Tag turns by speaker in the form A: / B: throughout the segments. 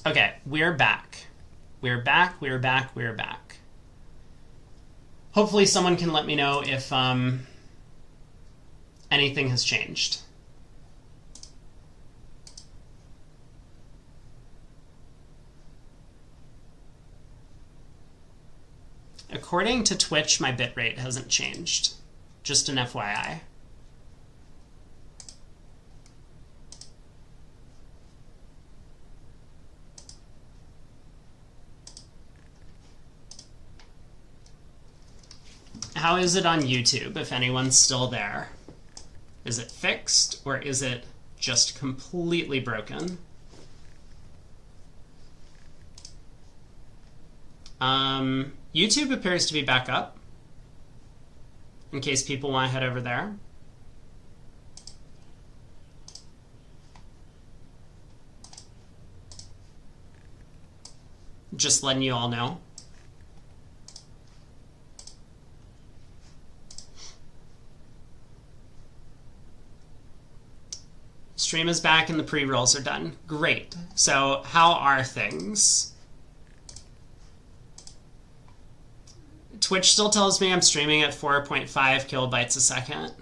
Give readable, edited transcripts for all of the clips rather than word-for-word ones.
A: Okay, we're back. We're back, we're back, we're back. Hopefully someone can let me know if anything has changed. According to Twitch, my bitrate hasn't changed. Just an FYI. How is it on YouTube, if anyone's still there? Is it fixed, or is it just completely broken? YouTube appears to be back up, in case people want to head over there. Just letting you all know. Stream is back and the pre-rolls are done. Great. So how are things? Twitch still tells me I'm streaming at 4.5 kilobytes a second.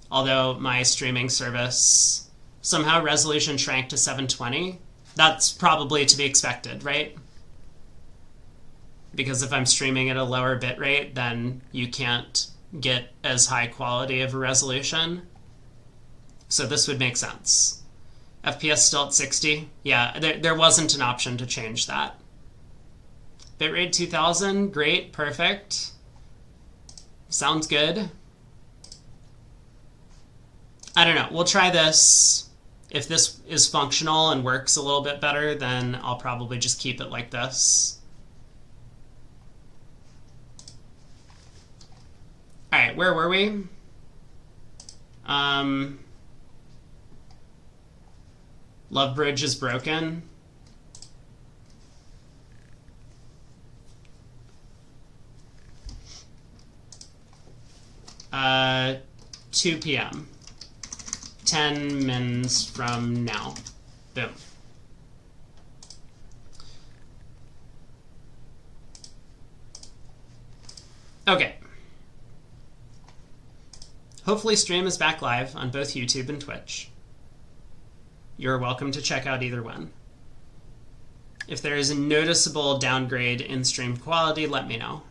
A: Although my streaming service, somehow resolution shrank to 720. That's probably to be expected, right? Because if I'm streaming at a lower bit rate, then you can't get as high quality of a resolution. So this would make sense. FPS still at 60? Yeah, there wasn't an option to change that. Bitrate 2000, great, perfect. Sounds good. I don't know, we'll try this. If this is functional and works a little bit better, then I'll probably just keep it like this. All right, where were we? Love Bridge is broken. 2 p.m. 10 mins from now. Boom. Okay. Hopefully stream is back live on both YouTube and Twitch. You're welcome to check out either one. If there is a noticeable downgrade in stream quality, let me know.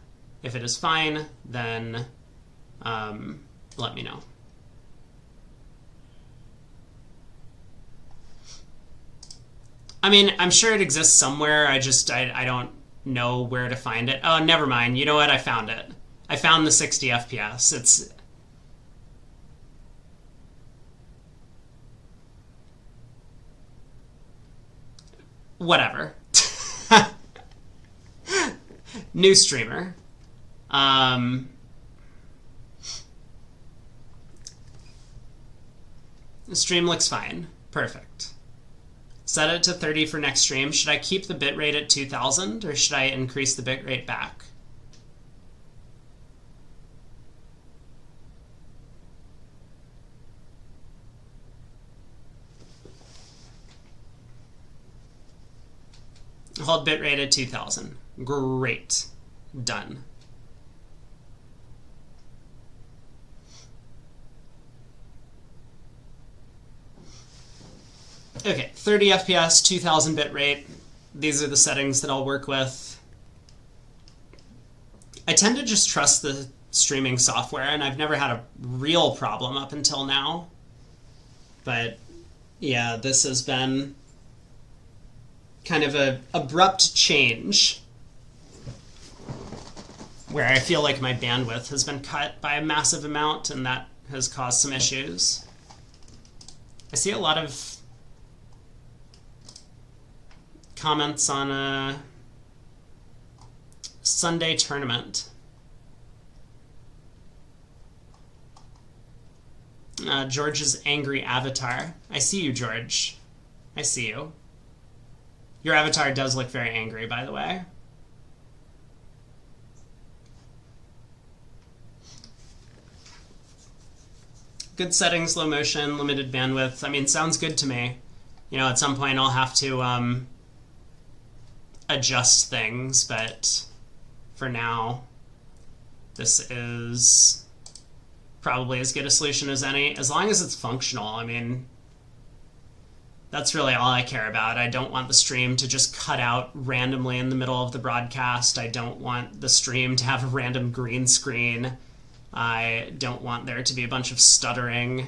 A: If it is fine, then let me know. I mean, I'm sure it exists somewhere. I don't know where to find it. Oh, never mind. You know what? I found it. I found the 60 FPS. It's... whatever. New streamer. The stream looks fine. Perfect. Set it to 30 for next stream. Should I keep the bitrate at 2000 or should I increase the bitrate back? Hold bitrate at 2000. Great. Done. Okay, 30 FPS, 2000 bitrate. These are the settings that I'll work with. I tend to just trust the streaming software, and I've never had a real problem up until now. But yeah, this has been kind of an abrupt change where I feel like my bandwidth has been cut by a massive amount, and that has caused some issues. I see a lot of comments on a Sunday tournament. George's angry avatar. I see you, George. I see you. Your avatar does look very angry, by the way. Good settings, low motion, limited bandwidth. I mean, sounds good to me. You know, at some point I'll have to adjust things, but for now, this is probably as good a solution as any, as long as it's functional. I mean, that's really all I care about. I don't want the stream to just cut out randomly in the middle of the broadcast. I don't want the stream to have a random green screen. I don't want there to be a bunch of stuttering.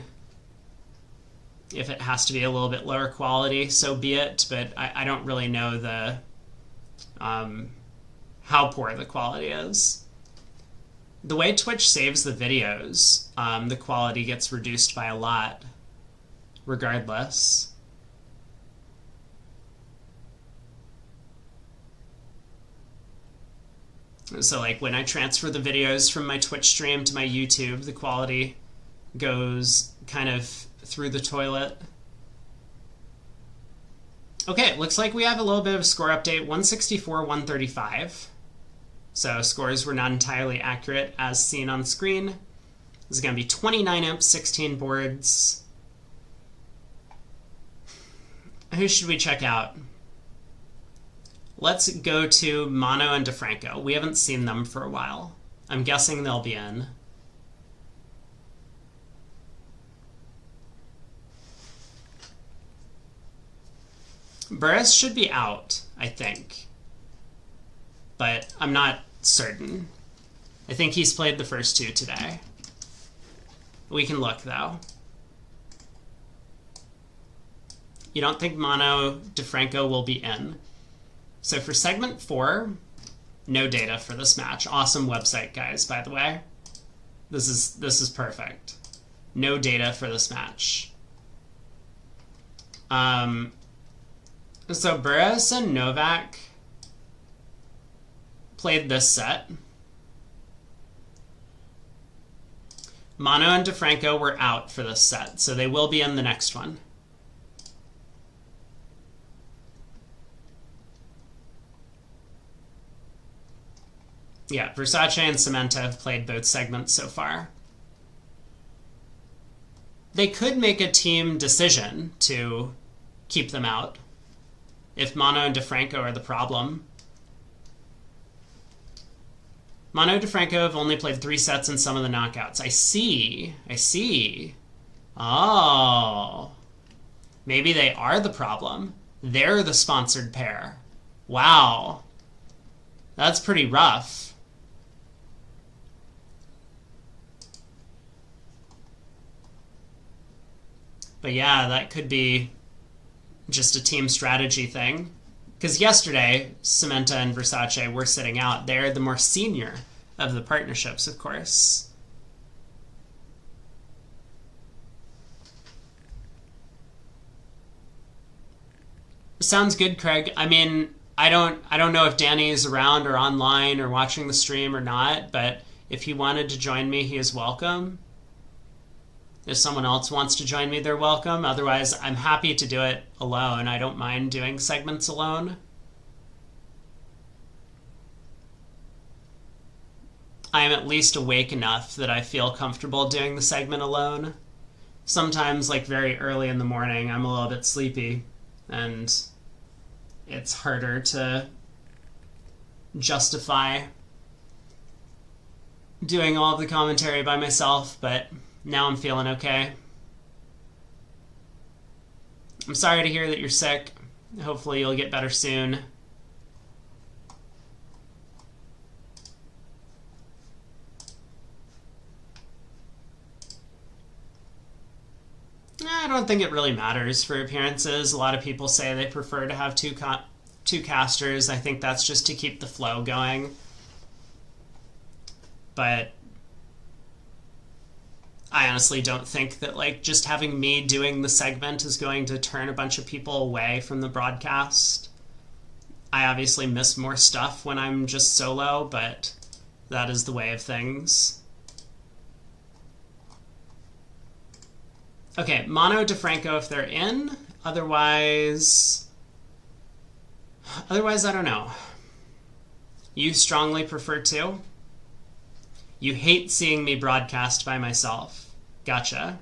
A: If it has to be a little bit lower quality, so be it, but I don't really know the how poor the quality is. The way Twitch saves the videos, the quality gets reduced by a lot, regardless. So like when I transfer the videos from my Twitch stream to my YouTube, the quality goes kind of through the toilet. Okay, it looks like we have a little bit of a score update, 164, 135. So scores were not entirely accurate as seen on screen. This is going to be 29 imps, 16 boards. Who should we check out? Let's go to Mono and DeFranco. We haven't seen them for a while. I'm guessing they'll be in. Burris should be out, I think. But I'm not certain. I think he's played the first two today. We can look, though. You don't think Mono DeFranco will be in. So for segment 4, no data for this match. Awesome website, guys, by the way. This is perfect. No data for this match. So Burris and Novak played this set. Mono and DeFranco were out for this set, so they will be in the next one. Yeah, Versace and Samantha have played both segments so far. They could make a team decision to keep them out if Mono and DeFranco are the problem. Mono and DeFranco have only played 3 sets in some of the knockouts. I see. Oh. Maybe they are the problem. They're the sponsored pair. Wow. That's pretty rough. But yeah, that could be just a team strategy thing. Because yesterday, Samantha and Versace were sitting out. They're the more senior of the partnerships, of course. Sounds good, Craig. I mean, I don't know if Danny is around or online or watching the stream or not, but if he wanted to join me, he is welcome. If someone else wants to join me, they're welcome. Otherwise, I'm happy to do it alone. I don't mind doing segments alone. I am at least awake enough that I feel comfortable doing the segment alone. Sometimes, like very early in the morning, I'm a little bit sleepy, and it's harder to justify doing all of the commentary by myself, but now I'm feeling okay. I'm sorry to hear that you're sick. Hopefully you'll get better soon. I don't think it really matters for appearances. A lot of people say they prefer to have two casters. I think that's just to keep the flow going. But I honestly don't think that like just having me doing the segment is going to turn a bunch of people away from the broadcast. I obviously miss more stuff when I'm just solo, but that is the way of things. Okay, Mono DeFranco if they're in. Otherwise, I don't know. You strongly prefer to? You hate seeing me broadcast by myself. Gotcha.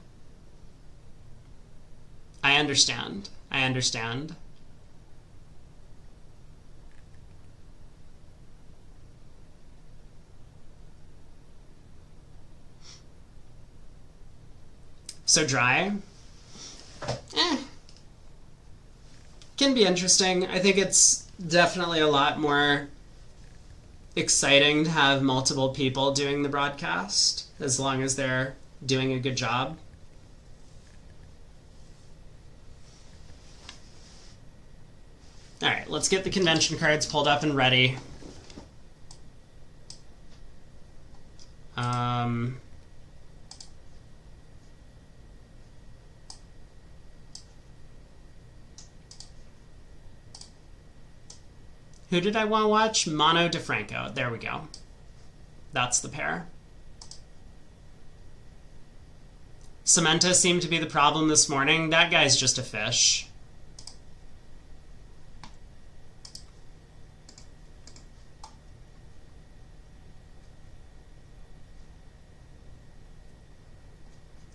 A: I understand. So dry. Eh. Can be interesting. I think it's definitely a lot more exciting to have multiple people doing the broadcast, as long as they're doing a good job. All right, let's get the convention cards pulled up and ready. Who did I want to watch? Mano DeFranco. There we go. That's the pair. Cementa seemed to be the problem this morning. That guy's just a fish.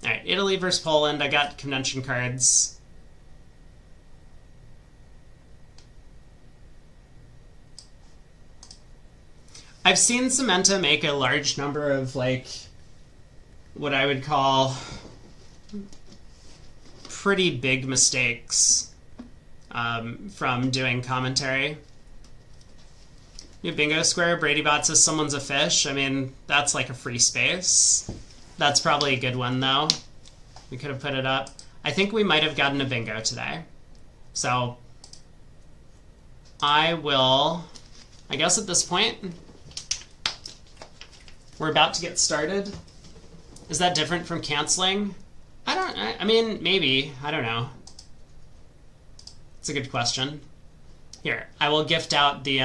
A: All right, Italy versus Poland. I got convention cards. I've seen Cementa make a large number of, like, what I would call pretty big mistakes from doing commentary. New bingo square. Brady Bot says someone's a fish. I mean, that's like a free space. That's probably a good one, though. We could have put it up. I think we might have gotten a bingo today. So I guess at this point, we're about to get started. Is that different from canceling? I mean, maybe. I don't know. It's a good question. Here, I will gift out the,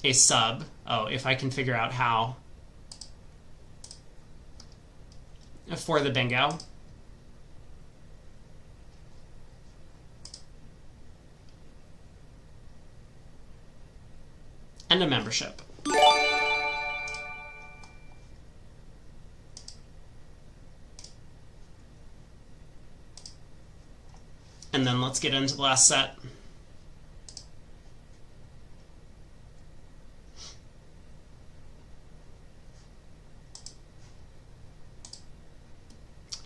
A: a sub. Oh, if I can figure out how. For the bingo. And a membership. And then let's get into the last set.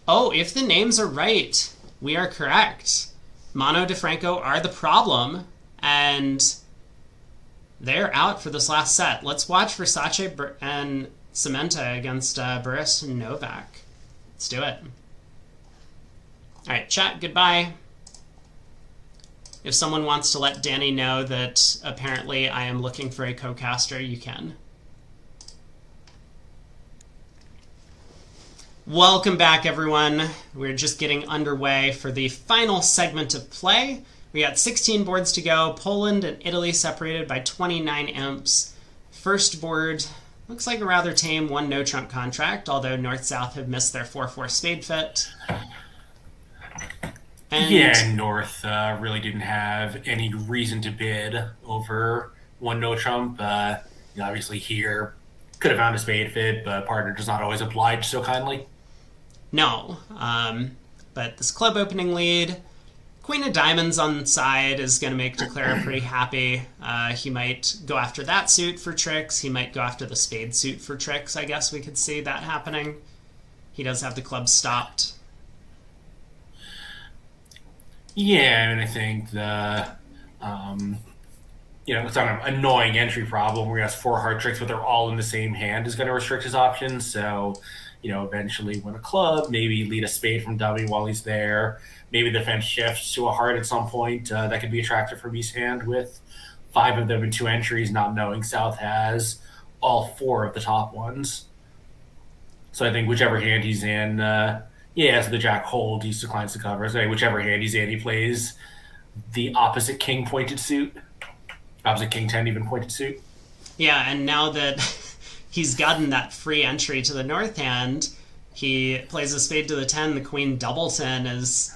A: Oh, if the names are right, we are correct. Mano DeFranco are the problem, and they're out for this last set. Let's watch Versace and Cementa against Boris and Novak. Let's do it. All right, chat, goodbye. If someone wants to let Danny know that apparently I am looking for a co-caster, you can. Welcome back, everyone. We're just getting underway for the final segment of play. We got 16 boards to go. Poland and Italy separated by 29 imps. First board looks like a rather tame one no-trump contract, although North-South have missed their 4-4 spade fit.
B: And North really didn't have any reason to bid over one no-trump. Obviously here, could have found a spade fit, but partner does not always oblige so kindly.
A: No, but this club opening lead, Queen of Diamonds on the side is going to make Declare pretty happy. He might go after that suit for tricks. He might go after the spade suit for tricks. I guess we could see that happening. He does have the club stopped.
B: Yeah, I mean, I think the, it's not an annoying entry problem where he has 4 hard tricks, but they're all in the same hand is going to restrict his options. So, eventually win a club, maybe lead a spade from dummy while he's there. Maybe the fence shifts to a heart at some point. That could be attractive from his hand with 5 of them in 2 entries, not knowing South has all 4 of the top ones. So I think whichever hand he's in, so the jack hold, he declines to cover. So whichever hand he's in, he plays the opposite king pointed suit. Opposite king 10 even pointed suit.
A: Yeah, and now that he's gotten that free entry to the north hand, he plays a spade to the 10. The queen doubleton is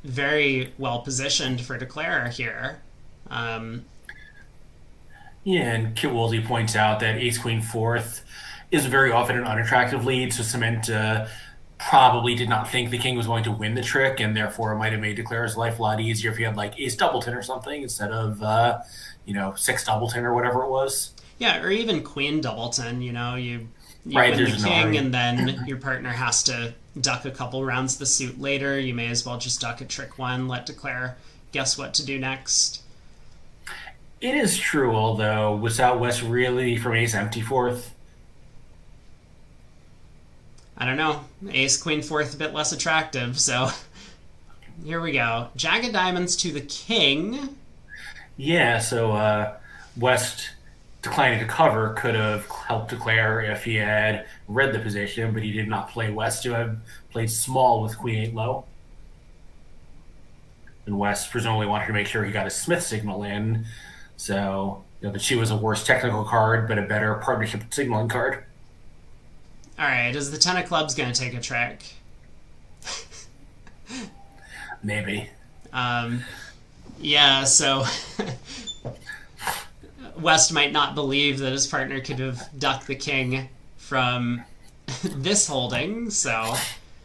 A: very well positioned for Declare here.
B: And Kit Woolsey points out that ace queen 4th is very often an unattractive lead, so Cementa probably did not think the king was going to win the trick, and therefore it might have made Declare's life a lot easier if he had like ace doubleton or something instead of 6 doubleton or whatever it was.
A: Yeah, or even queen doubleton. You You
B: Right,
A: win the
B: there's no
A: king,
B: hurry.
A: and then your partner has to duck a couple rounds the suit later. You may as well just duck a trick one, let Declare guess what to do next.
B: It is true, although was out west really from ace empty fourth?
A: I don't know. Ace, queen, fourth, a bit less attractive, so here we go. Jack of diamonds to the king.
B: Yeah, so West declining to cover could have helped Declare if he had read the position, but he did not play West to have played small with Queen 8 low. And West presumably wanted to make sure he got his Smith signal in. So, the 2 was a worse technical card, but a better partnership signaling card.
A: Alright, is the 10 of clubs going to take a trick?
B: Maybe.
A: Yeah, so West might not believe that his partner could have ducked the king from this holding, so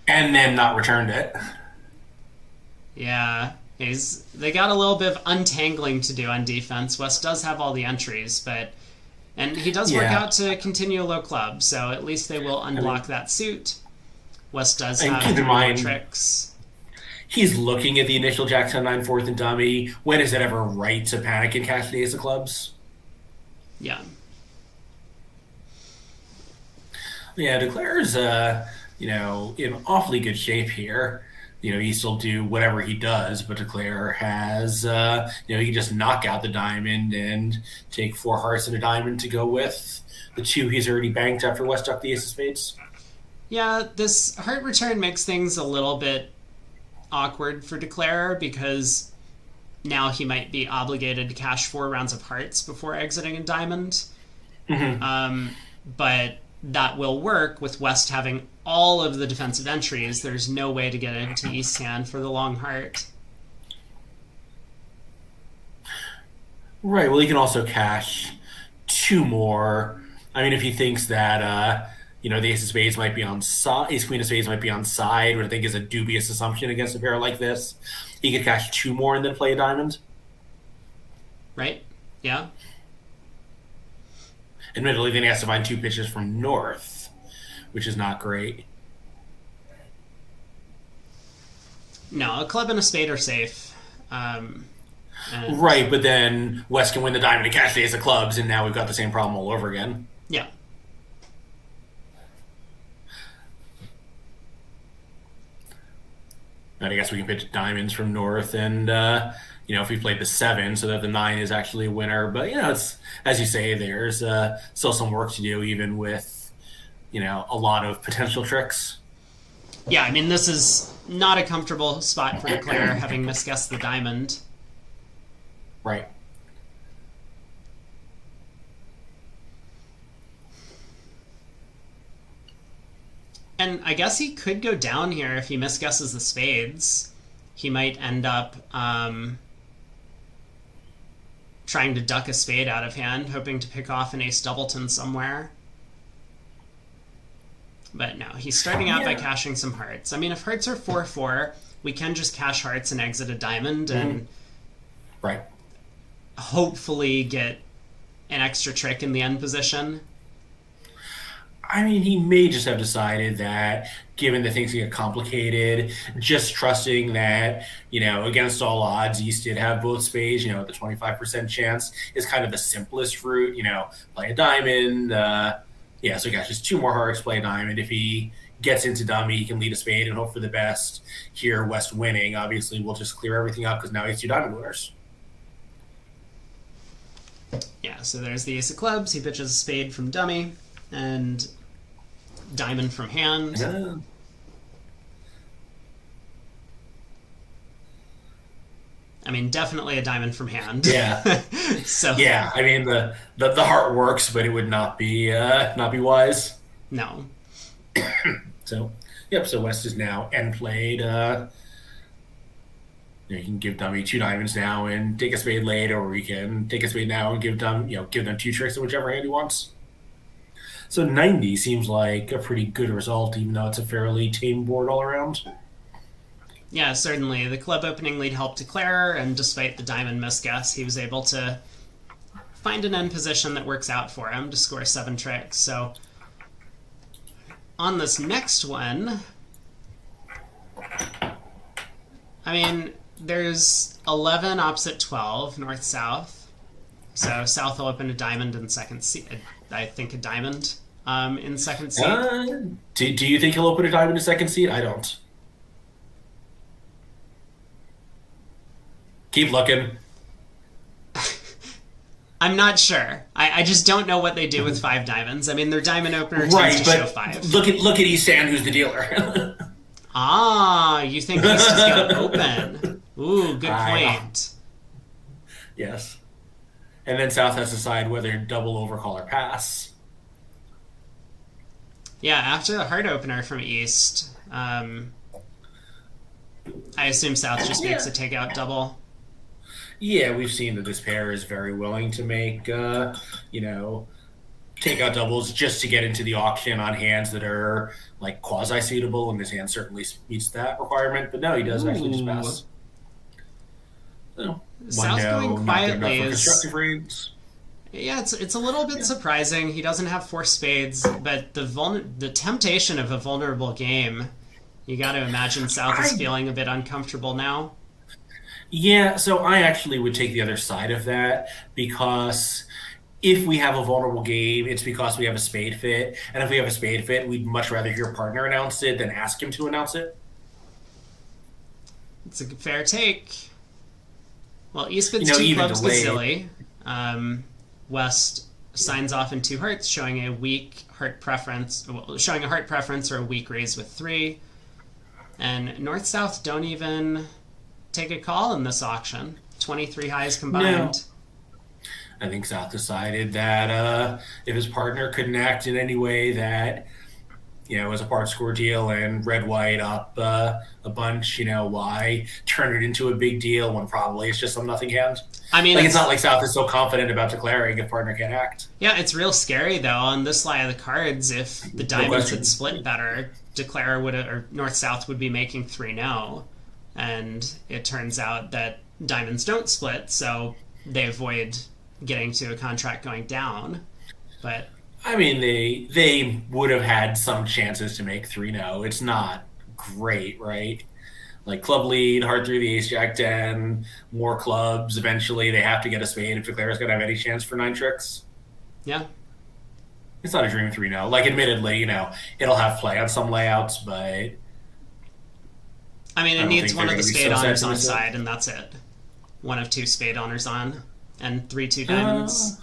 B: And then not returned it.
A: yeah. They got a little bit of untangling to do on defense. West does have all the entries, and he does work
B: Yeah.
A: out to continue a low club, so at least they will unblock that suit. West does
B: And
A: have
B: keep in
A: 3 more
B: mind-
A: tricks.
B: He's looking at the initial Jack 10 9 fourth and dummy. When is it ever right to panic and cash the ace of clubs?
A: Yeah.
B: Yeah, Declare's in awfully good shape here. He still do whatever he does, but Declare has he can just knock out the diamond and take 4 hearts and a diamond to go with the 2 he's already banked after West up the ace of spades.
A: Yeah, this heart return makes things a little bit awkward for Declare because now he might be obligated to cash 4 rounds of hearts before exiting a diamond. But that will work with West having all of the defensive entries. There's no way to get into East hand for the long heart.
B: Right. Well, he can also cash 2 more. I mean, if he thinks that the ace of spades might be on side, ace queen of spades might be on side, which I think is a dubious assumption against a pair like this, he could cash 2 more and then play a diamond.
A: Right? Yeah.
B: Admittedly, then he has to find 2 pitches from north, which is not great.
A: No, a club and a spade are safe. And
B: Right, but then West can win the diamond and cash the ace of clubs, and now we've got the same problem all over again.
A: yeah.
B: And I guess we can pitch diamonds from north, and if we played the 7, so that the 9 is actually a winner. But it's as you say, there's still some work to do, even with a lot of potential tricks.
A: Yeah, I mean, this is not a comfortable spot for Declare, having misguessed the diamond.
B: Right.
A: And I guess he could go down here if he misguesses the spades. He might end up trying to duck a spade out of hand, hoping to pick off an ace doubleton somewhere. But no, he's starting out by cashing some hearts. I mean, if hearts are 4-4, we can just cash hearts and exit a diamond and
B: Right.
A: hopefully get an extra trick in the end position.
B: I mean, he may just have decided that, given that things get complicated, just trusting that, against all odds, East did have both spades, the 25% chance is kind of the simplest route, play a diamond. So he got just 2 more hearts, play a diamond. If he gets into dummy, he can lead a spade and hope for the best. Here, West winning, obviously, we'll just clear everything up because now he's 2 diamond winners.
A: Yeah, so there's the ace of clubs. He pitches a spade from dummy and diamond from hand.
B: Yeah.
A: I mean, definitely a diamond from hand.
B: Yeah.
A: So
B: Yeah, I mean the heart works, but it would not be wise.
A: no.
B: So so West is now end played. You can give dummy 2 diamonds now and take a spade late, or we can take a spade now and give them 2 tricks in whichever hand he wants. So 90 seems like a pretty good result, even though it's a fairly tame board all around.
A: Yeah, certainly. The club opening lead helped Declare, and despite the diamond misguess, he was able to find an end position that works out for him to score 7 tricks. So on this next one, I mean, there's 11 opposite 12, north-south. So south will open a diamond in second seed. I think a diamond in second seed.
B: Do you think he'll open a diamond in second seed? I don't. Keep looking.
A: I'm not sure. I just don't know what they do with 5 diamonds. I mean, their diamond opener tends
B: Right,
A: to
B: but
A: show 5.
B: look at Easthand, who's the dealer.
A: You think he's just going to open? Ooh, good point.
B: Yes. And then South has to decide whether to double overcall or pass.
A: Yeah, after the heart opener from East, I assume South just makes a takeout double.
B: Yeah, we've seen that this pair is very willing to make, takeout doubles just to get into the auction on hands that are like quasi-suitable, and this hand certainly meets that requirement. But no, he does actually just pass. So,
A: South going quietly is
B: constructive reads.
A: Yeah, it's a little bit surprising. He doesn't have 4 spades, but the temptation of a vulnerable game, you got to imagine South is feeling a bit uncomfortable now.
B: Yeah, so I actually would take the other side of that, because if we have a vulnerable game, it's because we have a spade fit. And if we have a spade fit, we'd much rather hear partner announce it than ask him to announce it.
A: It's a fair take. Well, East fits 2 clubs to silly. West signs off in 2 hearts, showing a weak heart preference, showing a heart preference or a weak raise with 3. And North-South don't even take a call in this auction. 23 highs combined.
B: No. I think South decided that if his partner couldn't act in any way that, was a part score deal and red-white up a bunch, why turn it into a big deal when probably it's just some nothing hand? I mean, it's not like South is so confident about declaring if partner can't act.
A: Yeah, it's real scary, though, on this lie of the cards. If the diamonds had split better, Declare or North-South would be making 3-0. And it turns out that diamonds don't split, so they avoid getting to a contract going down. But
B: I mean, they would have had some chances to make 3-0. It's not great, right? Like club lead, hard through the ace jack 10, more clubs. Eventually, they have to get a spade if Declare's going to have any chance for 9 tricks.
A: Yeah.
B: It's not a dream 3-0. Like, admittedly, it'll have play on some layouts, but
A: I mean, it needs one of the spade honors on side, and that's it. One of 2 spade honors on, and 3-2 diamonds.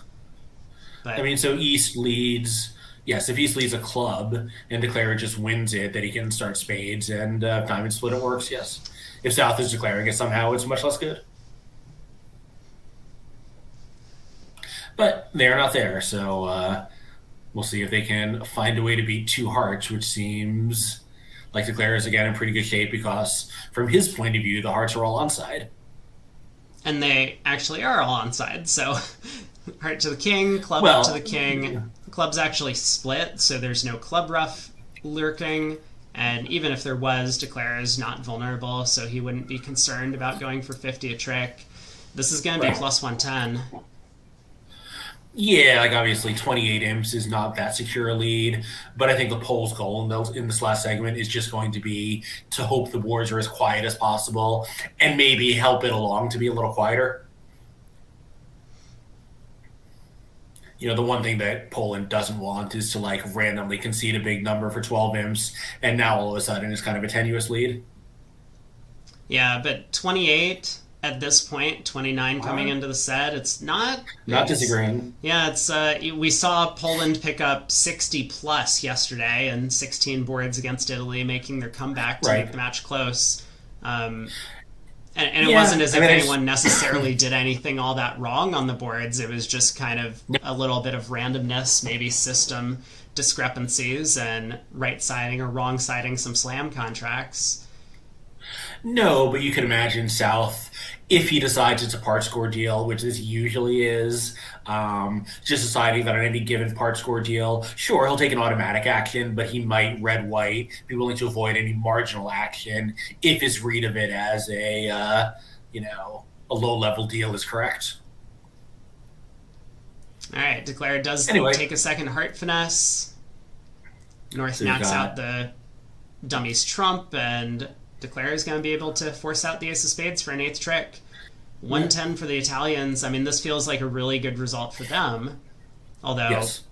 B: I mean, so East leads. Yes, if East leads a club and Declare just wins it, that he can start spades and diamond split it works. Yes. If South is declaring it somehow, it's much less good. But they're not there, so we'll see if they can find a way to beat 2 hearts, which seems like Declare is again in pretty good shape because, from his point of view, the hearts are all onside.
A: And they actually are all onside, so heart to the king, club up to the king. Club's actually split, so there's no club rough lurking. And even if there was, Declare is not vulnerable, so he wouldn't be concerned about going for 50 a trick. This is going to be plus 110.
B: Yeah, like obviously 28 imps is not that secure a lead, but I think the poll's goal in this last segment is just going to be to hope the boards are as quiet as possible and maybe help it along to be a little quieter. The one thing that Poland doesn't want is to randomly concede a big number for 12 imps, and now all of a sudden it's kind of a tenuous lead.
A: Yeah, but 28 at this point, 29 coming into the set, it's not
B: disagreeing.
A: Yeah, it's we saw Poland pick up 60 plus yesterday and 16 boards against Italy, making their comeback to make the match close. And it wasn't as if anyone necessarily did anything all that wrong on the boards. It was just kind of a little bit of randomness, maybe system discrepancies, and right-siding or wrong-siding some slam contracts.
B: No, but you can imagine South, if he decides it's a part score deal, which this usually is, just deciding that on any given part score deal, sure, he'll take an automatic action, but he might red-white, be willing to avoid any marginal action if his read of it as a low-level deal is correct.
A: All right, Declare does take a second heart finesse. North
B: So you've
A: knocks out
B: got
A: the dummy's trump, and Declare is going to be able to force out the ace of spades for an eighth trick. 110 for the Italians. I mean, this feels like a really good result for them. Although,
B: yes.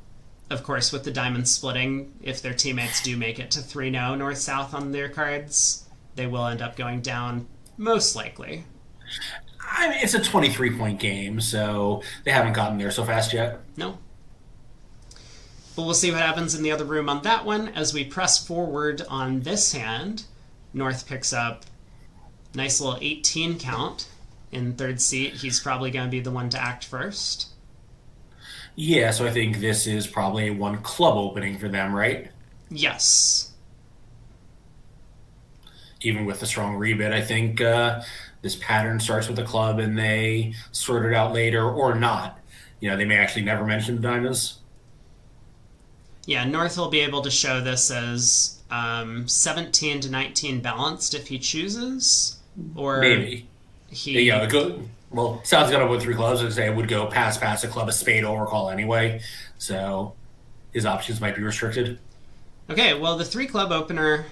A: of course, with the diamond splitting, if their teammates do make it to 3-0 north-south on their cards, they will end up going down, most likely.
B: I mean, it's a 23-point game, so they haven't gotten there so fast yet.
A: No. But we'll see what happens in the other room on that one. As we press forward on this hand, North picks up a nice little 18 count in third seat. He's probably going to be the one to act first.
B: Yeah, so I think this is probably a one club opening for them, right?
A: Yes.
B: Even with the strong rebid, I think this pattern starts with a club and they sort it out later or not. They may actually never mention the diamonds.
A: Yeah, North will be able to show this as 17 to 19 balanced if he chooses. Or
B: Maybe.
A: he...
B: Yeah, well, South's got to win three clubs, and say it would go pass, a club, a spade, overcall anyway. So his options might be restricted.
A: Okay, well, the 3-club opener...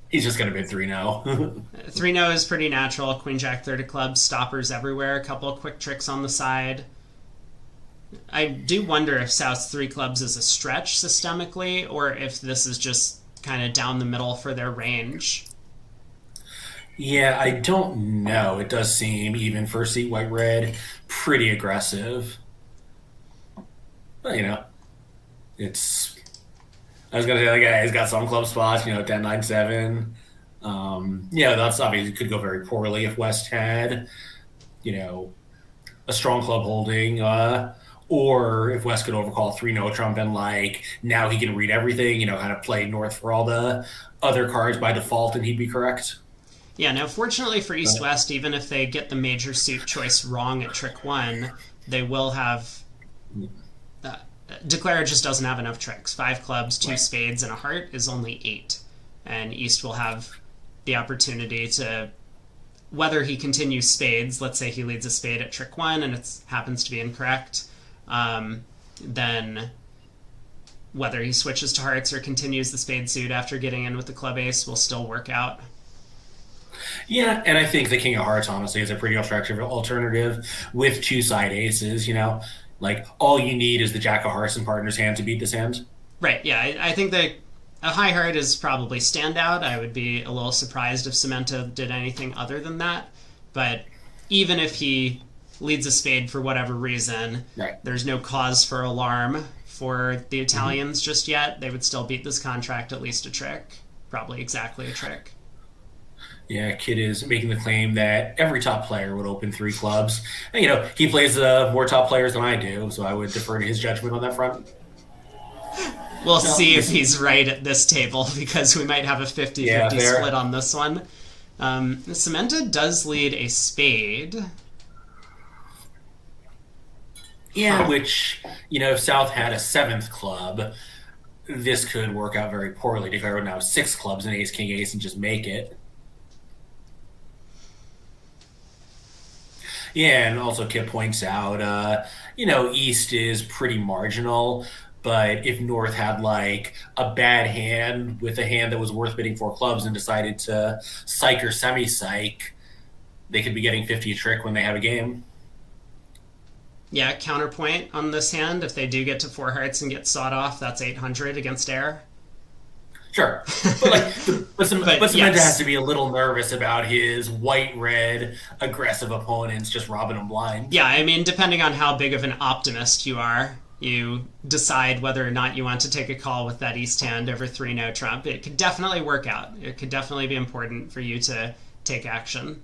B: He's just going to bid 3-0.
A: 3-0 is pretty natural. Queen Jack third of clubs, stoppers everywhere, a couple of quick tricks on the side. I do wonder if South's 3 clubs is a stretch systemically, or if this is just kind of down the middle for their range.
B: Yeah, I don't know. It does seem, even first seat white red, pretty aggressive. But it's. I was gonna say, like, he's got some club spots. 10, 9, 7. That's obviously could go very poorly if West had, a strong club holding, or if West could overcall 3-0 trump and now he can read everything. Kind of play North for all the other cards by default, and he'd be correct.
A: Yeah, now fortunately for East-West, even if they get the major suit choice wrong at trick 1, they will have... Declare just doesn't have enough tricks. 5 clubs, 2 spades, and a heart is only 8. And East will have the opportunity to... Whether he continues spades, let's say he leads a spade at trick 1 and it happens to be incorrect, then whether he switches to hearts or continues the spade suit after getting in with the club ace will still work out.
B: Yeah, and I think the King of Hearts, honestly, is a pretty attractive alternative with 2 side aces, all you need is the Jack of Hearts in partner's hand to beat this hand.
A: Right, yeah, I think that a high heart is probably standout. I would be a little surprised if Cemento did anything other than that. But even if he leads a spade for whatever reason,
B: right,
A: there's no cause for alarm for the Italians just yet. They would still beat this contract at least a trick. Probably exactly a trick.
B: Yeah, Kid is making the claim that every top player would open 3 clubs. And, he plays more top players than I do, so I would defer to his judgment on that front.
A: We'll see if he's right at this table, because we might have a 50-50 split on this one. Cemento does lead a spade.
B: Yeah, which, if South had a 7th club, this could work out very poorly. Declare would now have 6 clubs and ace, king, ace, and just make it. Yeah, and also Kip points out, East is pretty marginal, but if North had a bad hand with a hand that was worth bidding 4 clubs and decided to psych or semi-psych, they could be getting 50 a trick when they have a game.
A: Yeah, counterpoint on this hand, if they do get to 4 hearts and get sawed off, that's 800 against air.
B: Sure. But Cemento has to be a little nervous about his white-red aggressive opponents just robbing him blind.
A: Yeah, I mean, depending on how big of an optimist you are, you decide whether or not you want to take a call with that East hand over 3-0 trump. It could definitely work out. It could definitely be important for you to take action.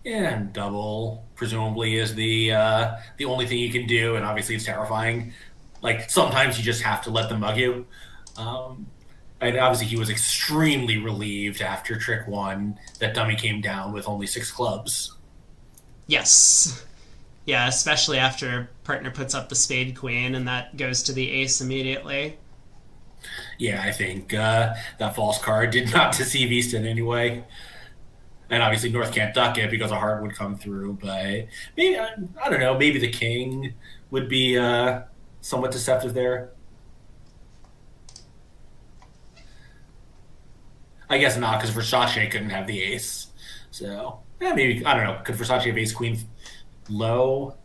B: Yeah, and double presumably is the only thing you can do, and obviously it's terrifying. Sometimes you just have to let them mug you. And obviously he was extremely relieved after trick 1 that dummy came down with only 6 clubs.
A: Yes. Yeah, especially after partner puts up the spade queen and that goes to the ace immediately.
B: Yeah, I think that false card did not deceive East in any way. And obviously North can't duck it because a heart would come through. But maybe, I don't know, maybe the king would be somewhat deceptive there. I guess not, because Versace couldn't have the ace. So, yeah, maybe, I don't know. Could Versace have ace queen low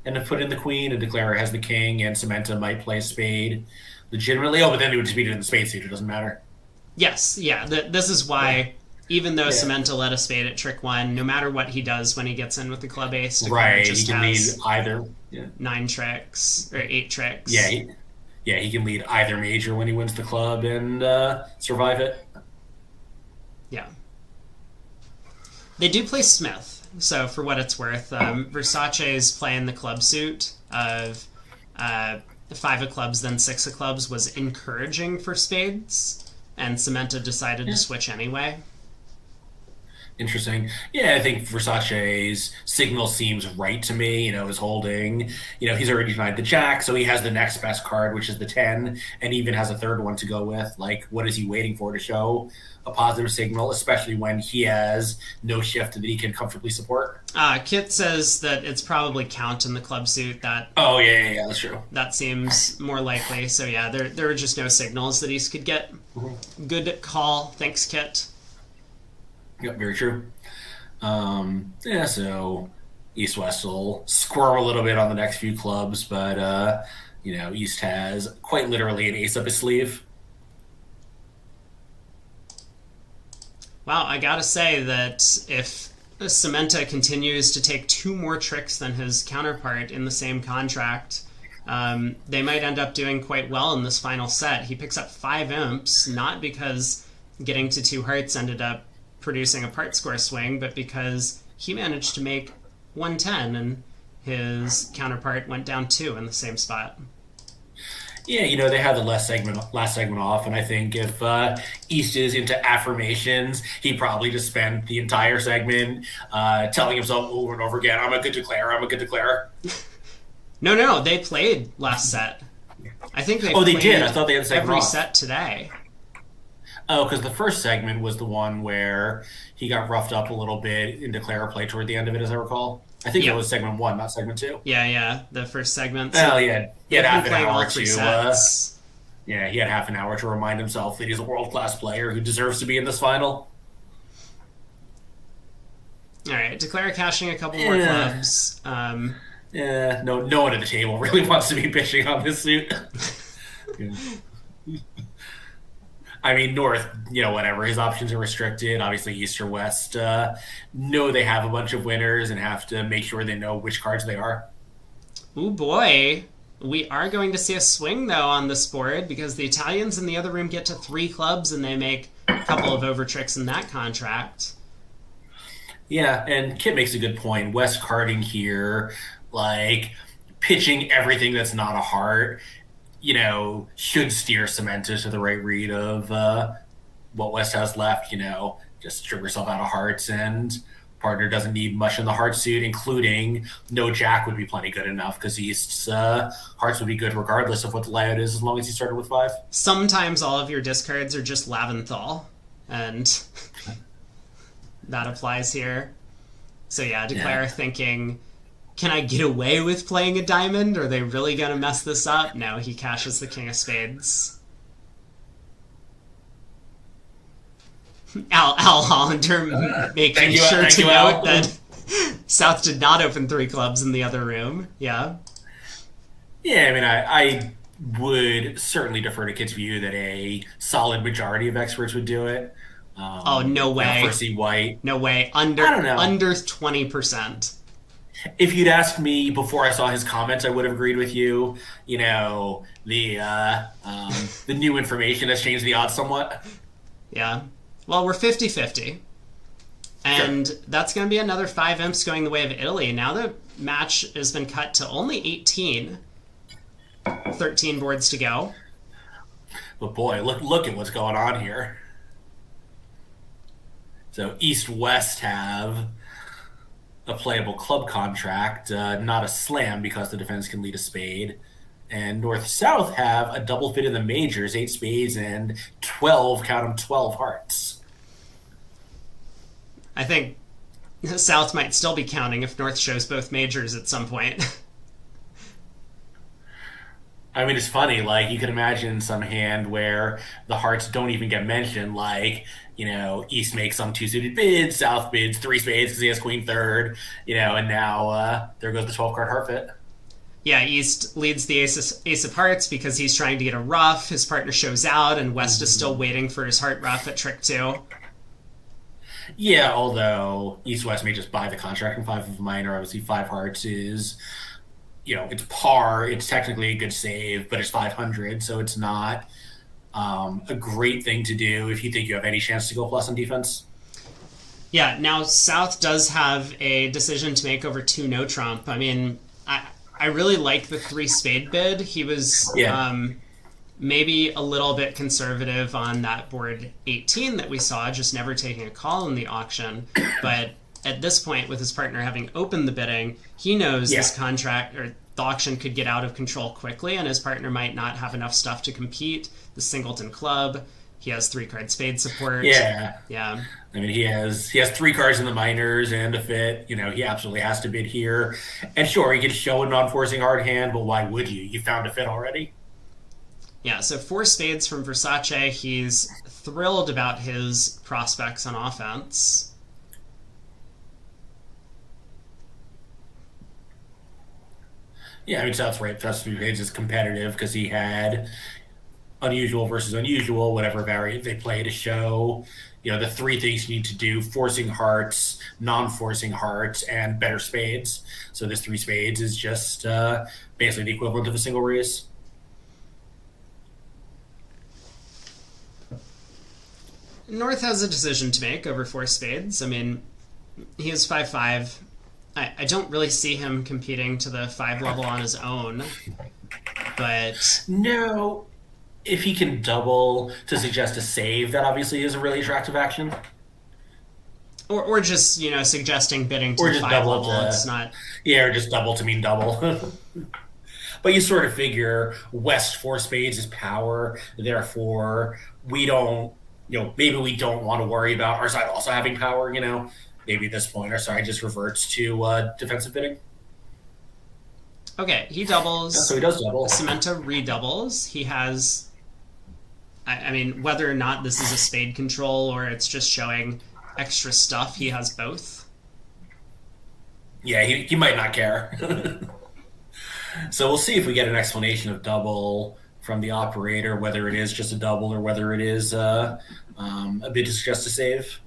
B: and have put in the queen, and Declarer has the king, and Samantha might play spade legitimately? Oh, but then he would just beat it in the spade suit. It doesn't matter.
A: Yes, yeah. This is why, even though
B: Yeah.
A: Samantha led a spade at trick one, no matter what he does when he gets in with the club ace, Declarer
B: Right. He
A: just
B: can lead
A: has
B: either. Yeah.
A: 9 tricks or 8 tricks.
B: Yeah. He can lead either major when he wins the club and survive it.
A: Yeah. They do play Smith, so for what it's worth, Versace is playing the club suit of 5 of clubs, then 6 of clubs was encouraging for spades, and Samantha decided to switch anyway.
B: Interesting. Yeah, I think Versace's signal seems right to me. Is holding. He's already denied the jack, so he has the next best card, which is the 10, and even has a third one to go with. Like, what is he waiting for to show a positive signal, especially when he has no shift that he can comfortably support?
A: Kit says that it's probably count in the club suit.
B: Oh, yeah, that's true.
A: That seems more likely. So yeah, there were just no signals that East could get. Good call. Thanks, Kit.
B: Yep, very true. Yeah, so East-West will squirm a little bit on the next few clubs, but, East has quite literally an ace up his sleeve.
A: Wow, I gotta say that if Samantha continues to take 2 more tricks than his counterpart in the same contract, they might end up doing quite well in this final set. He picks up 5 imps, not because getting to 2 hearts ended up producing a part score swing, but because he managed to make 110 and his counterpart went down 2 in the same spot.
B: Yeah, they have the last segment off, and I think if East is into affirmations, he probably just spent the entire segment telling himself over and over again, I'm a good declarer.
A: No, they played last set. I think they
B: they
A: played
B: did. I thought they had the segment
A: every
B: off.
A: set today.
B: Oh, because the first segment was the one where he got roughed up a little bit in declare play toward the end of it, as I recall. I think that was segment 1, not segment 2.
A: Yeah, the first segment.
B: Oh, yeah. He had half an
A: playing
B: hour
A: all 3
B: to...
A: sets.
B: he had half an hour to remind himself that he's a world-class player who deserves to be in this final.
A: All right, Declare cashing a couple more clubs.
B: No one at the table really wants to be pitching on this suit. I mean, North, whatever. His options are restricted. Obviously, East or West know they have a bunch of winners and have to make sure they know which cards they are.
A: Ooh, boy. We are going to see a swing, though, on this board because the Italians in the other room get to 3 clubs and they make a couple of over tricks in that contract.
B: Yeah, and Kit makes a good point. West carding here, like, pitching everything that's not a heart, should steer Samantha to the right read of what West has left, just strip yourself out of hearts, and partner doesn't need much in the heart suit, including no jack would be plenty good enough because East's hearts would be good regardless of what the layout is, as long as he started with 5.
A: Sometimes all of your discards are just Laventhal, and that applies here. So yeah, Declare thinking, can I get away with playing a diamond? Are they really going to mess this up? No, he cashes the king of spades. Al Hollander making sure to note that South did not open 3 clubs in the other room. Yeah.
B: Yeah, I mean, I would certainly defer to Kit's view that a solid majority of experts would do it.
A: No way.
B: For C White.
A: No way.
B: I don't know.
A: Under 20%.
B: If you'd asked me before I saw his comments, I would have agreed with you. The new information has changed the odds somewhat.
A: Yeah. Well, we're 50-50. And that's going to be another 5 imps going the way of Italy. Now the match has been cut to only 18. 13 boards to go.
B: But boy, look at what's going on here. So East-West have a playable club contract, not a slam because the defense can lead a spade. And North-South have a double fit in the majors, 8 spades and 12, count them, 12 hearts.
A: I think South might still be counting if North shows both majors at some point.
B: I mean, it's funny. Like, you can imagine some hand where the hearts don't even get mentioned. Like, East makes some two-suited bids, South bids three spades because he has queen third, and now there goes the 12-card heart fit.
A: Yeah, East leads the ace of hearts because he's trying to get a ruff. His partner shows out, and West is still waiting for his heart ruff at trick 2.
B: Yeah, although East-West may just buy the contract from 5 of minor. Obviously, 5 hearts is, it's par. It's technically a good save, but it's 500, so it's not a great thing to do if you think you have any chance to go plus on defense.
A: Yeah, now South does have a decision to make over 2 no trump. I mean, I really like the 3 spade bid. He was maybe a little bit conservative on that board 18 that we saw, just never taking a call in the auction. But at this point, with his partner having opened the bidding, he knows this contract or the auction could get out of control quickly, and his partner might not have enough stuff to compete. The singleton club, he has 3-card spade support.
B: Yeah.
A: I
B: mean, he has 3 cards in the minors and a fit. He absolutely has to bid here. And sure, he can show a non-forcing hard hand, but why would you? You found a fit already.
A: Yeah, so 4 spades from Versace. He's thrilled about his prospects on offense.
B: Yeah, I mean, South's right. South's 3 spades is competitive because he had unusual versus unusual, whatever variant they play to show, the 3 things you need to do: forcing hearts, non-forcing hearts, and better spades. So this 3 spades is just basically the equivalent of a single raise.
A: North has a decision to make over 4 spades. I mean, he is 5-5. I don't really see him competing to the 5 level on his own. But
B: no, if he can double to suggest a save, that obviously is a really attractive action.
A: Or just, suggesting bidding to the 5 level. It's not...
B: Yeah, or just double to mean double. But you sort of figure West 4 spades is power, therefore we don't, maybe we don't want to worry about our side also having power, Maybe at this point our side just reverts to defensive bidding.
A: Okay, he doubles.
B: So he does double.
A: Cemento redoubles. He has... I mean, whether or not this is a spade control or it's just showing extra stuff, he has both.
B: Yeah, he might not care. So we'll see if we get an explanation of double from the operator, whether it is just a double or whether it is a bid to suggest a save.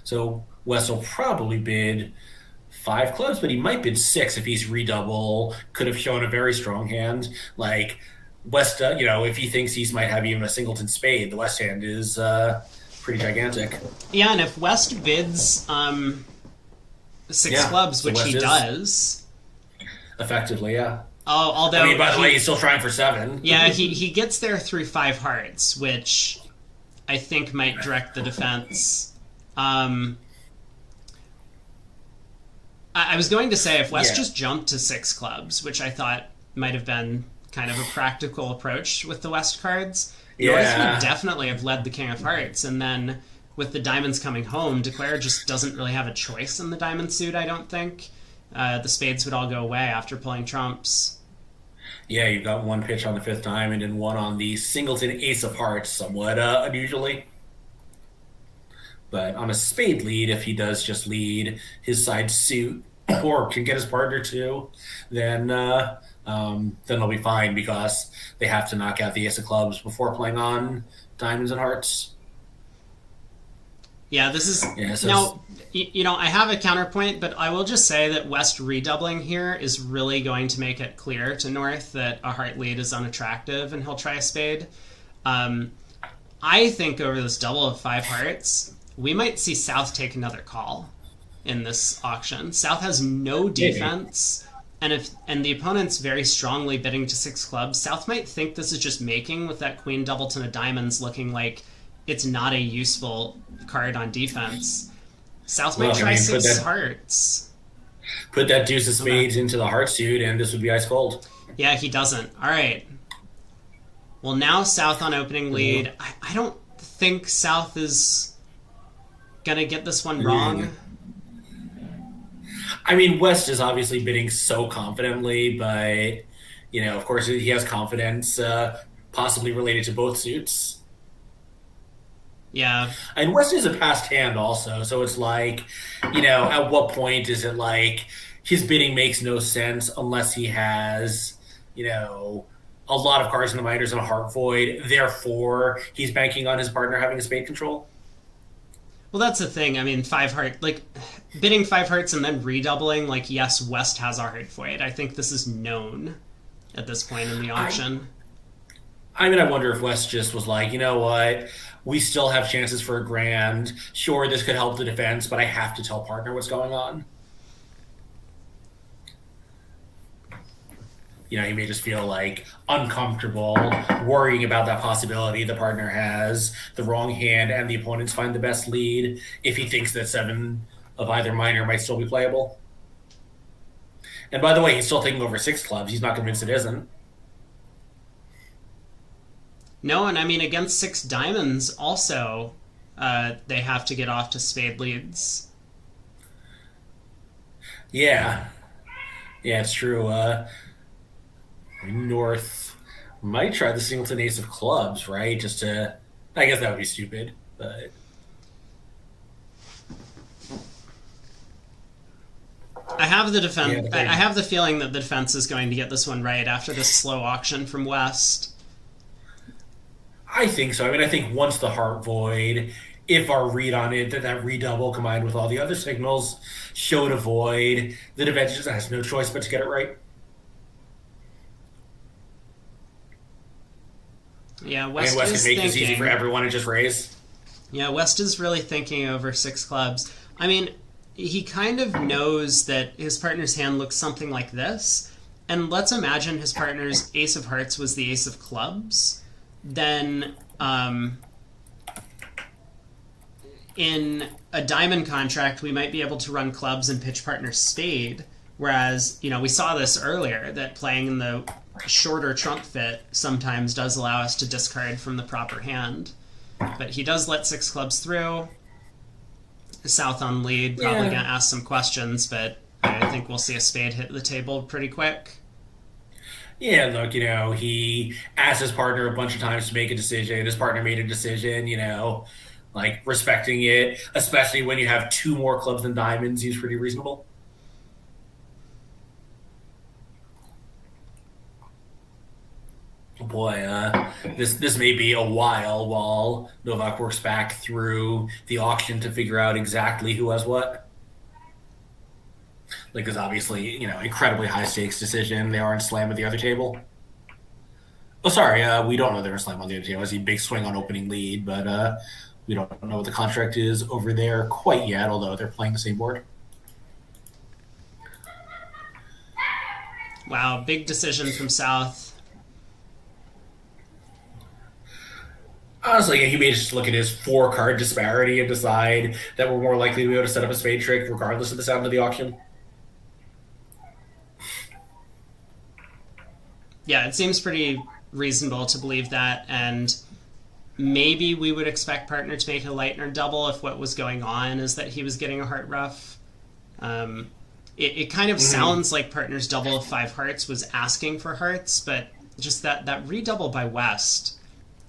B: So West will probably bid 5 clubs, but he might bid 6 if he's redouble. Could have shown a very strong hand. Like West, if he thinks he might have even a singleton spade, the West hand is pretty gigantic.
A: Yeah, and if West bids 6 clubs, which he does...
B: Effectively, yeah.
A: Oh, although...
B: I mean, by the way, he's still trying for 7.
A: Yeah, he gets there through 5 hearts, which I think might direct the defense. I was going to say, if West just jumped to 6 clubs, which I thought might have been kind of a practical approach with the West cards, North would definitely have led the King of Hearts, and then with the diamonds coming home, Declare just doesn't really have a choice in the diamond suit, I don't think. The spades would all go away after pulling trumps.
B: Yeah, you've got 1 pitch on the 5th diamond and 1 on the singleton ace of hearts, somewhat unusually. But on a spade lead, if he does just lead his side suit or can get his partner too, then they'll be fine because they have to knock out the ace of clubs before playing on diamonds and hearts.
A: Yeah, this is... now, I have a counterpoint, but I will just say that West redoubling here is really going to make it clear to North that a heart lead is unattractive and he'll try a spade. I think over this double of 5 hearts, we might see South take another call in this auction. South has no defense, and the opponent's very strongly bidding to 6 clubs. South might think this is just making with that queen doubleton of diamonds looking like it's not a useful card on defense. South might try 6 hearts.
B: Put that deuce of spades into the heart suit, and this would be ice cold.
A: Yeah, he doesn't. All right. Well, now South on opening lead. I don't think South is going to get this one wrong.
B: I mean, West is obviously bidding so confidently, but, of course, he has confidence possibly related to both suits.
A: Yeah.
B: And West is a passed hand also, so it's like, at what point is it like his bidding makes no sense unless he has, you know, a lot of cards in the minors and a heart void. Therefore, he's banking on his partner having a spade control.
A: Well, that's the thing. I mean, five heart, like bidding five hearts and then redoubling. Like, yes, West has a heart void. I think this is known at this point in the auction.
B: I wonder if West just was like, you know what, we still have chances for a grand. Sure, this could help the defense, but I have to tell partner what's going on. He may just feel like uncomfortable worrying about that possibility the partner has the wrong hand and the opponents find the best lead if he thinks that seven of either minor might still be playable. And by the way, he's still taking over six clubs. He's not convinced it isn't.
A: No, and I mean, against six diamonds also, they have to get off to spade leads.
B: Yeah, it's true. North might try the singleton ace of clubs, right? Just to, I guess that would be stupid, but
A: I have the defense. I have the feeling that the defense is going to get this one right after this slow auction from West.
B: I think so. I think once the heart void, if our read on it, that redouble combined with all the other signals showed a void, the defense just has no choice but to get it right.
A: Yeah, West
B: can
A: is
B: make
A: thinking,
B: this easy for everyone and just raise.
A: Yeah, West is really thinking over six clubs. I mean, he kind of knows that his partner's hand looks something like this, and let's imagine his partner's ace of hearts was the ace of clubs. Then, in a diamond contract, we might be able to run clubs and pitch partner spade. Whereas, we saw this earlier, that playing in the shorter trump fit sometimes does allow us to discard from the proper hand. But he does let six clubs through. South on lead, probably going to ask some questions, but I think we'll see a spade hit the table pretty quick.
B: Yeah, look, he asked his partner a bunch of times to make a decision. His partner made a decision, like respecting it, especially when you have two more clubs than diamonds, seems pretty reasonable. Boy, this may be a while Novak works back through the auction to figure out exactly who has what. Like, there's obviously, incredibly high stakes decision. They are in slam at the other table. Oh, sorry, we don't know they're in slam on the other table. I see a big swing on opening lead, but we don't know what the contract is over there quite yet, although they're playing the same board.
A: Wow, big decision from South.
B: Honestly, he may just look at his 4-card disparity and decide that we're more likely to be able to set up a spade trick regardless of the sound of the auction.
A: Yeah, it seems pretty reasonable to believe that, and maybe we would expect partner to make a Leitner double if what was going on is that he was getting a heart rough. It kind of sounds like partner's double of five hearts was asking for hearts, but just that redouble by West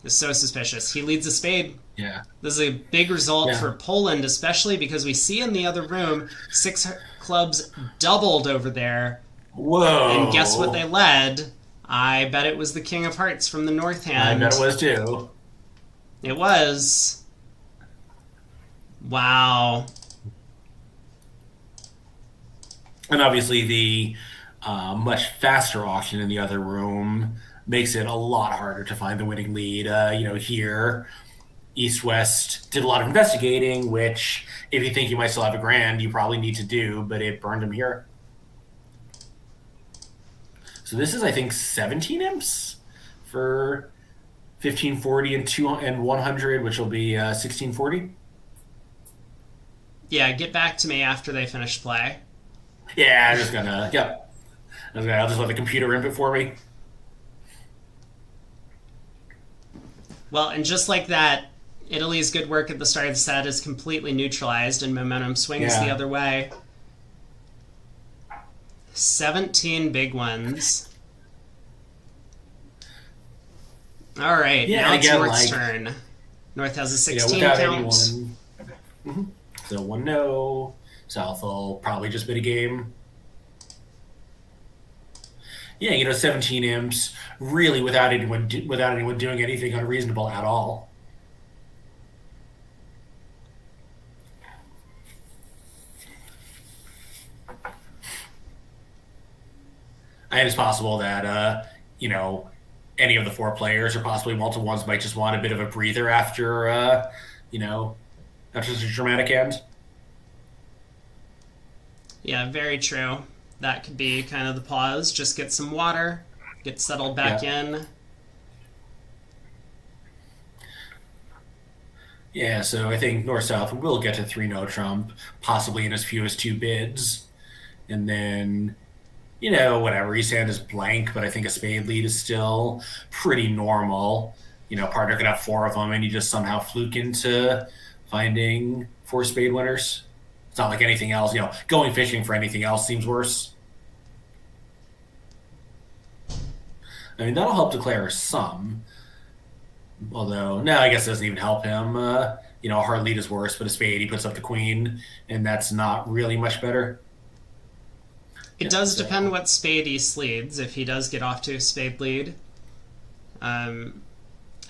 A: is so suspicious. He leads a spade.
B: Yeah.
A: This is a big result for Poland, especially because we see in the other room six clubs doubled over there.
B: Whoa.
A: And guess what they led? I bet it was the King of Hearts from the North hand.
B: I bet it was too.
A: It was. Wow.
B: And obviously the much faster auction in the other room makes it a lot harder to find the winning lead. Here, East-West did a lot of investigating, which, if you think you might still have a grand, you probably need to do, but it burned him here. So this is, I think, 17 imps for 1540 and 100, which will be 1640.
A: Yeah, get back to me after they finish play.
B: Yeah, I'm just gonna. Yep. I'll just let the computer imp it for me.
A: Well, and just like that, Italy's good work at the start of the set is completely neutralized and momentum swings the other way. 17 big ones. All right, now it's York's turn. North has a
B: You know,
A: 16
B: without
A: count.
B: anyone. Mhm. So one no. South will probably just bid a game. Yeah, 17 imps, really without anyone doing anything unreasonable at all. And it's possible that any of the four players or possibly multiple ones might just want a bit of a breather after after such a dramatic end.
A: Yeah, very true. That could be kind of the pause. Just get some water, get settled back
B: Yeah.
A: in.
B: Yeah, so I think North South will get to 3 no Trump, possibly in as few as 2 bids. And then, whatever. East hand is blank, but I think a spade lead is still pretty normal. Partner could have 4 of them, and you just somehow fluke into finding 4 spade winners. It's not like anything else. Going fishing for anything else seems worse. I mean, that'll help declare some. Although, no, I guess it doesn't even help him. A hard lead is worse, but a spade, he puts up the queen, and that's not really much better.
A: It does depend what spade East leads, if he does get off to a spade lead.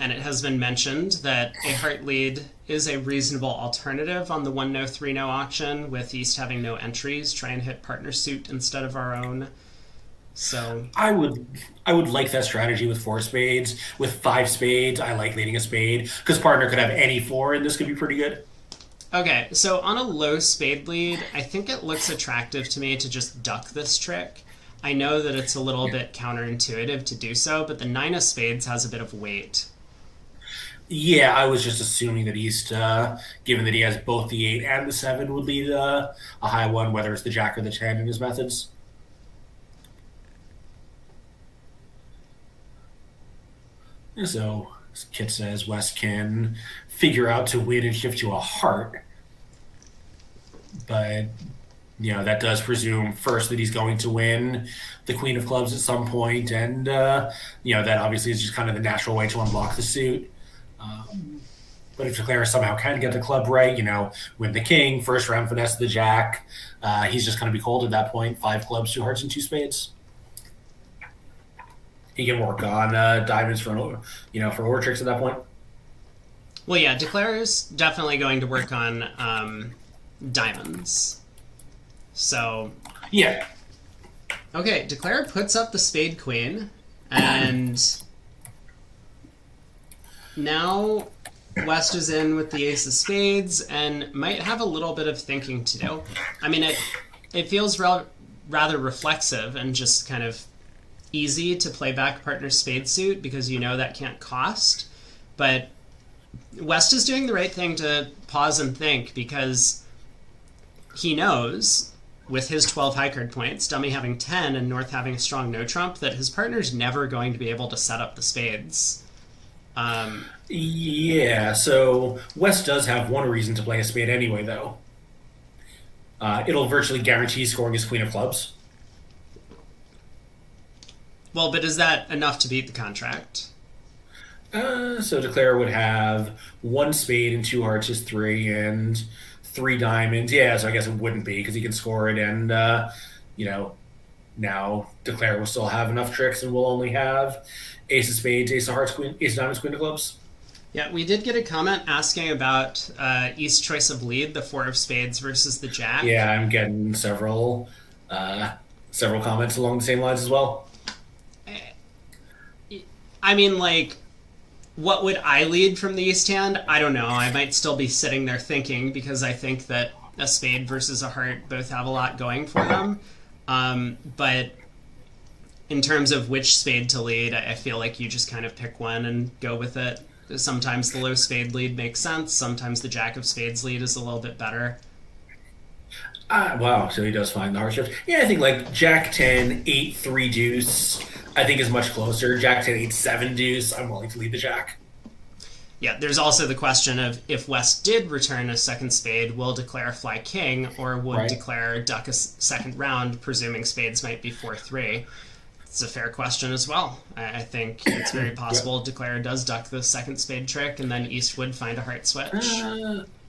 A: And it has been mentioned that a heart lead is a reasonable alternative on the 1 no 3 no auction, with East having no entries. Try and hit partner suit instead of our own. So
B: I would like that strategy with 4 spades. With 5 spades, I like leading a spade because partner could have any 4, and this could be pretty good.
A: okay, so on a low spade lead, I think it looks attractive to me to just duck this trick. I know that it's a little bit counterintuitive to do so, but the 9 of spades has a bit of weight.
B: Yeah, I was just assuming that East, given that he has both the 8 and the 7, would lead a high one, whether it's the Jack or the 10 in his methods. So Kit says West can figure out to win and shift to a heart, but that does presume first that he's going to win the Queen of Clubs at some point, and that obviously is just kind of the natural way to unblock the suit. But if Declare somehow can get the club right, win the King, first round finesse the Jack, he's just going to be cold at that point. 5 clubs, 2 hearts, and 2 spades. He can work on diamonds for over tricks at that point.
A: Well, yeah, Declare's definitely going to work on diamonds. So
B: Yeah.
A: okay, Declare puts up the spade queen, and now West is in with the ace of spades and might have a little bit of thinking to do. I mean, it feels rather reflexive and just kind of easy to play back partner spade suit because that can't cost. But West is doing the right thing to pause and think because he knows, with his 12 high card points, Dummy having 10 and North having a strong no trump, that his partner's never going to be able to set up the spades.
B: Yeah, so West does have one reason to play a spade anyway, though. It'll virtually guarantee scoring his Queen of Clubs.
A: Well, but is that enough to beat the contract?
B: So Declare would have 1 spade and 2 hearts is 3, and 3 diamonds. Yeah, so I guess it wouldn't be because he can score it, and now Declare will still have enough tricks and will only have ace of spades, ace of hearts, ace of diamonds, queen of clubs.
A: Yeah, we did get a comment asking about East's choice of lead, the 4 of spades versus the Jack.
B: Yeah, I'm getting several comments along the same lines as well.
A: I mean, what would I lead from the East hand? I don't know. I might still be sitting there thinking because I think that a spade versus a heart both have a lot going for them. But in terms of which spade to lead, I feel like you just kind of pick one and go with it. Sometimes the low spade lead makes sense. Sometimes the Jack of spades lead is a little bit better.
B: Wow, so he does find the heart shift. Yeah, I think Jack 10, 8, 3 deuce, I think is much closer. Jack 10, 8, 7 deuce, I'm willing to lead the Jack.
A: Yeah, there's also the question of if West did return a second spade, will Declare fly king, or would Declare duck a second round, presuming spades might be 4-3. It's a fair question as well. I think it's very possible Declare does duck the second spade trick, and then East would find a heart switch.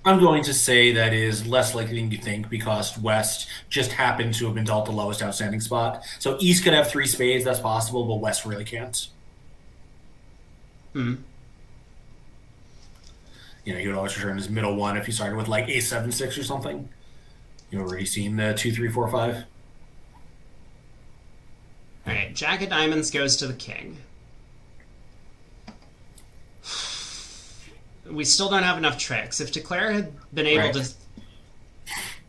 B: I'm going to say that is less likely than you think because West just happened to have been dealt the lowest outstanding spot. So East could have three spades, that's possible, but West really can't.
A: Hmm.
B: You know, he would always return his middle one if he started with like ace 7-6 or something. You've already seen the 2, 3, 4, 5.
A: All right, Jack of Diamonds goes to the king. We still don't have enough tricks. If Declare had been able to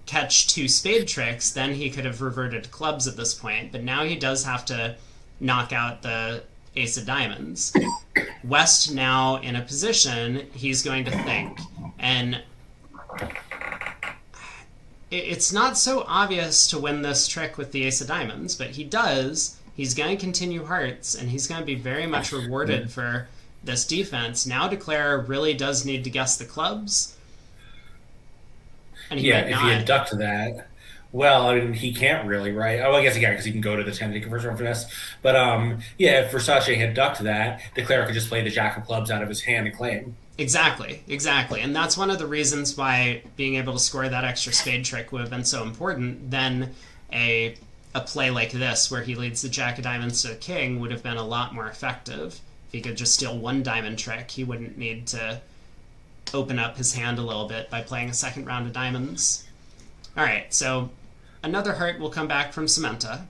A: catch two spade tricks, then he could have reverted to clubs at this point. But now he does have to knock out the ace of diamonds. West now in a position, he's going to think. And it's not so obvious to win this trick with the ace of diamonds, but he does. He's going to continue hearts, and he's going to be very much rewarded for this defense. Now Declare really does need to guess the clubs. And he
B: if he had ducked that, well, I mean, he can't really, right? Oh, I guess he can because he can go to the 10 to convert from finesse. But if Versace had ducked that, Declare could just play the jack of clubs out of his hand and claim.
A: Exactly. And that's one of the reasons why being able to score that extra spade trick would have been so important. Then a play like this, where he leads the jack of diamonds to the king, would have been a lot more effective. If he could just steal one diamond trick, he wouldn't need to open up his hand a little bit by playing a second round of diamonds. All right, so another heart will come back from Samantha.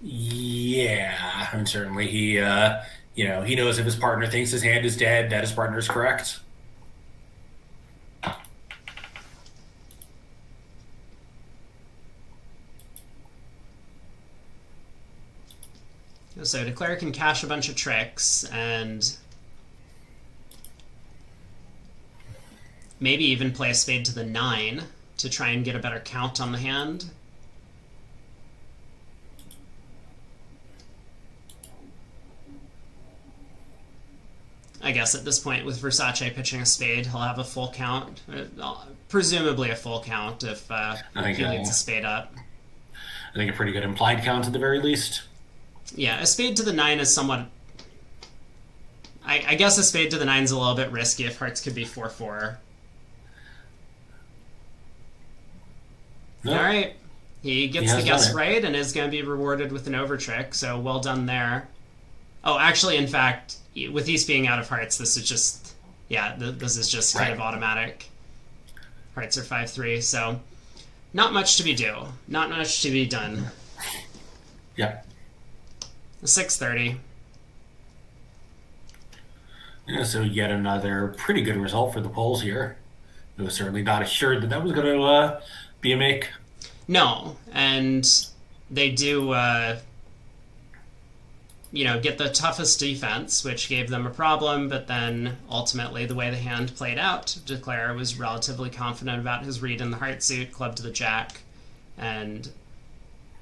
B: Yeah, and certainly he knows if his partner thinks his hand is dead, that his partner is correct.
A: So Declare can cash a bunch of tricks and maybe even play a spade to the 9 to try and get a better count on the hand. I guess at this point, with Versace pitching a spade, he'll have a full count. Presumably a full count if he leads a spade up.
B: I think a pretty good implied count at the very least.
A: Yeah, a spade to the 9 is somewhat... I guess a spade to the 9 is a little bit risky if hearts could be 4-4. Nope. All right. He gets the guess right and is going to be rewarded with an over trick, so well done there. Oh, actually, in fact, with East being out of hearts, this is just... Yeah, this is just kind of automatic. Hearts are 5-3, so not much to be done.
B: Yeah.
A: 6:30.
B: Yeah, so yet another pretty good result for the Poles here. It was certainly not assured that was going to be a make.
A: No, and they do, get the toughest defense, which gave them a problem, but then ultimately the way the hand played out, Declare was relatively confident about his read in the heart suit, club to the jack, and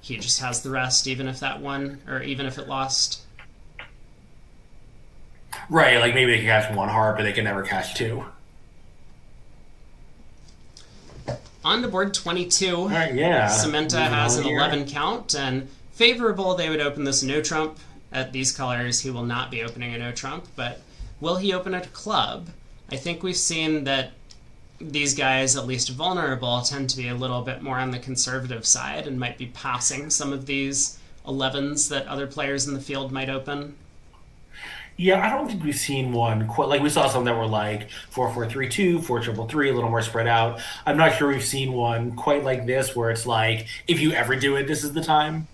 A: he just has the rest, even if that won, or even if it lost.
B: Right, like maybe they can catch one heart, but they can never catch two.
A: On to board 22.
B: All right, yeah.
A: Samantha has an 11 count, and favorable, they would open this no trump. At these colors, he will not be opening a no trump, but will he open a club? I think we've seen that these guys, at least vulnerable, tend to be a little bit more on the conservative side and might be passing some of these 11s that other players in the field might open.
B: Yeah, I don't think we've seen one quite like we saw some that were like 4-4-3-2, 4-3-3, a little more spread out. I'm not sure we've seen one quite like this where it's like, if you ever do it, this is the time.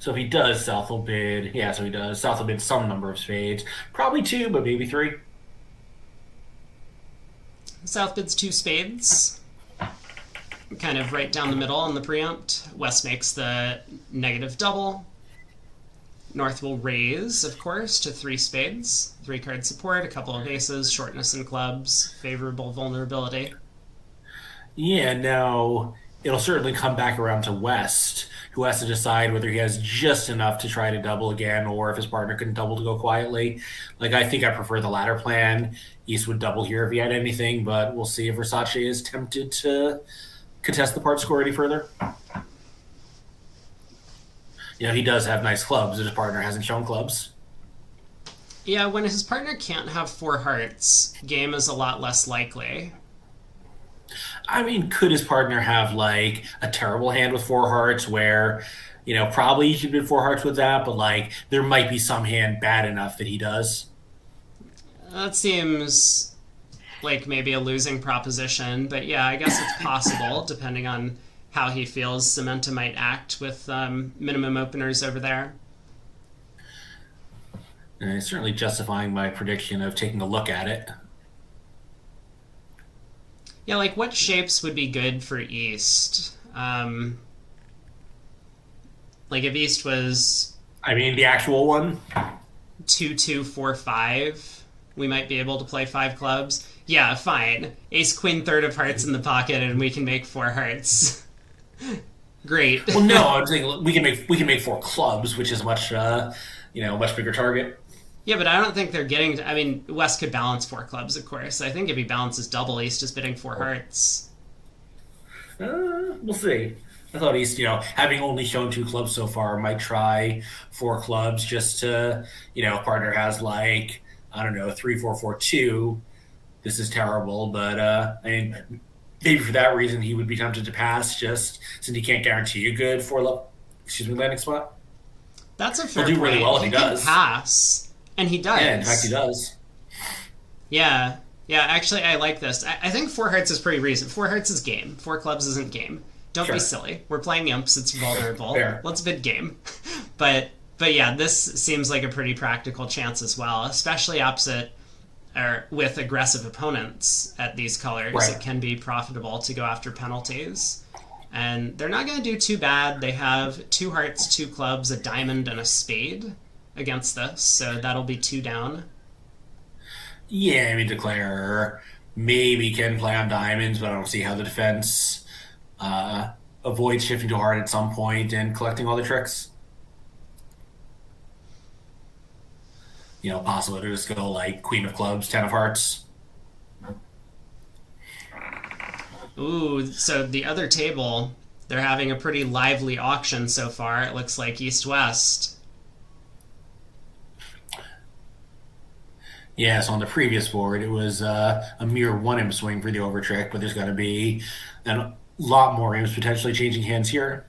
B: So if he does, South will bid. Yeah, so he does. South will bid some number of spades. Probably 2, but maybe 3.
A: South bids 2 spades. Kind of right down the middle on the preempt. West makes the negative double. North will raise, of course, to 3 spades. 3-card support, a couple of aces, shortness in clubs, favorable vulnerability.
B: Yeah, now it'll certainly come back around to West, who has to decide whether he has just enough to try to double again or if his partner can double to go quietly. Like, I think I prefer the latter plan. East would double here if he had anything, but we'll see if Versace is tempted to contest the part score any further. He does have nice clubs, but his partner hasn't shown clubs.
A: Yeah, when his partner can't have 4 hearts, game is a lot less likely.
B: I mean, could his partner have like a terrible hand with 4 hearts where, probably he should bid 4 hearts with that, but like there might be some hand bad enough that he does?
A: That seems like maybe a losing proposition, but yeah, I guess it's possible, depending on how he feels Samenta might act with minimum openers over there.
B: And it's certainly justifying my prediction of taking a look at it.
A: Yeah, like what shapes would be good for East? Like if East was...
B: I mean, the actual one?
A: 2-2-4-5, we might be able to play 5 clubs. Yeah, fine. Ace, queen, third of hearts in the pocket, and we can make 4 hearts. Great.
B: Well, no, I'm saying we can make 4 clubs, which is much bigger target.
A: Yeah, but I don't think they're getting... I mean, West could balance 4 clubs, of course. I think if he balances double, East is bidding 4 hearts.
B: We'll see. I thought East, having only shown 2 clubs so far, might try 4 clubs just to, partner has like, I don't know, 3-4-4-2. This is terrible, but I mean, maybe for that reason he would be tempted to pass, just since he can't guarantee a good landing spot.
A: That's a fair
B: point. He'll do really well if he does.
A: Pass, and he does.
B: Yeah, in fact, he does.
A: Yeah, actually, I like this. I think 4 hearts is pretty reasonable. 4 hearts is game. 4 clubs isn't game. Don't be silly. We're playing imps. It's vulnerable.
B: Fair.
A: Let's bid game. But yeah, this seems like a pretty practical chance as well, especially opposite or with aggressive opponents at these colors.
B: Right.
A: It can be profitable to go after penalties. And they're not going to do too bad. They have 2 hearts, 2 clubs, a diamond, and a spade against this, so that'll be 2 down.
B: Yeah, I mean, Declare maybe can play on diamonds, but I don't see how the defense avoids shifting to heart at some point and collecting all the tricks. Possible to just go like queen of clubs, 10 of hearts.
A: Ooh, so the other table, they're having a pretty lively auction so far. It looks like East-West.
B: Yeah, so on the previous board, it was a mere 1 imp swing for the overtrick, but there's going to be a lot more imps potentially changing hands here.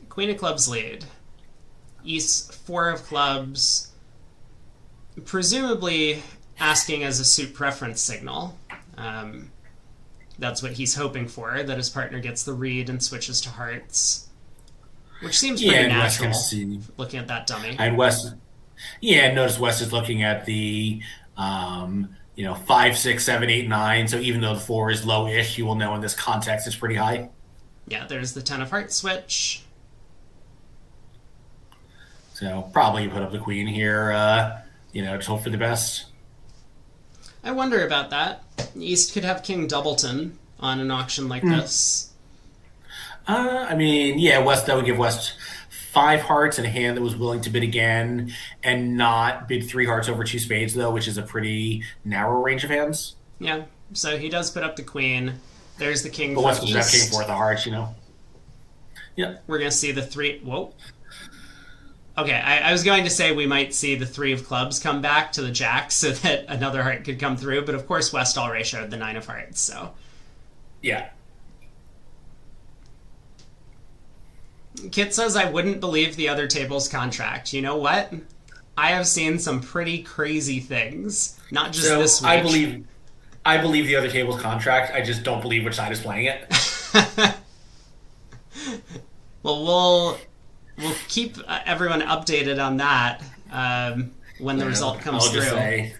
A: Queen of clubs lead. East 4 of clubs, presumably asking as a suit preference signal. That's what he's hoping for, that his partner gets the read and switches to hearts. Which seems pretty natural, looking at that dummy.
B: And West, notice West is looking at the 5, 6, 7, 8, 9. So even though the 4 is low-ish, you will know in this context it's pretty high.
A: Yeah, there's the 10 of hearts switch.
B: So probably you put up the queen here, just hope for the best.
A: I wonder about that. East could have King Doubleton on an auction like this.
B: I mean, West, that would give West 5 hearts and a hand that was willing to bid again and not bid 3 hearts over 2 spades, though, which is a pretty narrow range of hands.
A: Yeah, so he does put up the queen. There's the king.
B: But West will have king 4 of the hearts, Yeah.
A: We're going to see the 3. Whoa. Okay, I was going to say we might see the 3 of clubs come back to the jack so that another heart could come through, but of course West already showed the 9 of hearts, so.
B: Yeah.
A: Kit says, I wouldn't believe the other table's contract. You know what? I have seen some pretty crazy things. Not just this week.
B: I believe the other table's contract. I just don't believe which side is playing it.
A: Well, we'll keep everyone updated on that when the result comes through.
B: Just say,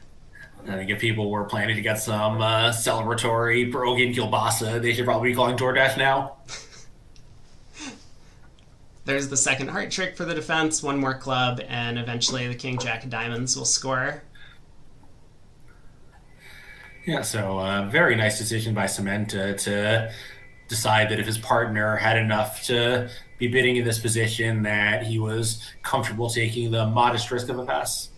B: I think if people were planning to get some celebratory Brogan Kielbasa, they should probably be calling DoorDash now.
A: There's the second heart trick for the defense, 1 more club, and eventually the king jack of diamonds will score.
B: Yeah, so very nice decision by Samenta to decide that if his partner had enough to be bidding in this position, that he was comfortable taking the modest risk of a pass.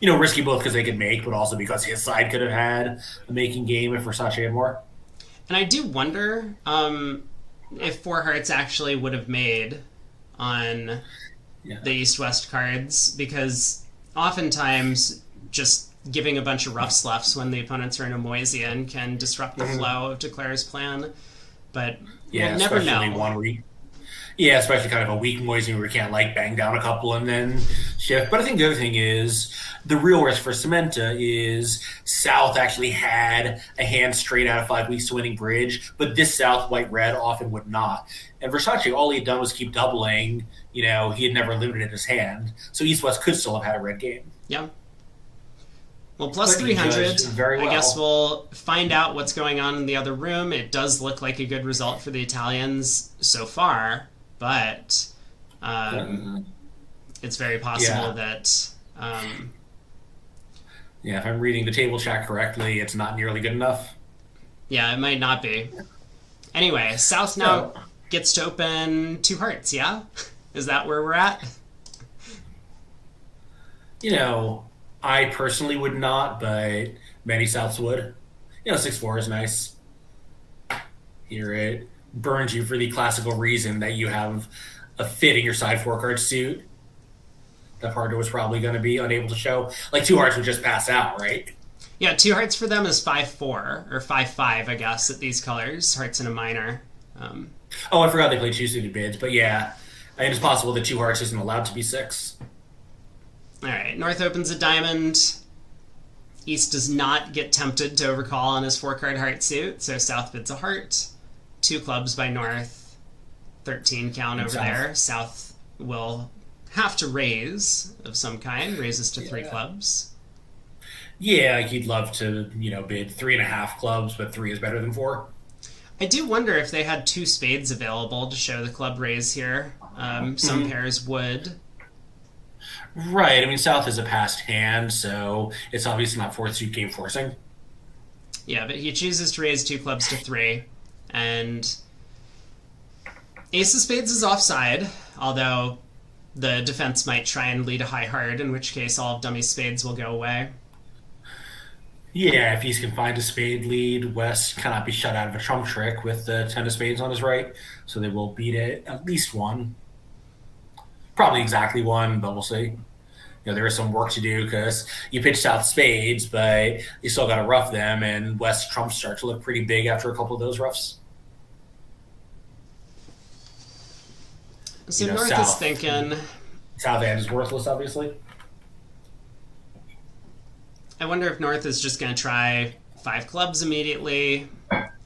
B: Risky both because they could make, but also because his side could have had a making game if Versace had more.
A: And I do wonder if Four Hearts actually would have made on the East-West cards, because oftentimes just giving a bunch of rough sloughs when the opponents are in a Moisian can disrupt the flow of Declare's plan. But we'll never know.
B: Especially kind of a weak Moisian where you can't bang down a couple and then shift. But I think the other thing is the real risk for Samantha is South actually had a hand straight out of 5 weeks to winning bridge, but this South white-red often would not. And Versace, all he had done was keep doubling. He had never limited his hand. So East-West could still have had a red game.
A: Yeah. Well, plus 300, I guess we'll find out what's going on in the other room. It does look like a good result for the Italians so far, but it's very possible that...
B: if I'm reading the table chat correctly, it's not nearly good enough.
A: Yeah, it might not be. Anyway, South now gets to open 2 hearts, yeah? Is that where we're at?
B: I personally would not, but many Souths would. 6-4 is nice. Here it burns you for the classical reason that you have a fit in your side 4-card suit. That partner was probably going to be unable to show. 2 hearts would just pass out, right?
A: Yeah, 2 hearts for them is 5-4, or 5-5, I guess, at these colors. Hearts in a minor.
B: I forgot they played 2 suited bids, but yeah. I think it's possible that 2 hearts isn't allowed to be 6.
A: All right, North opens a diamond. East does not get tempted to overcall on his 4-card heart suit, so South bids a heart. 2 clubs by North. 13 count over there. South will have to raise of some kind. Raises to 3 clubs.
B: Yeah, he'd love to, bid 3.5 clubs, but 3 is better than 4.
A: I do wonder if they had 2 spades available to show the club raise here. Some pairs would.
B: Right. I mean, South is a passed hand, so it's obviously not 4th suit game forcing.
A: Yeah, but he chooses to raise 2 clubs to 3, and Ace of Spades is offside, although the defense might try and lead a high heart, in which case all of dummy spades will go away.
B: Yeah, if he's confined to spade lead, West cannot be shut out of a trump trick with the 10 of spades on his right, so they will beat it at least 1. Probably exactly 1, but we'll see. There is some work to do because you pitch South spades, but you still got to rough them, and West trumps start to look pretty big after a couple of those roughs.
A: So North is thinking...
B: South hand is worthless, obviously.
A: I wonder if North is just going to try 5 clubs immediately,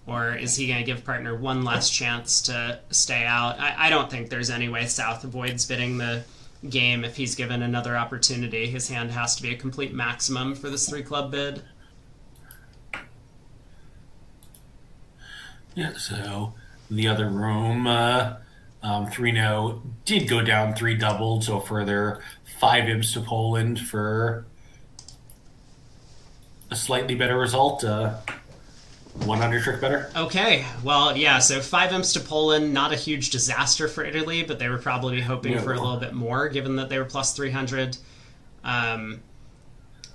A: or is he going to give partner one last chance to stay out? I don't think there's any way South avoids bidding the game if he's given another opportunity. His hand has to be a complete maximum for this 3-club bid.
B: Yeah, so the other room, 3-0 did go down 3 doubled, so a further 5 imps to Poland for a slightly better result. 100 trick better.
A: Okay, well, yeah, so 5 imps to Poland, not a huge disaster for Italy, but they were probably hoping for a little bit more, given that they were plus 300.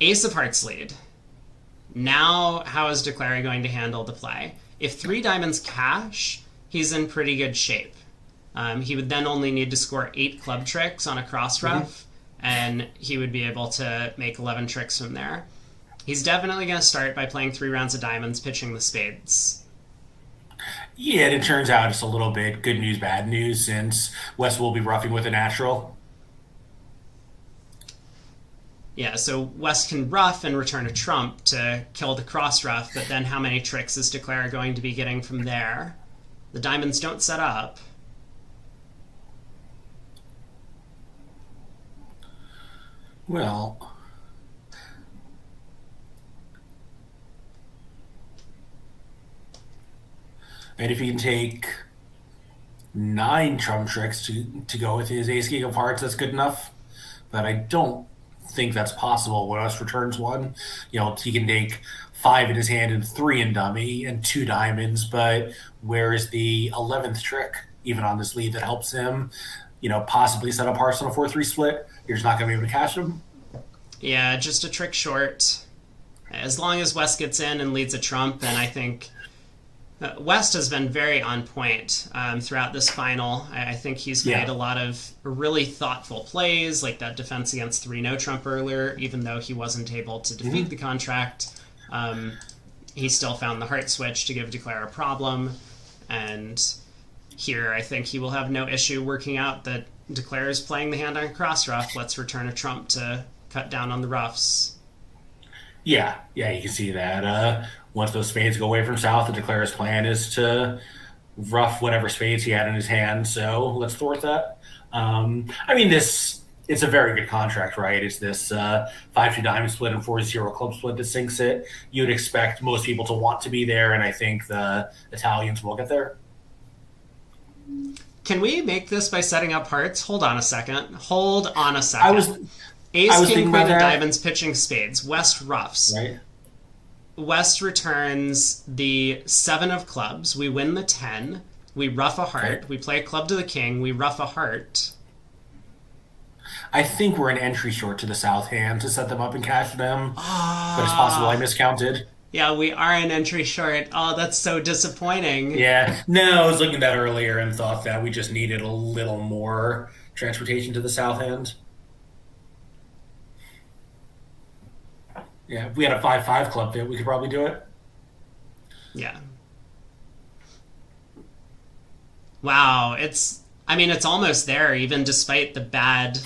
A: Ace of Hearts lead. Now, how is Declare going to handle the play? If 3 diamonds cash, he's in pretty good shape. He would then only need to score 8 club tricks on a cross rough, and he would be able to make 11 tricks from there. He's definitely going to start by playing 3 rounds of diamonds, pitching the spades.
B: Yeah, and it turns out it's a little bit good news, bad news, since West will be roughing with a natural.
A: Yeah, so West can rough and return a trump to kill the cross rough, but then how many tricks is Declare going to be getting from there? The diamonds don't set up.
B: Well... And if he can take 9 trump tricks to go with his ace king of hearts, that's good enough. But I don't think that's possible when West returns 1. He can take 5 in his hand and 3 in dummy and 2 diamonds, but where is the 11th trick, even on this lead, that helps him, possibly set up hearts on a 4-3 split? You're just not going to be able to cash them?
A: Yeah, just a trick short. As long as West gets in and leads a trump, then I think West has been very on point throughout this final. I think he's made a lot of really thoughtful plays, like that defense against 3 no trump earlier, even though he wasn't able to defeat the contract. He still found the heart switch to give Declare a problem, and here I think he will have no issue working out that Declare is playing the hand on cross ruff. Let's return a trump to cut down on the ruffs.
B: Yeah, you can see that. Once those spades go away from South, the Declare's plan is to ruff whatever spades he had in his hand, so let's thwart that. I mean, it's a very good contract, right? It's this 5-2 diamond split and 4-0 club split that sinks it. You'd expect most people to want to be there, and I think the Italians will get there.
A: Can we make this by setting up hearts? Hold on a second. Ace, king, queen of diamonds, pitching spades. West ruffs.
B: Right.
A: West returns the 7 of clubs. We win the 10. We ruff a heart. Okay. We play a club to the king. We ruff a heart.
B: I think we're an entry short to the South hand to set them up and cash them. But it's possible I miscounted.
A: Yeah, we are an entry short. Oh, that's so disappointing.
B: Yeah. No, I was looking at that earlier and thought that we just needed a little more transportation to the South hand. Yeah, if we had a 5-5 club fit, we could probably do it.
A: Yeah. Wow, it's almost there, even despite the bad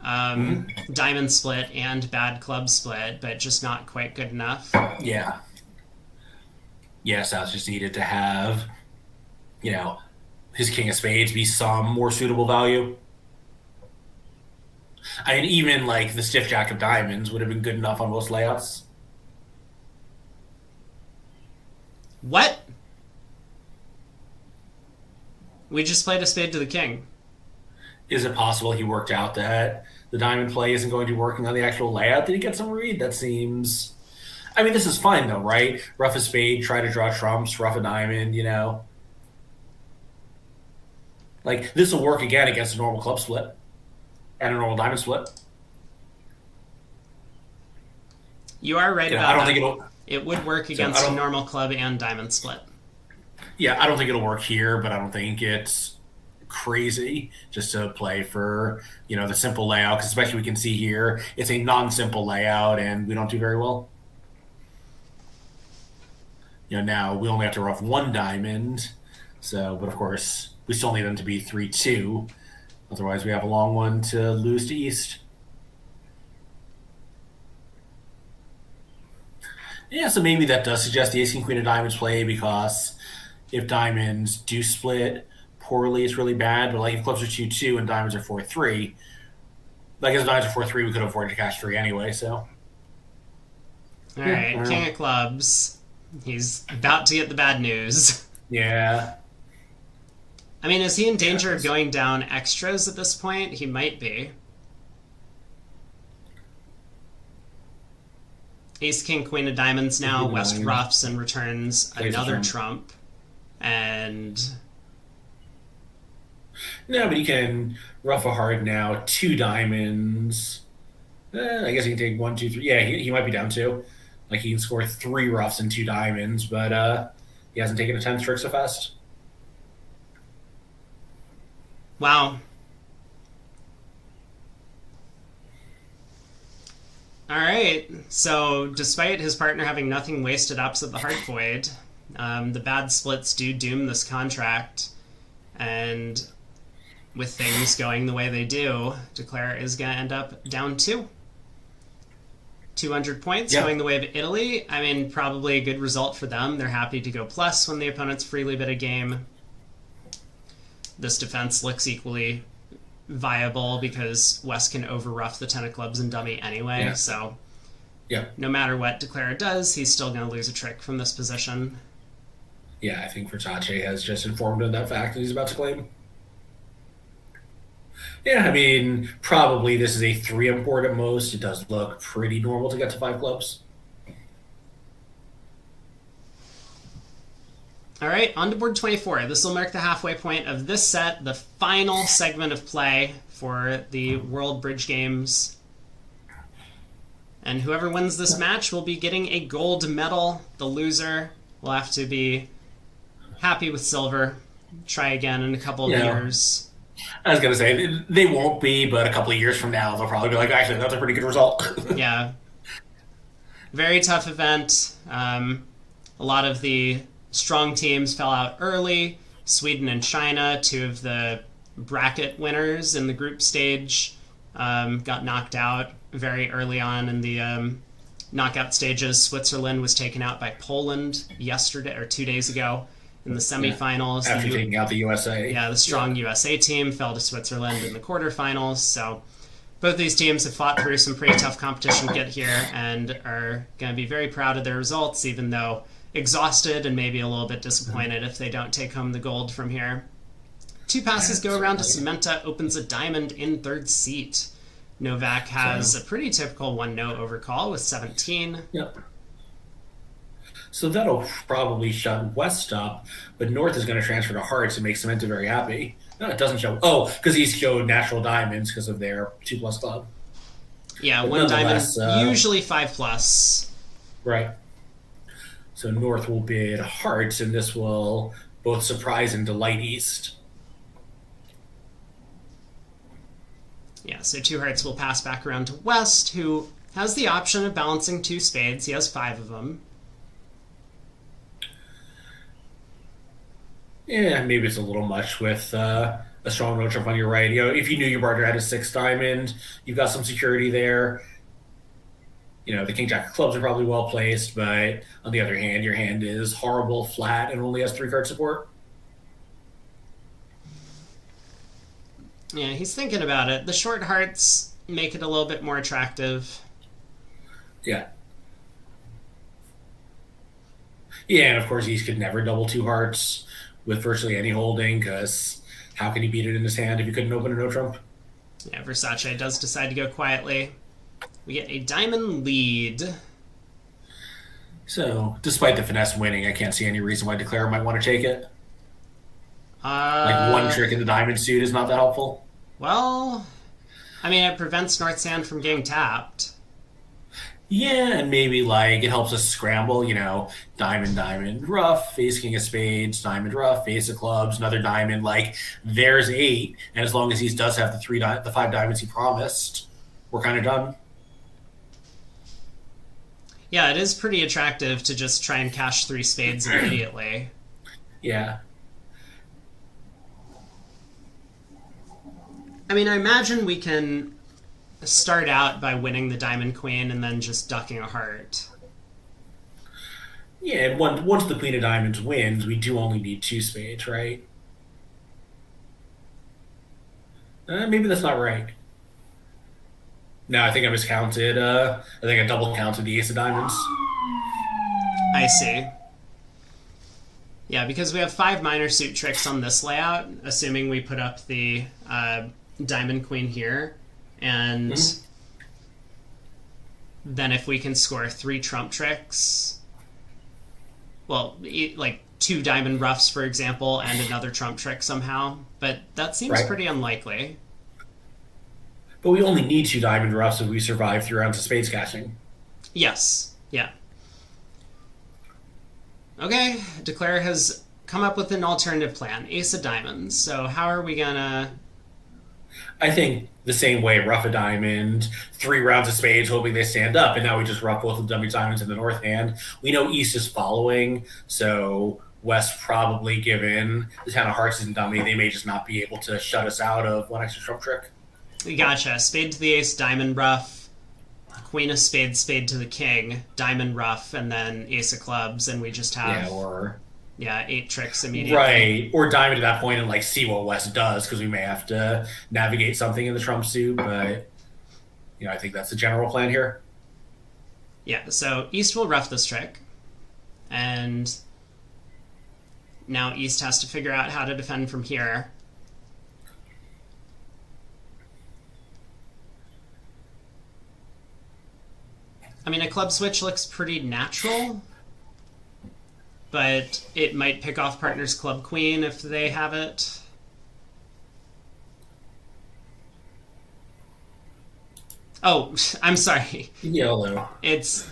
A: diamond split and bad club split, but just not quite good enough.
B: Yeah. Yeah, South just needed to have, his king of spades be some more suitable value. I mean, even like the stiff jack of diamonds would have been good enough on most layouts.
A: What? We just played a spade to the king.
B: Is it possible he worked out that the diamond play isn't going to be working on the actual layout? Did he get some read? That seems... I mean, this is fine, though, right? Ruff a spade, try to draw trumps, ruff a diamond, Like, this will work again against a normal club split and a normal diamond split.
A: You are right about that. I don't
B: think it'll...
A: It would work against a normal club and diamond split.
B: Yeah, I don't think it'll work here, but I don't think it's crazy just to play for, the simple layout, because especially we can see here, it's a non-simple layout, and we don't do very well. Now we only have to ruff 1 diamond, but of course, we still need them to be 3-2. Otherwise, we have a long one to lose to East. Yeah, so maybe that does suggest the ace king queen of diamonds play, because if diamonds do split poorly, it's really bad. But like if clubs are 2-2 and diamonds are 4-3, like if diamonds are 4-3, we could have afforded to cash 3 anyway. So,
A: all right, king of clubs. He's about to get the bad news.
B: Yeah.
A: I mean, is he in danger of going down extras at this point? He might be. Ace, king, queen of diamonds now. West ruffs and returns another trump. And...
B: No, but he can ruff a heart now. 2 diamonds. I guess he can take 1, 2, 3. Yeah, he might be down 2. Like, he can score 3 ruffs and 2 diamonds, but he hasn't taken a 10th trick so fast.
A: Wow. All right. So, despite his partner having nothing wasted opposite the heart void, the bad splits do doom this contract. And with things going the way they do, Declare is going to end up down 2. 200 points going the way of Italy. I mean, probably a good result for them. They're happy to go plus when the opponents freely bid a game. This defense looks equally viable because West can over-ruff the 10 of clubs and dummy anyway. Yeah. So no matter what Declare does, he's still going to lose a trick from this position.
B: Yeah, I think Versace has just informed him of that fact that he's about to claim. Yeah, I mean, probably this is a 3 import at most. It does look pretty normal to get to 5 clubs.
A: All right, on to board 24. This will mark the halfway point of this set, the final segment of play for the World Bridge Games. And whoever wins this match will be getting a gold medal. The loser will have to be happy with silver. Try again in a couple of years.
B: I was going to say, they won't be, but a couple of years from now, they'll probably be like, actually, that's a pretty good result.
A: Yeah. Very tough event. A lot of the strong teams fell out early. Sweden and China, two of the bracket winners in the group stage, got knocked out very early on in the knockout stages. Switzerland was taken out by Poland yesterday or 2 days ago in the semifinals.
B: After taking out the USA.
A: Yeah, the strong USA team fell to Switzerland in the quarterfinals. So both these teams have fought through some pretty tough competition to get here and are going to be very proud of their results, even though exhausted and maybe a little bit disappointed if they don't take home the gold from here. 2 passes go around to Cementa, opens a diamond in third seat. Novak has a pretty typical 1-0 overcall with 17.
B: Yep. So that'll probably shut West up, but North is going to transfer to Hearts and make Cementa very happy. No, it doesn't show. Oh, because he's showed natural diamonds because of their 2+ club.
A: Yeah, but 1 diamond, usually 5+.
B: Right. So North will bid Hearts, and this will both surprise and delight East.
A: Yeah, so 2 hearts will pass back around to West, who has the option of balancing 2 spades. He has 5 of them.
B: Yeah, maybe it's a little much with a strong no trump on your right. You know, if you knew your partner had a 6 diamond, you've got some security there. You know, the king jack of clubs are probably well placed, but on the other hand, your hand is horrible, flat, and only has 3 card support.
A: Yeah, he's thinking about it. The short hearts make it a little bit more attractive.
B: Yeah. Yeah, and of course, East could never double 2 hearts with virtually any holding, because how can he beat it in his hand if he couldn't open a no trump?
A: Yeah, Versace does decide to go quietly. We get a diamond lead.
B: So, despite the finesse winning, I can't see any reason why Declare might want to take it. Like 1 trick in the diamond suit is not that helpful.
A: Well, I mean, it prevents North Sand from getting tapped.
B: Yeah, and maybe like it helps us scramble, you know, diamond, diamond, rough, face king of spades, diamond, rough, face of clubs, another diamond. Like there's 8, and as long as he does have the 5 diamonds he promised, we're kind of done.
A: Yeah, it is pretty attractive to just try and cash 3 spades immediately.
B: Yeah.
A: I mean, I imagine we can start out by winning the diamond queen and then just ducking a heart.
B: Yeah, and once the queen of diamonds wins, we do only need 2 spades, right? Maybe that's not right. No, I think I miscounted. I think I double counted the ace of diamonds.
A: I see. Yeah, because we have 5 minor suit tricks on this layout, assuming we put up the diamond queen here, and then if we can score 3 trump tricks, well, like 2 diamond ruffs, for example, and another trump trick somehow, but that seems pretty unlikely.
B: But we only need 2 diamond ruffs if we survive 3 rounds of spades cashing.
A: Yes, yeah. Okay, Declare has come up with an alternative plan, ace of diamonds. So how are we gonna...
B: I think the same way, rough a diamond, 3 rounds of spades, hoping they stand up, and now we just rough both of the dummy diamonds in the north hand. We know East is following, so West probably, given the 10 of hearts isn't dummy, they may just not be able to shut us out of 1 extra trump trick.
A: Gotcha. Spade to the ace, diamond ruff, queen of spades, spade to the king, diamond ruff, and then ace of clubs, and we just have... Yeah, 8 tricks immediately.
B: Right, or diamond at that point and like see what West does, because we may have to navigate something in the trump suit, but you know, I think that's the general plan here.
A: Yeah, so East will rough this trick, and now East has to figure out how to defend from here. I mean, a club switch looks pretty natural, but it might pick off partner's club queen if they have it. Oh, I'm sorry.
B: Yellow.
A: It's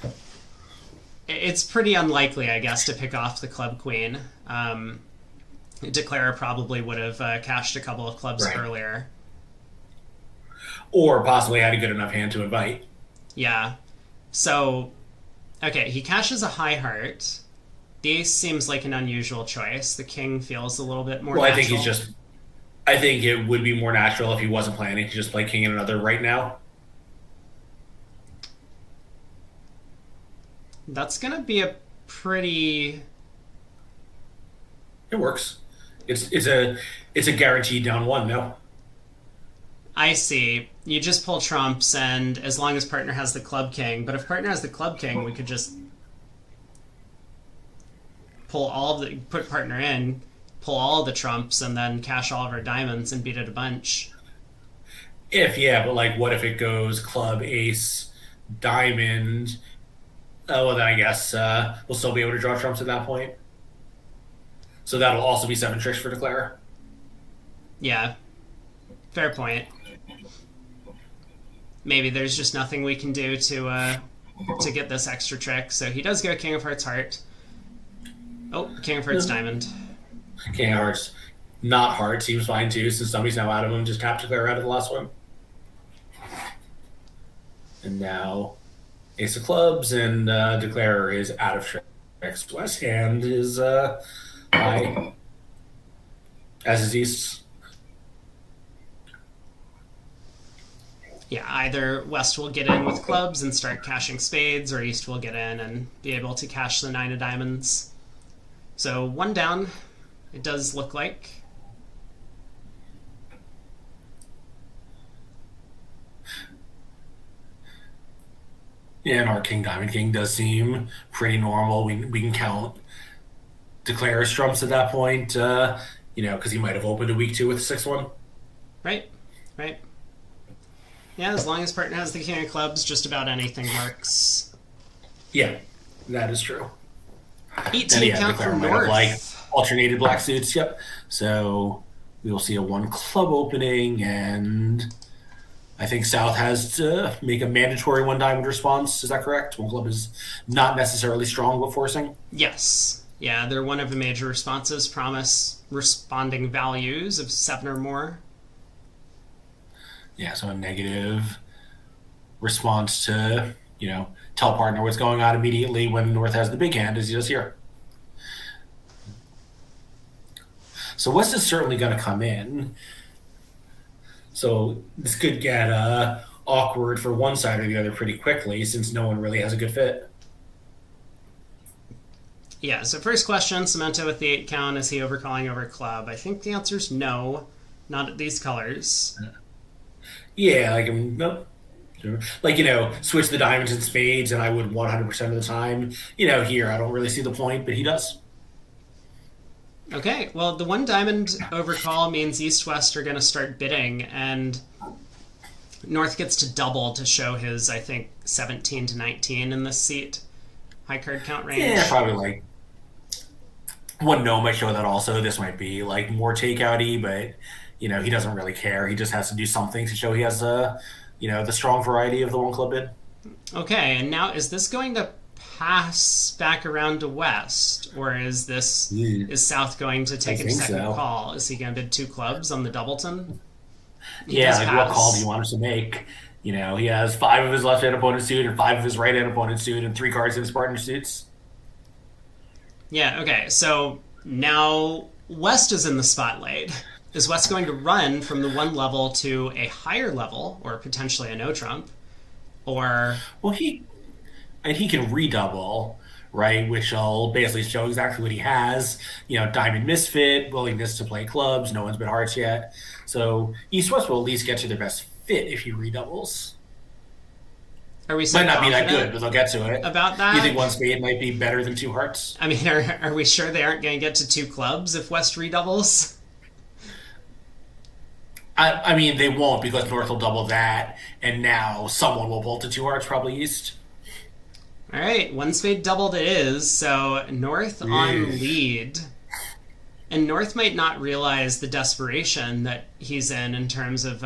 A: pretty unlikely, I guess, to pick off the club queen. Declare probably would have cashed a couple of clubs
B: Right.
A: earlier.
B: Or possibly had a good enough hand to invite.
A: Yeah. So, okay, he cashes a high heart. The ace seems like an unusual choice. The king feels a little bit more
B: Well,
A: natural.
B: I think it would be more natural if he wasn't planning to just play king and another right now.
A: That's going to be a pretty...
B: It works. It's a guaranteed down one, no?
A: I see. You just pull trumps, and as long as partner has the club king. But if partner has the club king, we could just put partner in, pull all of the trumps, and then cash all of our diamonds and beat it a bunch.
B: But like, what if it goes club, ace, diamond? Oh, well, then I guess we'll still be able to draw trumps at that point. So that'll also be 7 tricks for Declare.
A: Yeah. Fair point. Maybe there's just nothing we can do to get this extra trick. So he does go King of Hearts Heart. Oh, King of Hearts Diamond.
B: King of Hearts, not heart, seems fine too, since somebody's now out of him. Just tap Declare out of the last one. And now Ace of Clubs, and Declare is out of tricks. West hand is high, as is East.
A: Yeah, either West will get in with clubs and start cashing spades, or East will get in and be able to cash the 9 of diamonds. So 1 down, it does look like.
B: Yeah, and our King Diamond King does seem pretty normal. We can count Declare as trumps at that point, because he might have opened a week 2 with the 6-1.
A: Right. Yeah, as long as partner has the King of Clubs, just about anything works.
B: Yeah, that is true.
A: 18 count for
B: might
A: North.
B: have, like, alternated black suits. Yep. So we will see a 1 club opening, and I think South has to make a mandatory 1 diamond response. Is that correct? 1 club is not necessarily strong but forcing.
A: Yes. Yeah, they're one of the major responses. Promise responding values of 7 or more.
B: Yeah, so a negative response to, tell partner what's going on immediately when North has the big hand, as he does here. So West is certainly going to come in. So this could get awkward for one side or the other pretty quickly, since no one really has a good fit.
A: Yeah, so first question, Cemento with the 8 count, is he overcalling over club? I think the answer is no, not at these colors.
B: Yeah, switch the diamonds and spades, and I would 100% of the time. Here, I don't really see the point, but he does.
A: Okay, well, the 1 diamond overcall means East-West are going to start bidding, and North gets to double to show his, I think, 17 to 19 in this seat. High card count range.
B: Yeah, probably one no might show that also. This might be more takeouty, but he doesn't really care. He just has to do something to show he has the strong variety of the 1 club bid.
A: Okay, and now is this going to pass back around to West, or is South going to take a second call? Is he going to bid 2 clubs on the doubleton?
B: What call do you want us to make? He has 5 of his left-hand opponent's suit and 5 of his right-hand opponent's suit and 3 cards in his partner's suits.
A: Yeah, okay, so now West is in the spotlight. Is West going to run from the 1 level to a higher level, or potentially a no trump? Or...
B: Well, he can redouble, right, which will basically show exactly what he has. Diamond misfit, willingness to play clubs, no one's been hearts yet. So East-West will at least get to their best fit if he redoubles.
A: Are we so
B: might not be that
A: confident
B: good, but they'll get to it.
A: about that?
B: You think 1 spade might be better than 2 hearts?
A: I mean, are we sure they aren't going to get to 2 clubs if West redoubles?
B: I mean, they won't, because North will double that, and now someone will pull to 2 hearts, probably East.
A: All right, 1 spade doubled it is, so North on lead. And North might not realize the desperation that he's in terms of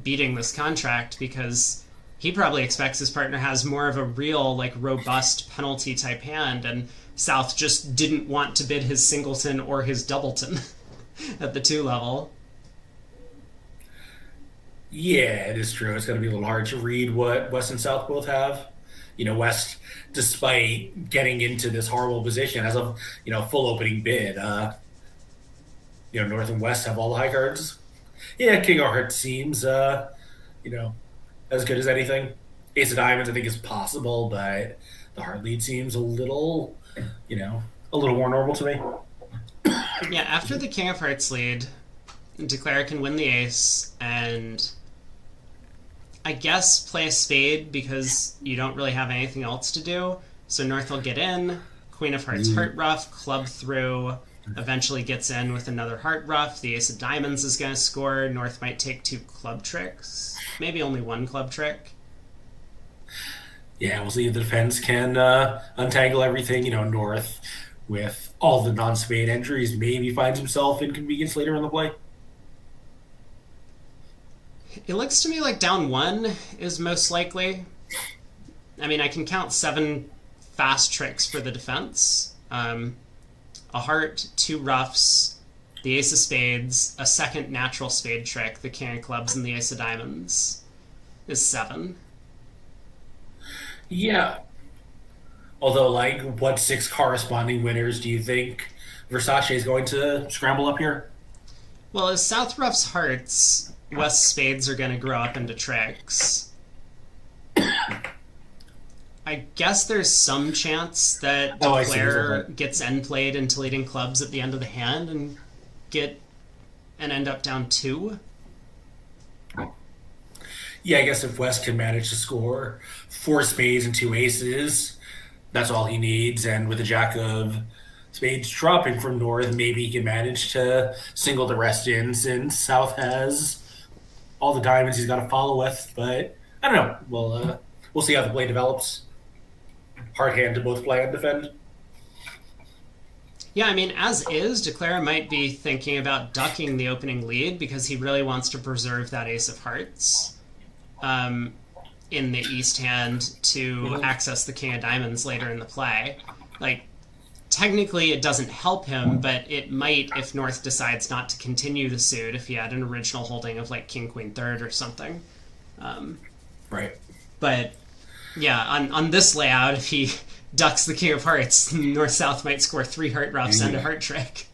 A: beating this contract, because he probably expects his partner has more of a real, like, robust penalty type hand, and South just didn't want to bid his singleton or his doubleton at the 2 level.
B: Yeah, it is true. It's going to be a little hard to read what West and South both have. West, despite getting into this horrible position, has a full opening bid. North and West have all the high cards. Yeah, King of Hearts seems you know as good as anything. Ace of Diamonds, I think, is possible, but the hard lead seems a little more normal to me.
A: Yeah, after the King of Hearts lead, Declare can win the ace, and I guess play a spade because you don't really have anything else to do. So North will get in, Queen of Hearts heart ruff, club through, eventually gets in with another heart ruff. The Ace of Diamonds is going to score. North might take 2 club tricks, maybe only 1 club trick.
B: Yeah, we'll see if the defense can untangle everything. North, with all the non-spade entries, maybe finds himself inconvenienced later in the play.
A: It looks to me like down 1 is most likely. I mean, I can count 7 fast tricks for the defense. A heart, 2 ruffs, the Ace of Spades, a second natural spade trick, the King of Clubs, and the Ace of Diamonds is 7.
B: Yeah. Although, what 6 corresponding winners do you think Versace is going to scramble up here?
A: Well, as South ruffs hearts, West spades are going to grow up into tricks. I guess there's some chance that Declare gets end played into leading clubs at the end of the hand and end up down 2.
B: Yeah, I guess if West can manage to score 4 spades and 2 aces, that's all he needs. And with the Jack of Spades dropping from North, maybe he can manage to single the rest in, since South has all the diamonds he's got to follow with. But I don't know. We'll see how the play develops. Hard hand to both play and defend.
A: Yeah, I mean, as is, Declare might be thinking about ducking the opening lead because he really wants to preserve that Ace of Hearts in the East hand to access the King of Diamonds later in the play. Technically it doesn't help him, but it might if North decides not to continue the suit if he had an original holding of King Queen third or something.
B: Right.
A: But yeah, on this layout, if he ducks the King of Hearts, North South might score 3 heart ruffs and a heart trick.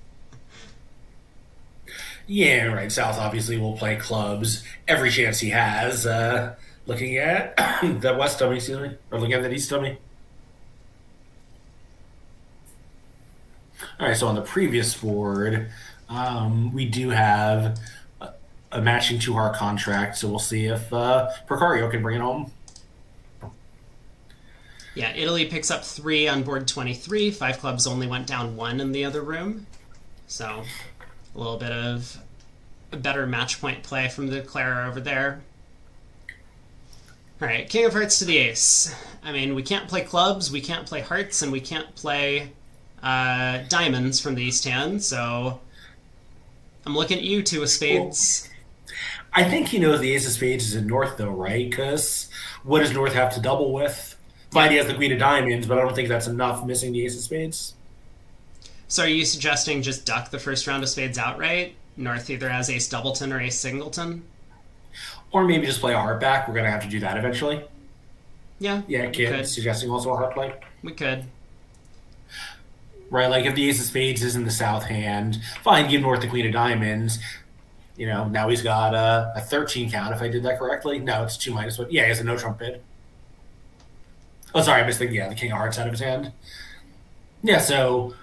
B: Yeah, right. South obviously will play clubs every chance he has. Looking at that West dummy, or looking at that East dummy. All right, so on the previous board, we do have a matching 2-heart contract, so we'll see if Precario can bring it home.
A: Yeah, Italy picks up 3 on board 23. 5 clubs only went down 1 in the other room. So a little bit of a better match point play from the Declarer over there. All right, King of Hearts to the Ace. I mean, we can't play clubs, we can't play hearts, and we can't play diamonds from the East hand, so I'm looking at you, 2 of spades.
B: Well, I think he knows the Ace of Spades is in North, though, right? Because what does North have to double with? Fine, he has the Queen of Diamonds, but I don't think that's enough, missing the Ace of Spades.
A: So are you suggesting just duck the first round of spades outright? North either has Ace Doubleton or Ace Singleton?
B: Or maybe just play a heart back. We're going to have to do that eventually.
A: Yeah.
B: Yeah, Kid suggesting also a heart play.
A: We could.
B: Right, if the Ace of Spades is in the South hand, fine, give North the Queen of Diamonds. Now he's got a 13 count, if I did that correctly. No, it's 2 minus 1. Yeah, he has a no trump bid. Oh, sorry, I missed the King of Hearts out of his hand. Yeah, so,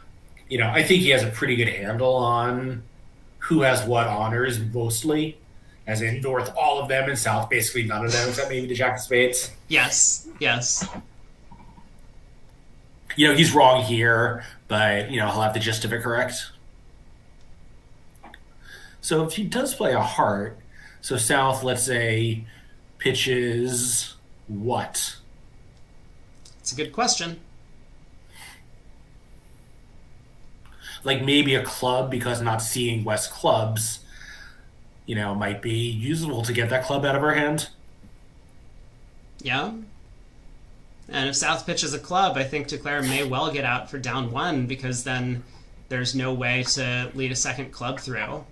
B: I think he has a pretty good handle on who has what honors, mostly. As in North, all of them, and South, basically none of them, except maybe the Jack of Spades.
A: Yes.
B: He's wrong here, but, he'll have the gist of it correct. So if he does play a heart, so South, let's say, pitches what?
A: It's a good question.
B: Maybe a club, because not seeing West clubs, might be useful to get that club out of our hand.
A: Yeah. And if South pitches a club, I think Declare may well get out for down one because then there's no way to lead a second club through.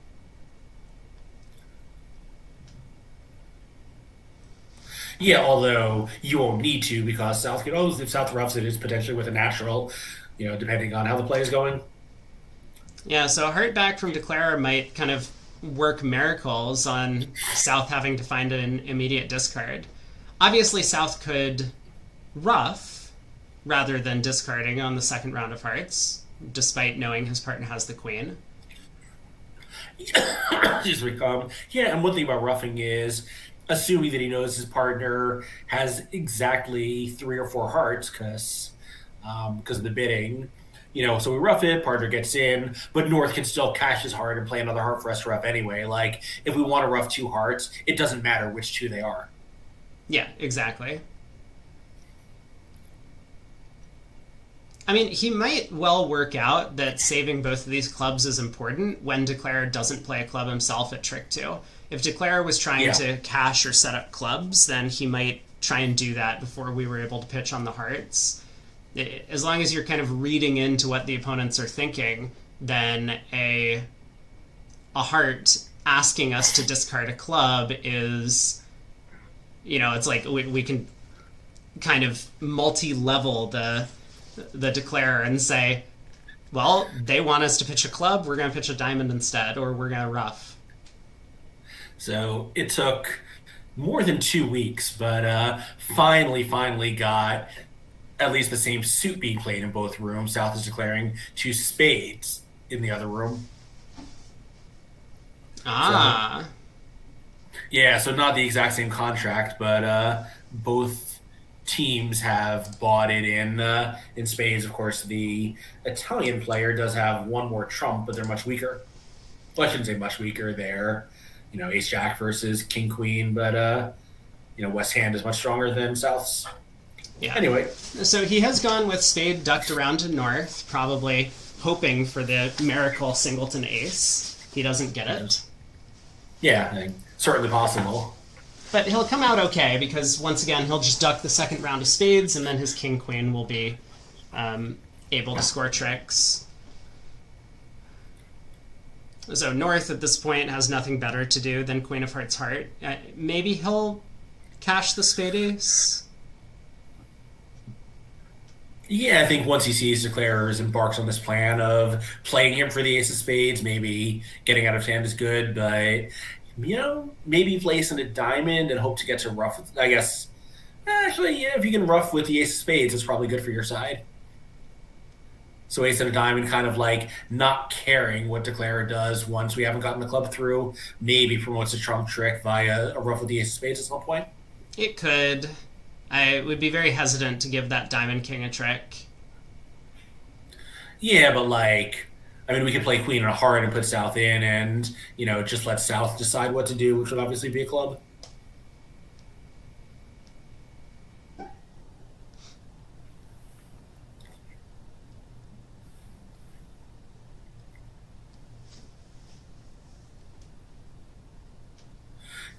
B: Yeah, although you won't need to because South could, oh, if South roughs it is potentially with a natural, depending on how the play is going.
A: Yeah, so a heart back from Declare might kind of work miracles on South having to find an immediate discard. Obviously, South could rough rather than discarding on the second round of hearts, despite knowing his partner has the queen.
B: Excuse me. Yeah, and one thing about roughing is assuming that he knows his partner has exactly 3 or 4 hearts because of the bidding. So we rough it, partner gets in, but North can still cash his heart and play another heart for us to rough anyway. Like, if we want to rough 2 hearts, it doesn't matter which 2 they are.
A: Yeah, exactly. I mean, he might well work out that saving both of these clubs is important when Declare doesn't play a club himself at Trick 2. If Declare was trying to cash or set up clubs, then he might try and do that before we were able to pitch on the hearts. As long as you're kind of reading into what the opponents are thinking, then a heart asking us to discard a club is, it's like we can kind of multi-level the Declarer and say, well, they want us to pitch a club, we're going to pitch a diamond instead, or we're going to rough.
B: So it took more than 2 weeks, but finally got at least the same suit being played in both rooms. South is declaring 2 spades in the other room.
A: Ah.
B: So not the exact same contract, but both teams have bought it in spades. Of course, the Italian player does have one more trump, but they're much weaker. Well, I shouldn't say much weaker. They're, ace jack versus king queen, but West hand is much stronger than South's.
A: Yeah.
B: Anyway,
A: so he has gone with spade ducked around to North, probably hoping for the miracle singleton ace. He doesn't get it.
B: Yeah, certainly possible.
A: But he'll come out okay because, once again, he'll just duck the second round of spades, and then his king-queen will be able to score tricks. So North, at this point, has nothing better to do than Queen of Hearts Heart. Maybe he'll cash the spade ace?
B: Yeah, I think once he sees Declarers embarks on this plan of playing him for the ace of spades, maybe getting out of hand is good, but maybe place in a diamond and hope to get to rough. I guess, actually, yeah, if you can rough with the ace of spades, it's probably good for your side. So ace and a diamond, kind of like not caring what Declarer does once we haven't gotten the club through, maybe promotes a trump trick via a rough with the ace of spades at some point.
A: It could. I would be very hesitant to give that diamond king a trick.
B: Yeah, but we could play queen and a heart and put South in and, just let South decide what to do, which would obviously be a club.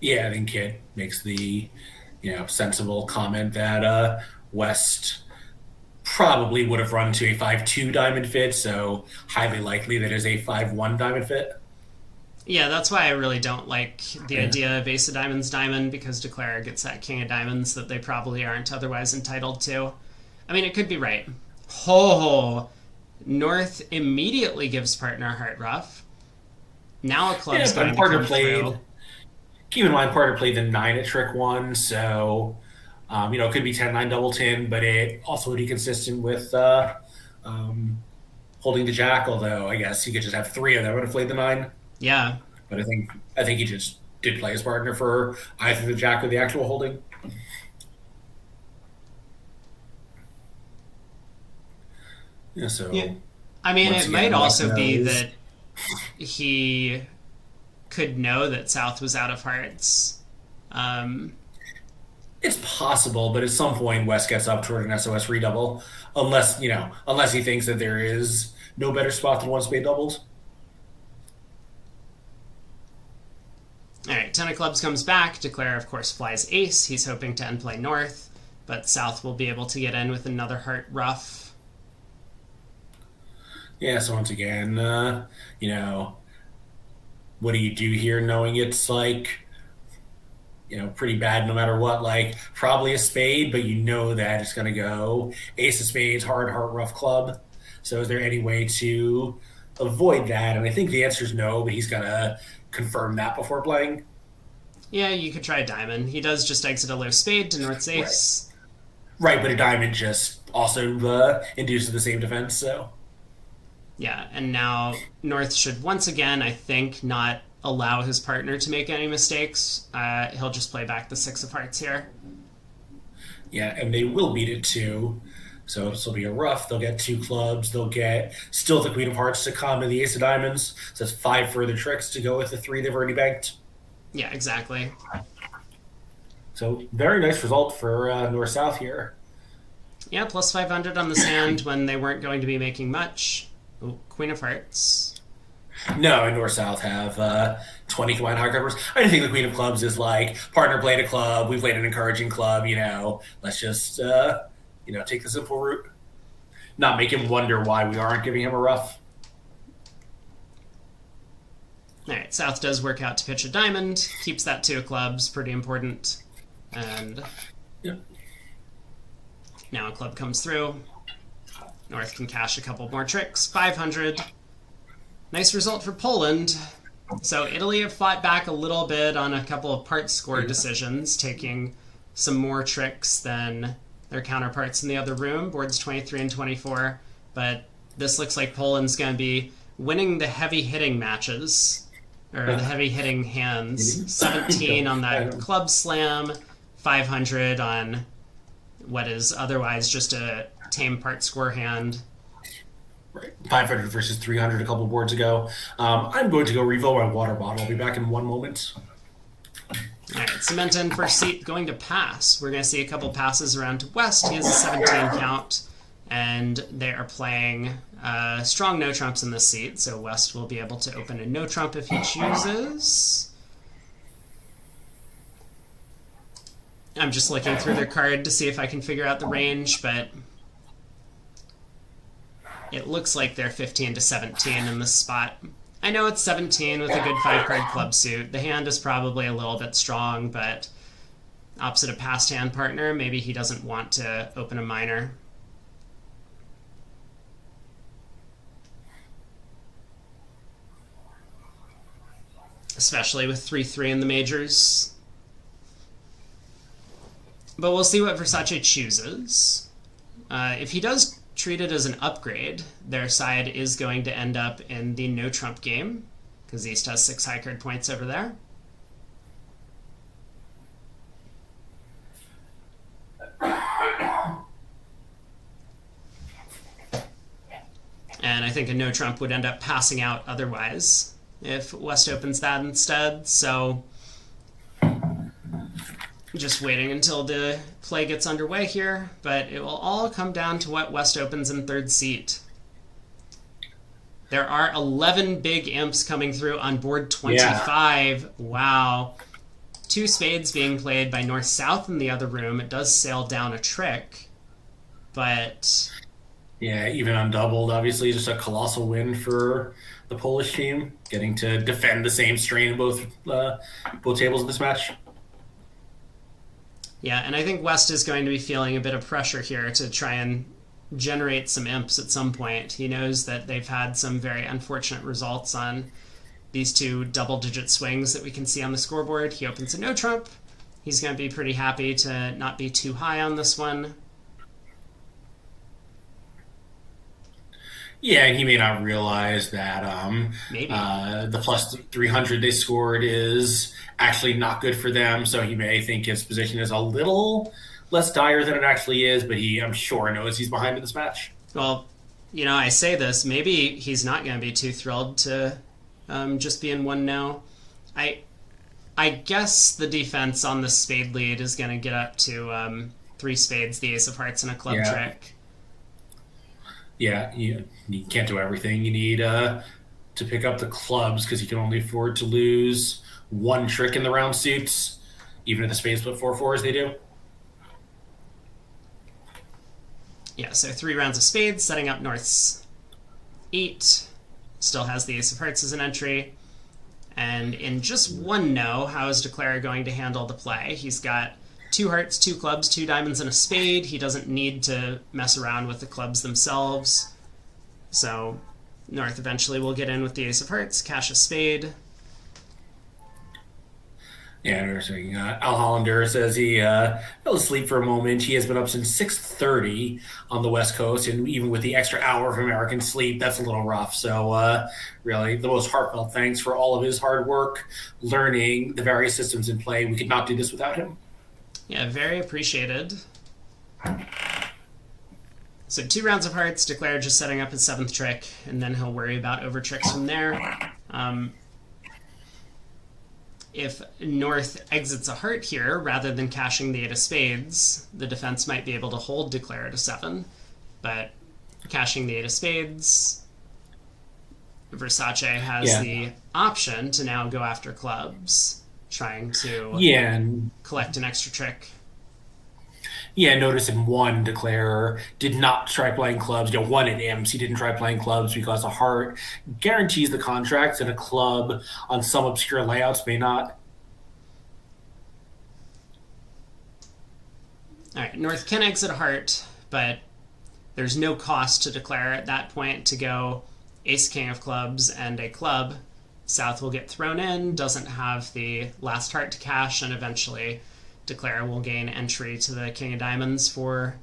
B: Yeah, I think Kit makes the, sensible comment that West probably would have run to a 5-2 diamond fit, so highly likely that is a 5-1 diamond fit.
A: Yeah, that's why I really don't like the idea of ace of diamonds diamond, because Declarer gets that king of diamonds that they probably aren't otherwise entitled to. I mean, it could be right. North immediately gives partner heart rough. Now a club's going to come through.
B: Keep in mind, partner played the 9 at trick 1, so it could be 10-9 double tin, but it also would be consistent with holding the jack. Although I guess he could just have 3 of them would have played the 9.
A: Yeah,
B: but I think he just did play his partner for either the jack or the actual holding. Yeah, so
A: yeah. I mean, it might also be that he could know that South was out of hearts.
B: It's possible, but at some point West gets up toward an SOS redouble, unless he thinks that there is no better spot than one spade doubles.
A: All right, 10 of clubs comes back. Declare, of course, flies ace. He's hoping to end play north, but South will be able to get in with another heart ruff.
B: Yeah, so once again, what do you do here knowing it's like, pretty bad no matter what? Like, probably a spade, but you know that it's going to go ace of spades, hard, heart, rough club. So is there any way to avoid that? And I think the answer is no, but he's got to confirm that before playing.
A: Yeah, you could try a diamond. He does just exit a low spade to north's ace.
B: Right, but a diamond just also induces the same defense, so.
A: Yeah, and now north should once again, I think, not allow his partner to make any mistakes. He'll just play back the 6 of hearts here.
B: Yeah, and they will beat it too. So this will be a rough. They'll get 2 clubs. They'll get still the Queen of Hearts to come and the Ace of Diamonds. So that's 5 further tricks to go with the 3 they've already banked.
A: Yeah, exactly.
B: So very nice result for North-South here.
A: Yeah, plus 500 on this hand when they weren't going to be making much. Ooh, Queen of Hearts.
B: No, and North-South have 20 combined high covers. I think the Queen of Clubs is like, partner played a club, we played an encouraging club, let's just, take the simple route. Not make him wonder why we aren't giving him a rough.
A: All right, South does work out to pitch a diamond, keeps that 2 of clubs, pretty important. And now a club comes through. North can cash a couple more tricks. 500. Nice result for Poland. So Italy have fought back a little bit on a couple of part score decisions, taking some more tricks than their counterparts in the other room, boards 23 and 24. But this looks like Poland's going to be winning the heavy hitting matches, or the heavy hitting hands. 17 on that club slam, 500 on what is otherwise just a tame part score hand.
B: Right. 500 versus 300 a couple boards ago. I'm going to go refill my water bottle. I'll be back in one moment.
A: All right, Cementa in first seat going to pass. We're going to see a couple passes around to West. He has a 17 count, and they are playing strong no trumps in this seat, so West will be able to open a no trump if he chooses. I'm just looking through their card to see if I can figure out the range, but it looks like they're 15 to 17 in this spot. I know it's 17 with a good 5-card club suit. The hand is probably a little bit strong, but opposite a passed hand partner, maybe he doesn't want to open a minor. Especially with 3-3 in the majors. But we'll see what Versace chooses. If he does treat it as an upgrade, their side is going to end up in the no trump game, because East has 6 high card points over there. And I think a no trump would end up passing out otherwise if West opens that instead, so just waiting until the play gets underway here, but it will all come down to what West opens in third seat. There are 11 big imps coming through on board 25. Yeah. Wow. 2 spades being played by North-South in the other room. It does sail down a trick, but...
B: Yeah, even undoubled, obviously, just a colossal win for the Polish team, getting to defend the same strain in both tables of this match.
A: Yeah, and I think West is going to be feeling a bit of pressure here to try and generate some imps at some point. He knows that they've had some very unfortunate results on these 2 double-digit swings that we can see on the scoreboard. He opens a no trump. He's going to be pretty happy to not be too high on this one.
B: Yeah, and he may not realize that the plus 300 they scored is actually not good for them, so he may think his position is a little less dire than it actually is, but I'm sure knows he's behind in this match.
A: Well, I say this, maybe he's not going to be too thrilled to just be in 1-0. I guess the defense on the spade lead is going to get up to 3 spades, the ace of hearts, and a club trick.
B: Yeah, you can't do everything. You need to pick up the clubs because you can only afford to lose one trick in the round suits, even if the spades split 4-4 they do.
A: Yeah, so 3 rounds of spades, setting up North's 8. Still has the ace of hearts as an entry. And in just one no, how is Declare going to handle the play? He's got 2 hearts, 2 clubs, 2 diamonds, and a spade. He doesn't need to mess around with the clubs themselves. So North eventually will get in with the ace of hearts, cash a spade.
B: Yeah, interesting. Al Hollander says he fell asleep for a moment. He has been up since 6:30 on the West Coast, and even with the extra hour of American sleep, that's a little rough. So, really, the most heartfelt thanks for all of his hard work, learning the various systems in play. We could not do this without him.
A: Yeah, very appreciated. So 2 rounds of hearts, Declare just setting up his 7th trick, and then he'll worry about over tricks from there. If North exits a heart here, rather than cashing the 8 of spades, the defense might be able to hold Declare to 7. But cashing the 8 of spades, Versace has the option to now go after clubs, trying to collect an extra trick.
B: Yeah, notice in 1, Declare did not try playing clubs. 1 in imps, he didn't try playing clubs because a heart guarantees the contracts and a club on some obscure layouts may not.
A: All right, North can exit a heart, but there's no cost to Declare at that point to go ace king of clubs and a club. South will get thrown in, doesn't have the last heart to cash, and eventually Declare will gain entry to the king of diamonds for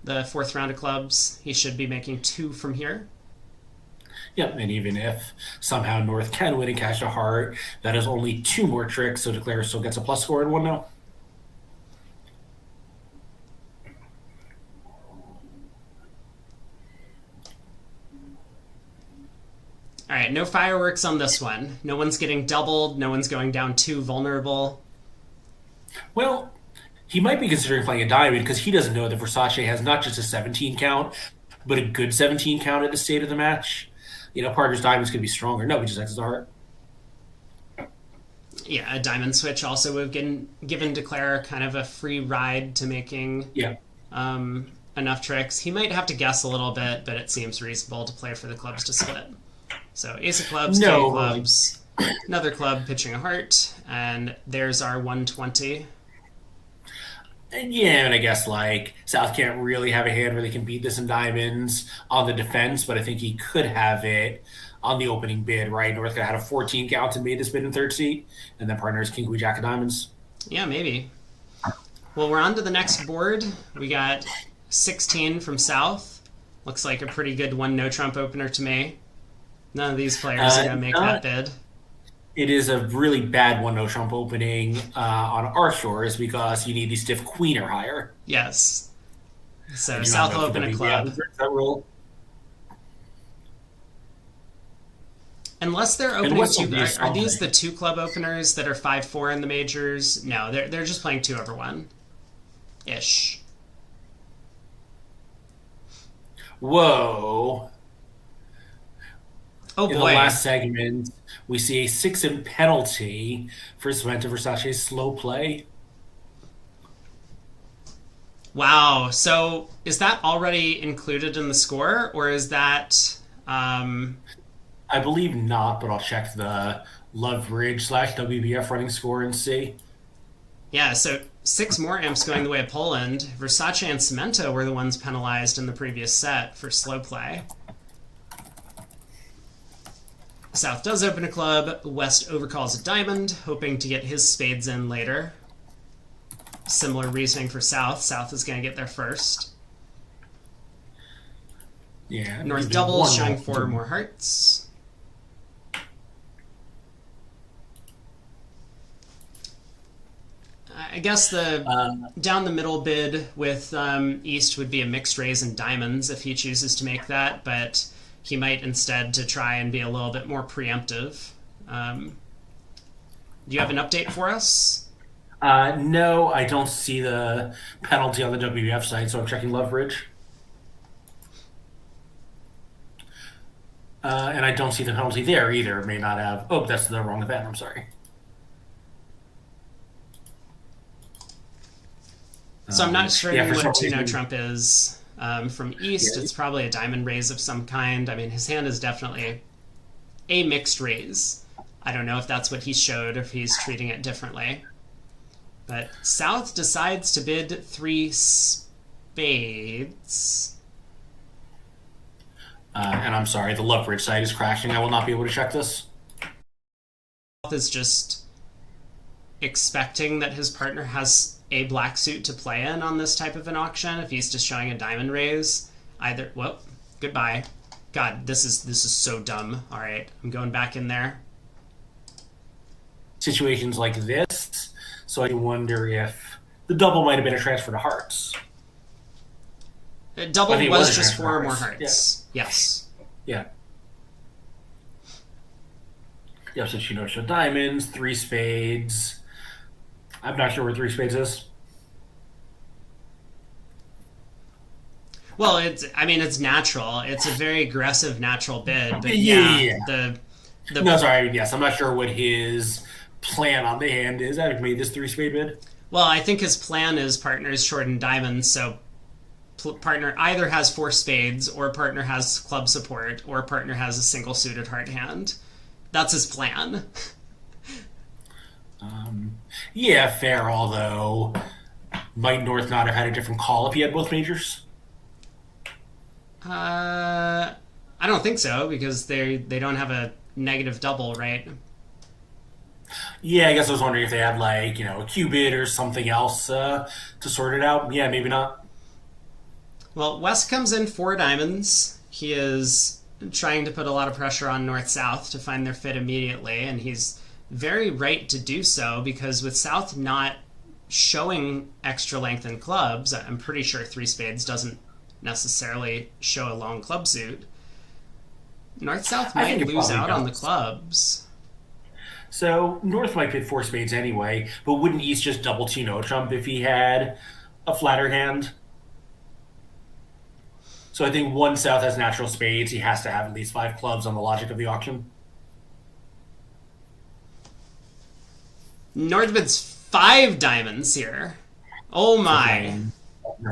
A: the 4th round of clubs. He should be making 2 from here.
B: Yep, and even if somehow North can win and cash a heart, that is only 2 more tricks, so Declare still gets a plus score in 1 no.
A: All right, no fireworks on this one. No one's getting doubled. No one's going down 2 vulnerable.
B: Well, he might be considering playing a diamond because he doesn't know that Versace has not just a 17 count, but a good 17 count at the state of the match. Partner's diamond's going to be stronger. No, he just exits the heart.
A: Yeah, a diamond switch also would have given Declare kind of a free ride to making enough tricks. He might have to guess a little bit, but it seems reasonable to play for the clubs to split. So ace of clubs, king of clubs, another club pitching a heart, and there's our 120.
B: And I guess South can't really have a hand where they can beat this in diamonds on the defense, but I think he could have it on the opening bid, right? North could have had a 14 count and made this bid in 3rd seat, and then partners king, queen, jack of diamonds.
A: Yeah, maybe. Well, we're on to the next board. We got 16 from South. Looks like a pretty good 1 no trump opener to me. None of these players are going to make that bid.
B: It is a really bad 1 no trump opening on our shores because you need the stiff queen or higher.
A: Yes. So South will open a club. Unless they're opening 2, are these the 2 club openers that are 5-4 in the majors? No, they're just playing 2 over 1 ish.
B: Whoa.
A: Oh boy.
B: In the last segment, we see a 6 in penalty for Samantha Versace's slow play.
A: Wow. So is that already included in the score, or is that...
B: I believe not, but I'll check the Loveridge/WBF running score and see.
A: Yeah, so 6 more imps going the way of Poland. Versace and Cemento were the ones penalized in the previous set for slow play. South does open a club. West overcalls a diamond, hoping to get his spades in later. Similar reasoning for South. South is going to get there first.
B: Yeah.
A: North doubles, showing 4 more hearts. I guess the down the middle bid with East would be a mixed raise in diamonds if he chooses to make that, but he might instead to try and be a little bit more preemptive. Do you have an update for us?
B: No, I don't see the penalty on the WBF site, so I'm checking Loveridge. And I don't see the penalty there either. It may not have... Oh, that's the wrong event. I'm sorry.
A: So I'm not
B: Yeah,
A: certain
B: for some
A: what two-note
B: reason,
A: trump is. From East,
B: yeah,
A: it's probably a diamond raise of some kind. I mean, his hand is definitely a mixed raise. I don't know if that's what he showed or if he's treating it differently. But South decides to bid three spades.
B: and I'm sorry, the Love Bridge site is crashing. I will not be able to check this.
A: South is just expecting that his partner has a black suit to play in on this type of an auction. If he's just showing a diamond raise, either well, goodbye. God, this is so dumb. All right, I'm going back in there.
B: Situations like this, so I wonder if the double might have been a transfer to hearts.
A: Double
B: I think it
A: was
B: was a
A: just
B: transfer
A: four
B: to
A: more
B: hearts.
A: hearts. Yes.
B: Yeah. Yeah, so she knows show diamonds, three spades. I'm not sure where three spades is.
A: Well, it's natural. It's a very aggressive natural bid, but
B: Yeah.
A: the
B: No, sorry. Yes, I'm not sure what his plan on the hand is. I've made this three spade bid.
A: well, I think his plan is partners shorten diamonds, so partner either has four spades, or partner has club support, or partner has a single suited heart hand. That's his plan.
B: Yeah, fair. Although, might North not have had a different call if he had both majors?
A: I don't think so because they don't have a negative double, right?
B: Yeah, I guess I was wondering if they had like a Q bid or something else to sort it out. Yeah, maybe not.
A: Well, West comes in four diamonds. He is trying to put a lot of pressure on North South to find their fit immediately, and he's very right to do so because with South not showing extra length in clubs, I'm pretty sure three spades doesn't necessarily show a long club suit. North South
B: I
A: might
B: think it
A: lose
B: probably
A: out on the
B: does.
A: clubs.
B: So North might pit four spades anyway, but wouldn't East just double T no trump if he had a flatter hand? So I think one South has natural spades. He has to have at least five clubs on the logic of the auction.
A: Northwood's five diamonds here. Oh my.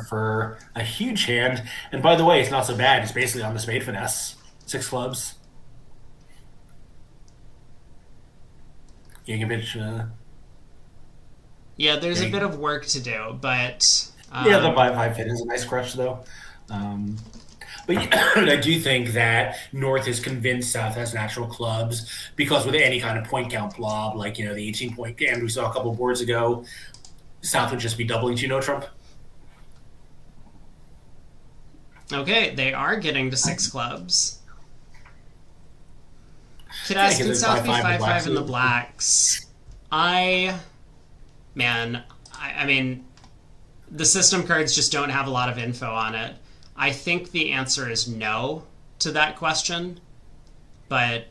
B: For a huge hand. And by the way, it's not so bad. It's basically on the spade finesse. Six clubs. Yankovic.
A: Yeah, there's a bit of work to do, but
B: Yeah, the 5-5 fit is a nice crush, though. But I do think that North is convinced South has natural clubs because with any kind of point count blob, like the 18-point hand we saw a couple boards ago, South would just be doubling to no trump.
A: okay, they are getting to six clubs. Kid
B: Yeah,
A: asks,
B: 'cause
A: can
B: it's
A: South be
B: 5-5 in the
A: 5-5 in the
B: blacks.
A: blacks? I mean, the system cards just don't have a lot of info on it. I think the answer is no to that question, but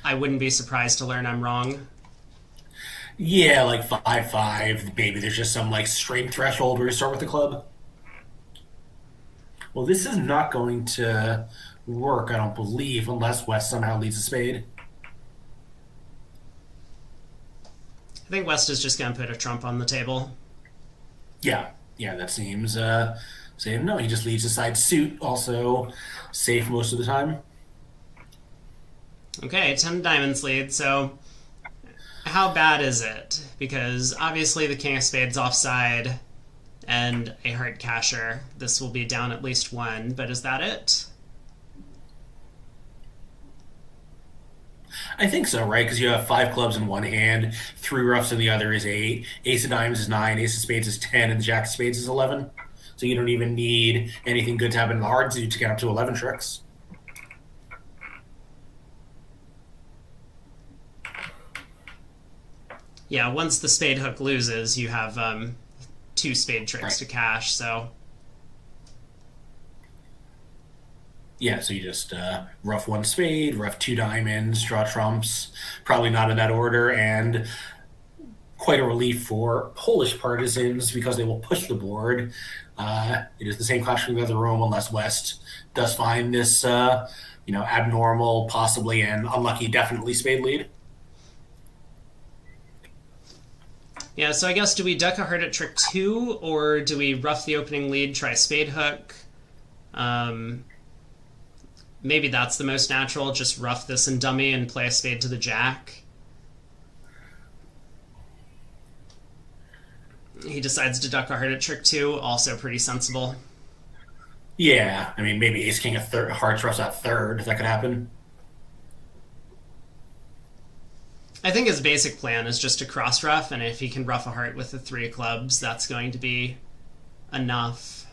A: I wouldn't be surprised to learn I'm wrong.
B: Yeah, like 5-5. Maybe there's just some like straight threshold where you start with the club. Well, this is not going to work, I don't believe, unless West somehow leads a spade.
A: I think West is just going to put a trump on the table.
B: Yeah, that seems safe. No, he just leads a side suit, also safe most of the time.
A: Okay, 10 diamonds lead, so how bad is it? Because obviously the king of spades offside and a heart casher. This will be down at least one, but is that it?
B: I think so, right? Because you have five clubs in one hand, three roughs in the other is eight, ace of diamonds is nine, ace of spades is 10, and the jack of spades is 11. So you don't even need anything good to happen in the hard suit to get up to 11 tricks.
A: Yeah, once the spade hook loses, you have two spade tricks to cash, so
B: Yeah, so you just rough one spade, rough two diamonds, draw trumps, probably not in that order, and quite a relief for Polish partisans because they will push the board. It is the same question in the other room unless West does find this, abnormal, possibly, and unlucky, definitely spade lead.
A: Yeah, so I guess do we duck a heart at trick 2, or do we rough the opening lead, try spade hook? Maybe that's the most natural, just rough this and dummy and play a spade to the jack. He decides to duck a heart at trick 2, also pretty sensible.
B: Yeah, I mean, maybe ace king of hearts roughs at third, if that could happen.
A: I think his basic plan is just to cross rough, and if he can rough a heart with the 3 of clubs, that's going to be enough.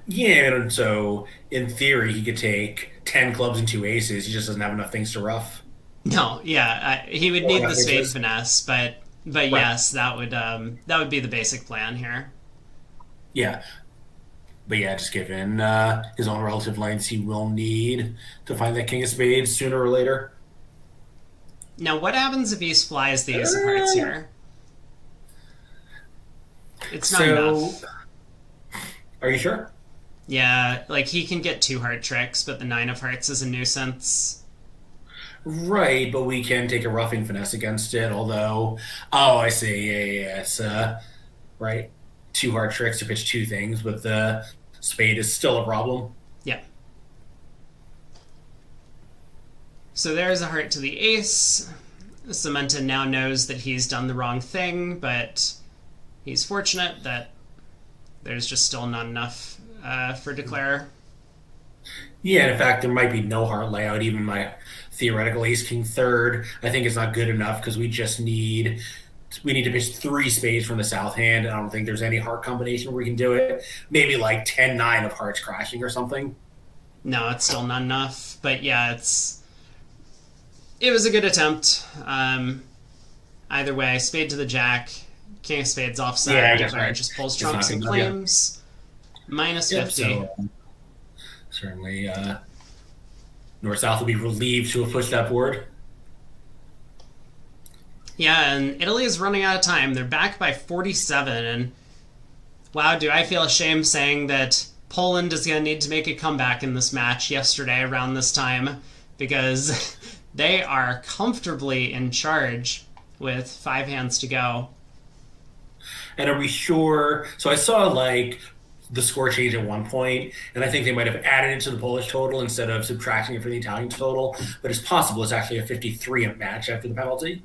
B: Yeah, and so in theory, he could take 10 clubs and 2 aces. He just doesn't have enough things to rough.
A: No, yeah, he would need the spade finesse, but
B: Right.
A: yes, that would be the basic plan here.
B: Yeah. But yeah, just given his own relative lengths, he will need to find that king of spades sooner or later.
A: Now, what happens if he flies the ace of hearts here? It's not enough.
B: Are you sure?
A: Yeah, like he can get 2 heart tricks, but the 9 of hearts is a nuisance.
B: Right, but we can take a roughing finesse against it, although... Oh, I see. Yeah. It's, right. 2 heart tricks to pitch 2 things, but the spade is still a problem.
A: Yeah. So there's a heart to the ace. Samantha now knows that he's done the wrong thing, but he's fortunate that there's just still not enough for declare.
B: Yeah, in fact, there might be no heart layout. Even my theoretical ace king third, I think is not good enough because we need to pitch 3 spades from the south hand. And I don't think there's any heart combination where we can do it. Maybe like 10-9 of hearts crashing or something.
A: No, it's still not enough. But yeah, it was a good attempt. Either way, spade to the jack, king of spades offside.
B: Yeah, I guess
A: declare
B: right.
A: just pulls
B: It's
A: trumps
B: not
A: and
B: good
A: claims. Minus 50.
B: So, certainly, North-South will be relieved to have pushed that board.
A: Yeah, and Italy is running out of time. They're back by 47, and wow, do I feel ashamed saying that Poland is going to need to make a comeback in this match yesterday around this time, because they are comfortably in charge with 5 hands to go.
B: And are we sure? So I saw like the score change at one point, and I think they might have added it to the Polish total instead of subtracting it from the Italian total. But it's possible it's actually a 53 match after the penalty.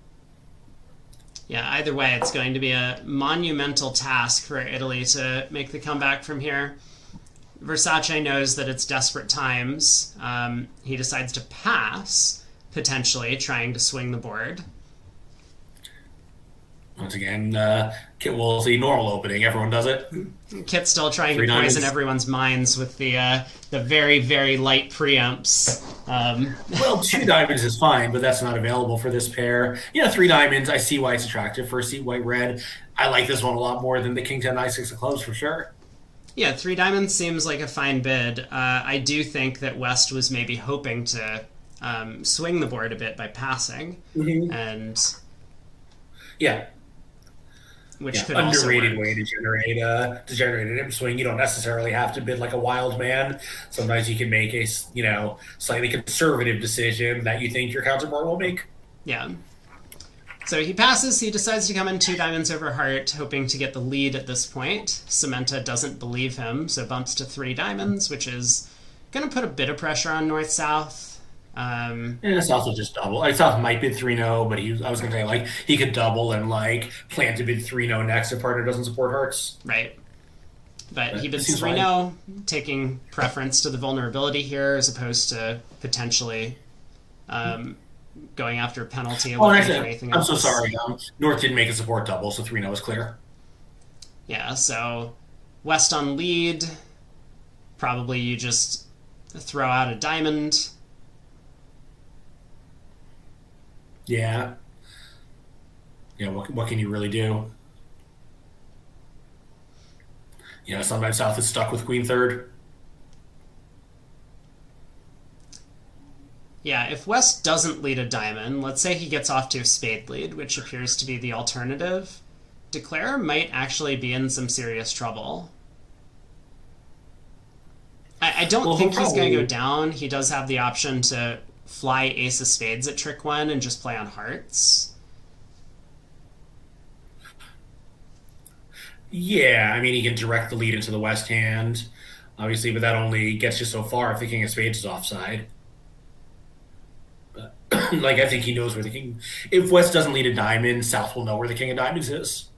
A: Yeah, either way, it's going to be a monumental task for Italy to make the comeback from here. Versace knows that it's desperate times. He decides to pass, potentially trying to swing the board.
B: Once again, Kit Woolsey, normal opening. Everyone does it.
A: Kit's still trying
B: 3
A: to poison
B: diamonds.
A: everyone's minds with the very, very light preempts.
B: Well, 2 diamonds is fine, but that's not available for this pair. 3 diamonds, I see why it's attractive for a seat white red. I like this one a lot more than the king 10 9 6 of clubs for sure.
A: Yeah, 3 diamonds seems like a fine bid. I do think that West was maybe hoping to swing the board a bit by passing, and
B: Yeah.
A: which could also
B: underrated
A: work.
B: way to generate an imp swing. You don't necessarily have to bid like a wild man. Sometimes you can make a slightly conservative decision that you think your counterpart will make.
A: Yeah. So he passes. He decides to come in 2 diamonds over heart, hoping to get the lead at this point. Samantha doesn't believe him, so bumps to 3 diamonds, which is going to put a bit of pressure on North-South.
B: And it's also just double. South might bid 3-0, but I was going to say like he could double and like plan to bid 3-0 next if partner doesn't support hearts.
A: Right. But he bids
B: seems
A: 3-0, taking preference to the vulnerability here as opposed to potentially going after a penalty or anything
B: I'm
A: else.
B: so sorry. North didn't make a support double, so 3-0 is clear.
A: Yeah, so West on lead. Probably you just throw out a diamond.
B: Yeah. Yeah, what can you really do? Sometimes South is stuck with queen third.
A: Yeah, if West doesn't lead a diamond, let's say he gets off to a spade lead, which appears to be the alternative, Declare might actually be in some serious trouble. I don't think he's going to go down. He does have the option to fly ace of spades at trick 1 and just play on hearts.
B: Yeah, I mean, he can direct the lead into the West hand, obviously, but that only gets you so far if the King of Spades is offside. But, like, I think he knows where the King. If West doesn't lead a diamond, South will know where the King of Diamonds is.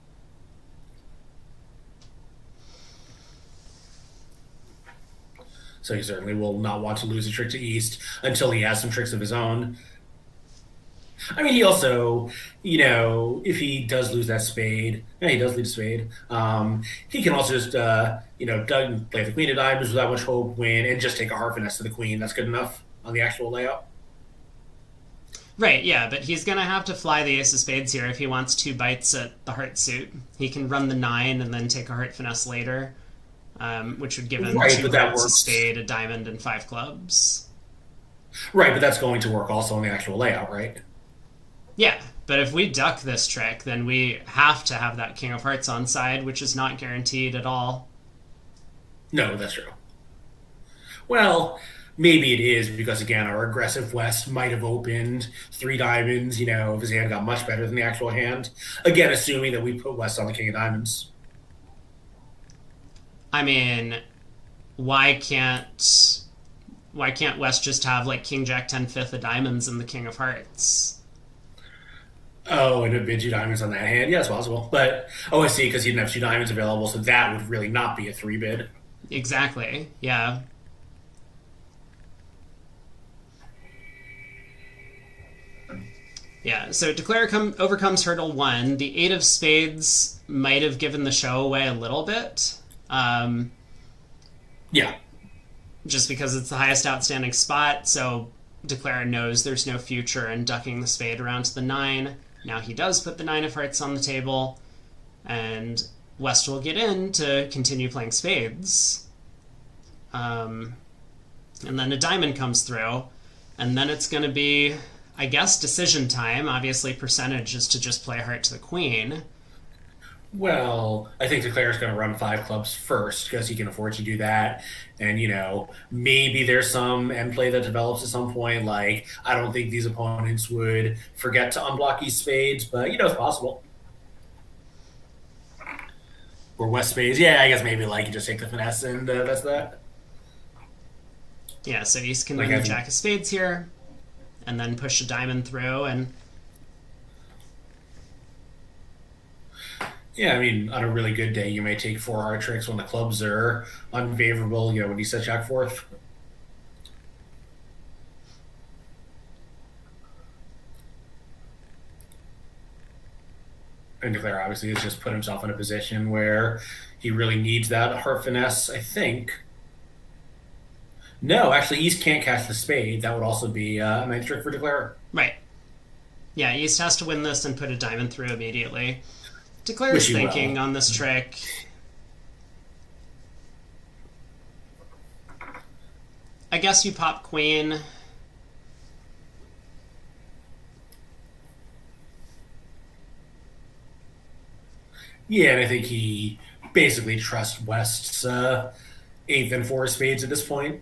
B: So he certainly will not want to lose a trick to East until he has some tricks of his own. I mean, he also, if he does lose that spade, yeah, he does lead a spade. He can also just, play the queen of diamonds without much hope, win, and just take a heart finesse to the queen. That's good enough on the actual layout.
A: Right, yeah, but he's going to have to fly the ace of spades here if he wants 2 bites at the heart suit. He can run the 9 and then take a heart finesse later, which would give him
B: Right,
A: 2
B: but that
A: hearts, a
B: works.
A: spade, a diamond, and 5 clubs.
B: Right, but that's going to work also on the actual layout, right?
A: Yeah, but if we duck this trick, then we have to have that king of hearts on side, which is not guaranteed at all.
B: No, that's true. Well, maybe it is because, again, our aggressive West might have opened 3 diamonds, if his hand got much better than the actual hand. Again, assuming that we put West on the king of diamonds.
A: I mean, why can't West just have like king jack 10 fifth of diamonds and the king of hearts?
B: Oh, and a bid 2 diamonds on that hand? Yeah, it's possible. But, I see, because he didn't have 2 diamonds available, so that would really not be a 3 bid.
A: Exactly. Yeah. Yeah, so Declare overcomes hurdle 1. The 8 of spades might have given the show away a little bit.
B: Yeah.
A: Just because it's the highest outstanding spot, so Declare knows there's no future in ducking the spade around to the 9. Now he does put the 9 of hearts on the table, and West will get in to continue playing spades. And then a diamond comes through, and then it's going to be, I guess, decision time. Obviously, percentage is to just play heart to the queen.
B: Well, I think Declare's going to run 5 clubs first because he can afford to do that. And, maybe there's some end play that develops at some point. Like, I don't think these opponents would forget to unblock these spades, but, it's possible. Or West spades. Yeah, I guess maybe, you just take the finesse and that's that.
A: Yeah, so East can
B: Like,
A: win the jack of spades here, and then push a diamond through, and
B: Yeah, I mean, on a really good day, you may take 4 hard tricks when the clubs are unfavorable, when you set Jack fourth. And Declare obviously has just put himself in a position where he really needs that heart finesse, I think. No, actually, East can't catch the spade. That would also be a nice trick for Declare.
A: right. Yeah, East has to win this and put a diamond through immediately. Declare's
B: Which he
A: thinking
B: will.
A: on this trick. I guess you pop queen.
B: Yeah, and I think he basically trusts West's 8th and 4 spades at this point.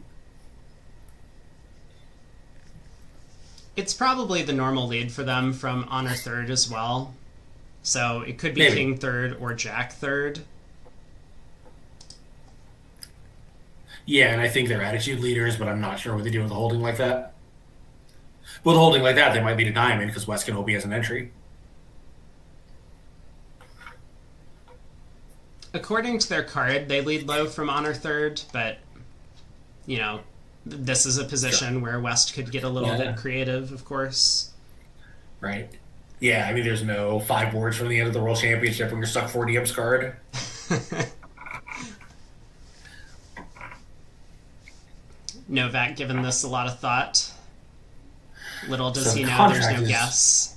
A: It's probably the normal lead for them from honor third as well. So it could be
B: Maybe.
A: king third or jack third.
B: Yeah, and I think they're attitude leaders, but I'm not sure what they do with a holding like that. With a holding like that, they might lead a diamond because West can OP as an entry.
A: According to their card, they lead low from honor third, but, this is a position where West could get a little
B: Yeah.
A: bit creative, of course.
B: Right. Yeah, I mean, there's no 5 boards from the end of the World Championship when you're stuck 40 ups card.
A: Novak given this a lot of thought. Little does
B: So
A: he
B: the
A: know there's no
B: contract is-
A: guess.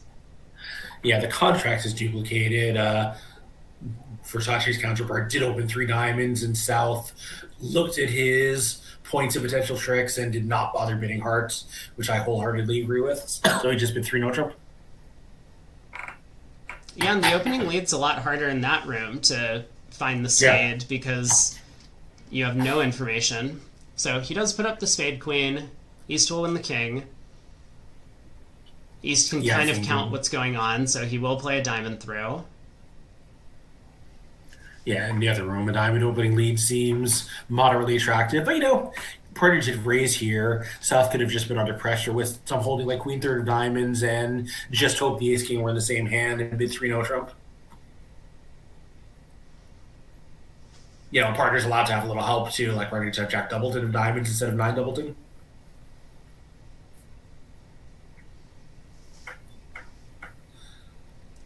B: Yeah, the contract is duplicated. Versace's counterpart did open 3 diamonds, and South looked at his points and potential tricks and did not bother bidding hearts, which I wholeheartedly agree with. So he just bid 3 no trump.
A: Yeah, and the opening lead's a lot harder in that room to find the spade because you have no information. So he does put up the spade queen. East will win the king. East can kind of count what's going on, so he will play a diamond through.
B: Yeah, in the other room, a diamond opening lead seems moderately attractive. But, partner did raise here. South could have just been under pressure with some holding like queen third of diamonds and just hope the ace king were in the same hand and bid 3 no trump. Partner's allowed to have a little help too, like partner to have Jack Doubleton of diamonds instead of 9 Doubleton.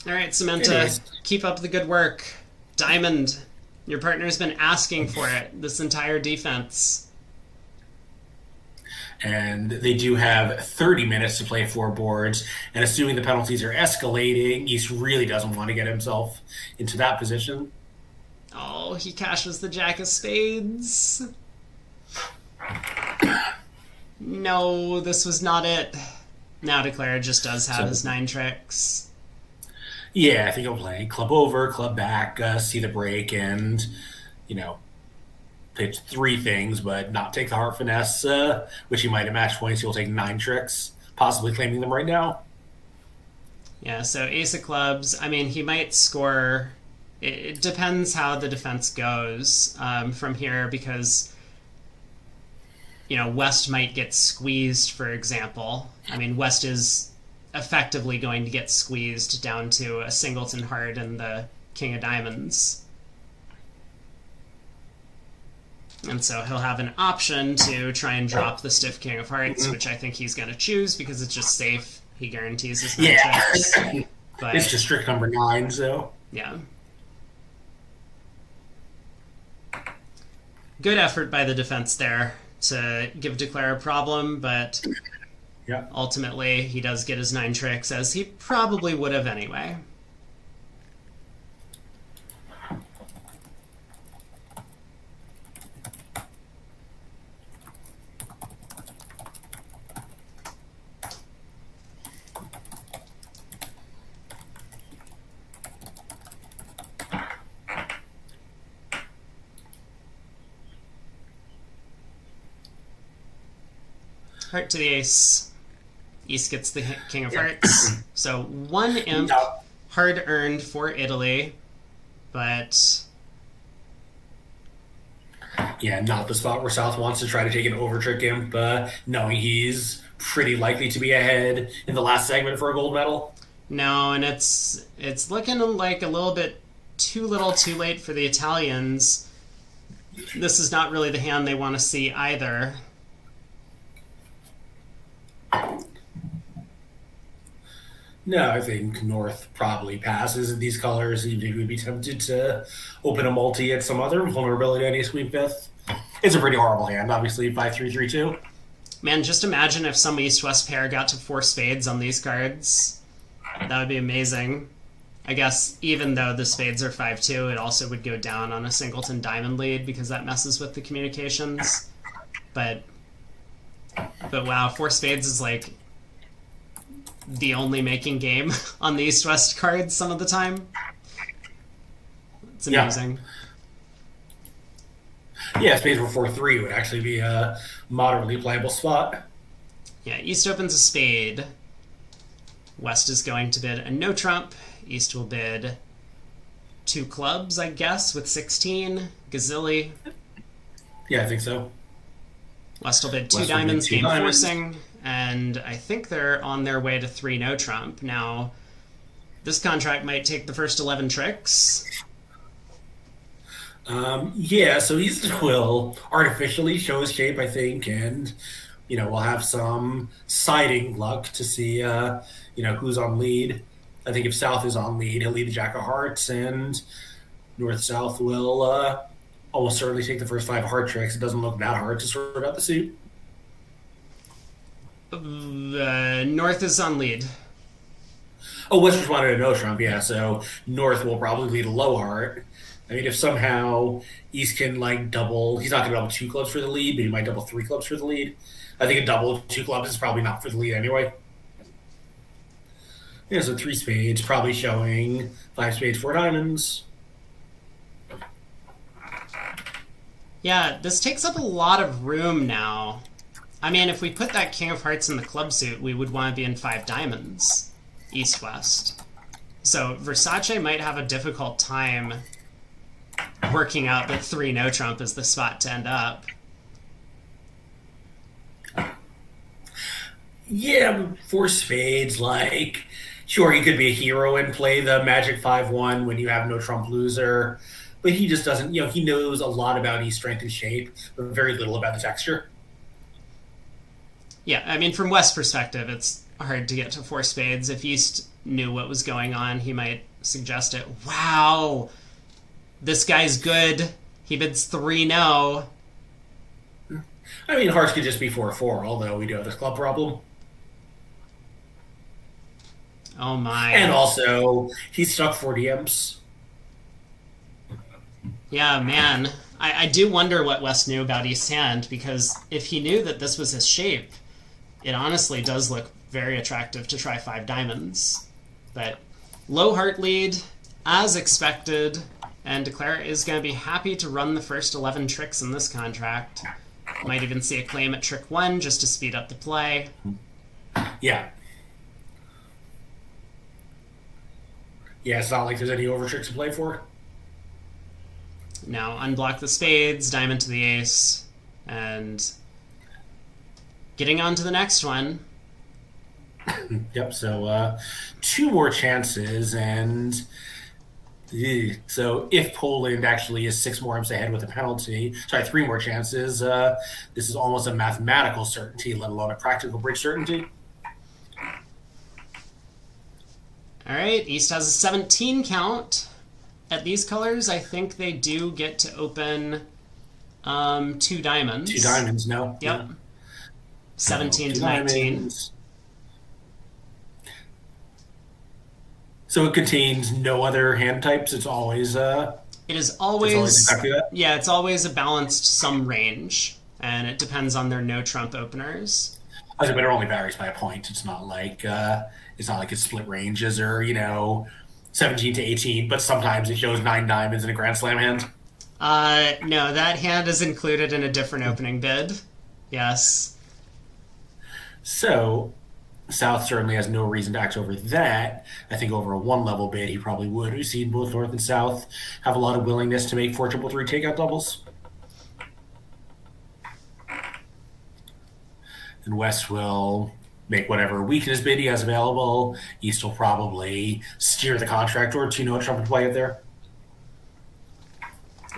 A: All right, Samantha, keep up the good work. Diamond, your partner's been asking for it this entire defense.
B: And they do have 30 minutes to play 4 boards. And assuming the penalties are escalating, East really doesn't want to get himself into that position.
A: Oh, he cashes the Jack of Spades. No, this was not it. Now Declare just does have his 9 tricks.
B: Yeah, I think he'll play club over, club back, see the break, and, pitch 3 things, but not take the heart finesse, which he might at match points. He'll take 9 tricks, possibly claiming them right now.
A: Yeah, so ace of clubs. I mean, he might score. It depends how the defense goes from here, because West might get squeezed, for example. I mean, West is effectively going to get squeezed down to a singleton heart and the king of diamonds. And so he'll have an option to try and drop the stiff king of hearts, which I think he's going to choose because it's just safe. He guarantees his 9 tricks. But
B: it's just trick number 9, so.
A: Yeah. Good effort by the defense there to give Declare a problem, but ultimately he does get his 9 tricks, as he probably would have anyway. Heart to the ace. East gets the king of hearts. So 1 imp, hard earned for Italy, but
B: yeah, not the spot where South wants to try to take an over trick imp, knowing he's pretty likely to be ahead in the last segment for a gold medal.
A: No, and it's looking like a little bit too little too late for the Italians. This is not really the hand they want to see either.
B: No, I think North probably passes in these colors, even if he would be tempted to open a multi at some other vulnerability on ace queen fifth. It's a pretty horrible hand, obviously, 5-3-3-2.
A: Man, just imagine if some east-west pair got to 4 spades on these cards. That would be amazing. I guess even though the spades are 5-2, it also would go down on a singleton diamond lead because that messes with the communications. But wow, 4 spades is like the only making game on the east-west cards some of the time. It's amazing.
B: Yeah, spades were 4-3 would actually be a moderately playable spot.
A: Yeah, East opens a spade. West is going to bid a no trump. East will bid 2 clubs, I guess, with 16. Gazilli.
B: Yeah, I think so.
A: West will bid 2 diamonds, game forcing. And I think they're on their way to 3 no trump. Now, this contract might take the first 11 tricks.
B: Yeah, so East will artificially show his shape, I think, and, we'll have some siding luck to see, who's on lead. I think if South is on lead, he'll lead the Jack of Hearts, and North-South will almost certainly take the first 5 heart tricks. It doesn't look that hard to sort out the suit.
A: North is on lead.
B: Oh, West just wanted a no trump, yeah, so North will probably lead a low heart. I mean, if somehow East can, double... He's not going to double 2 clubs for the lead, but he might double 3 clubs for the lead. I think a double of 2 clubs is probably not for the lead anyway. Yeah, so 3 spades, probably showing 5 spades, 4 diamonds.
A: Yeah, this takes up a lot of room now. I mean, if we put that king of hearts in the club suit, we would want to be in 5 diamonds, east-west. So Versace might have a difficult time working out that 3 no trump is the spot to end up.
B: Yeah, four spades, like, sure, he could be a hero and play the Magic 5-1 when you have no trump loser, but he just doesn't, he knows a lot about his strength and shape, but very little about the texture.
A: Yeah, I mean, from West's perspective, it's hard to get to 4 spades. If East knew what was going on, he might suggest it. Wow, this guy's good. He bids 3 no.
B: I mean, hearts could just be 4-4, although we do have this club problem.
A: Oh my.
B: And also, he's stuck 40 imps.
A: Yeah, man. I do wonder what West knew about East's hand, because if he knew that this was his shape, it honestly does look very attractive to try 5 diamonds. But low heart lead, as expected, and Declare is going to be happy to run the first 11 tricks in this contract. Might even see a claim at trick 1 just to speed up the play.
B: Yeah. Yeah, it's not like there's any over tricks to play for.
A: Now unblock the spades, diamond to the ace, and getting on to the next one.
B: Yep, so 2 more chances, and so if Poland actually is 6 more imps ahead with a penalty, 3 more chances, this is almost a mathematical certainty, let alone a practical break certainty.
A: All right, East has a 17 count. At these colors, I think they do get to open 2 diamonds.
B: 2 diamonds, no.
A: Yep.
B: No.
A: 17 to
B: Diamonds.
A: 19.
B: So it contains no other hand types. It's always
A: It is always
B: exactly that.
A: Yeah, it's always a balanced sum range, and it depends on their no trump openers.
B: But it only varies by a point. It's not like it's split ranges or 17 to 18. But sometimes it shows 9 diamonds in a Grand Slam hand.
A: No, that hand is included in a different opening bid. Yes.
B: So South certainly has no reason to act over that. I think over a 1-level bid, he probably would. We've seen both North and South have a lot of willingness to make 4 3 takeout doubles. And West will make whatever weakness bid he has available. East will probably steer the contract toward 2 no trump and play it there.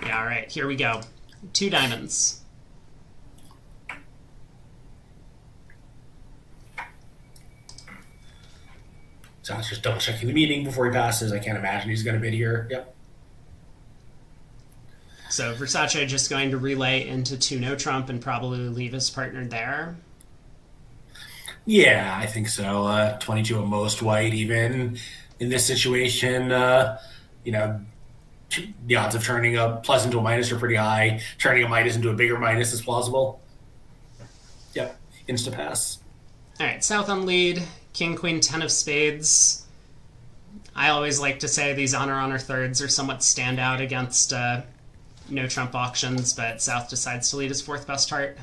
A: Yeah, all right, here we go. 2 diamonds.
B: So I was just double checking the meeting before he passes. I can't imagine he's going to bid here. Yep.
A: So Versace just going to relay into 2 no trump and probably leave his partner there.
B: Yeah, I think so. 22 at most white, even in this situation. The odds of turning a plus into a minus are pretty high. Turning a minus into a bigger minus is plausible. Yep, insta pass.
A: All right, South on lead. King, Queen, 10 of spades. I always like to say these honor thirds are somewhat standout against no trump auctions, but South decides to lead his 4th best heart.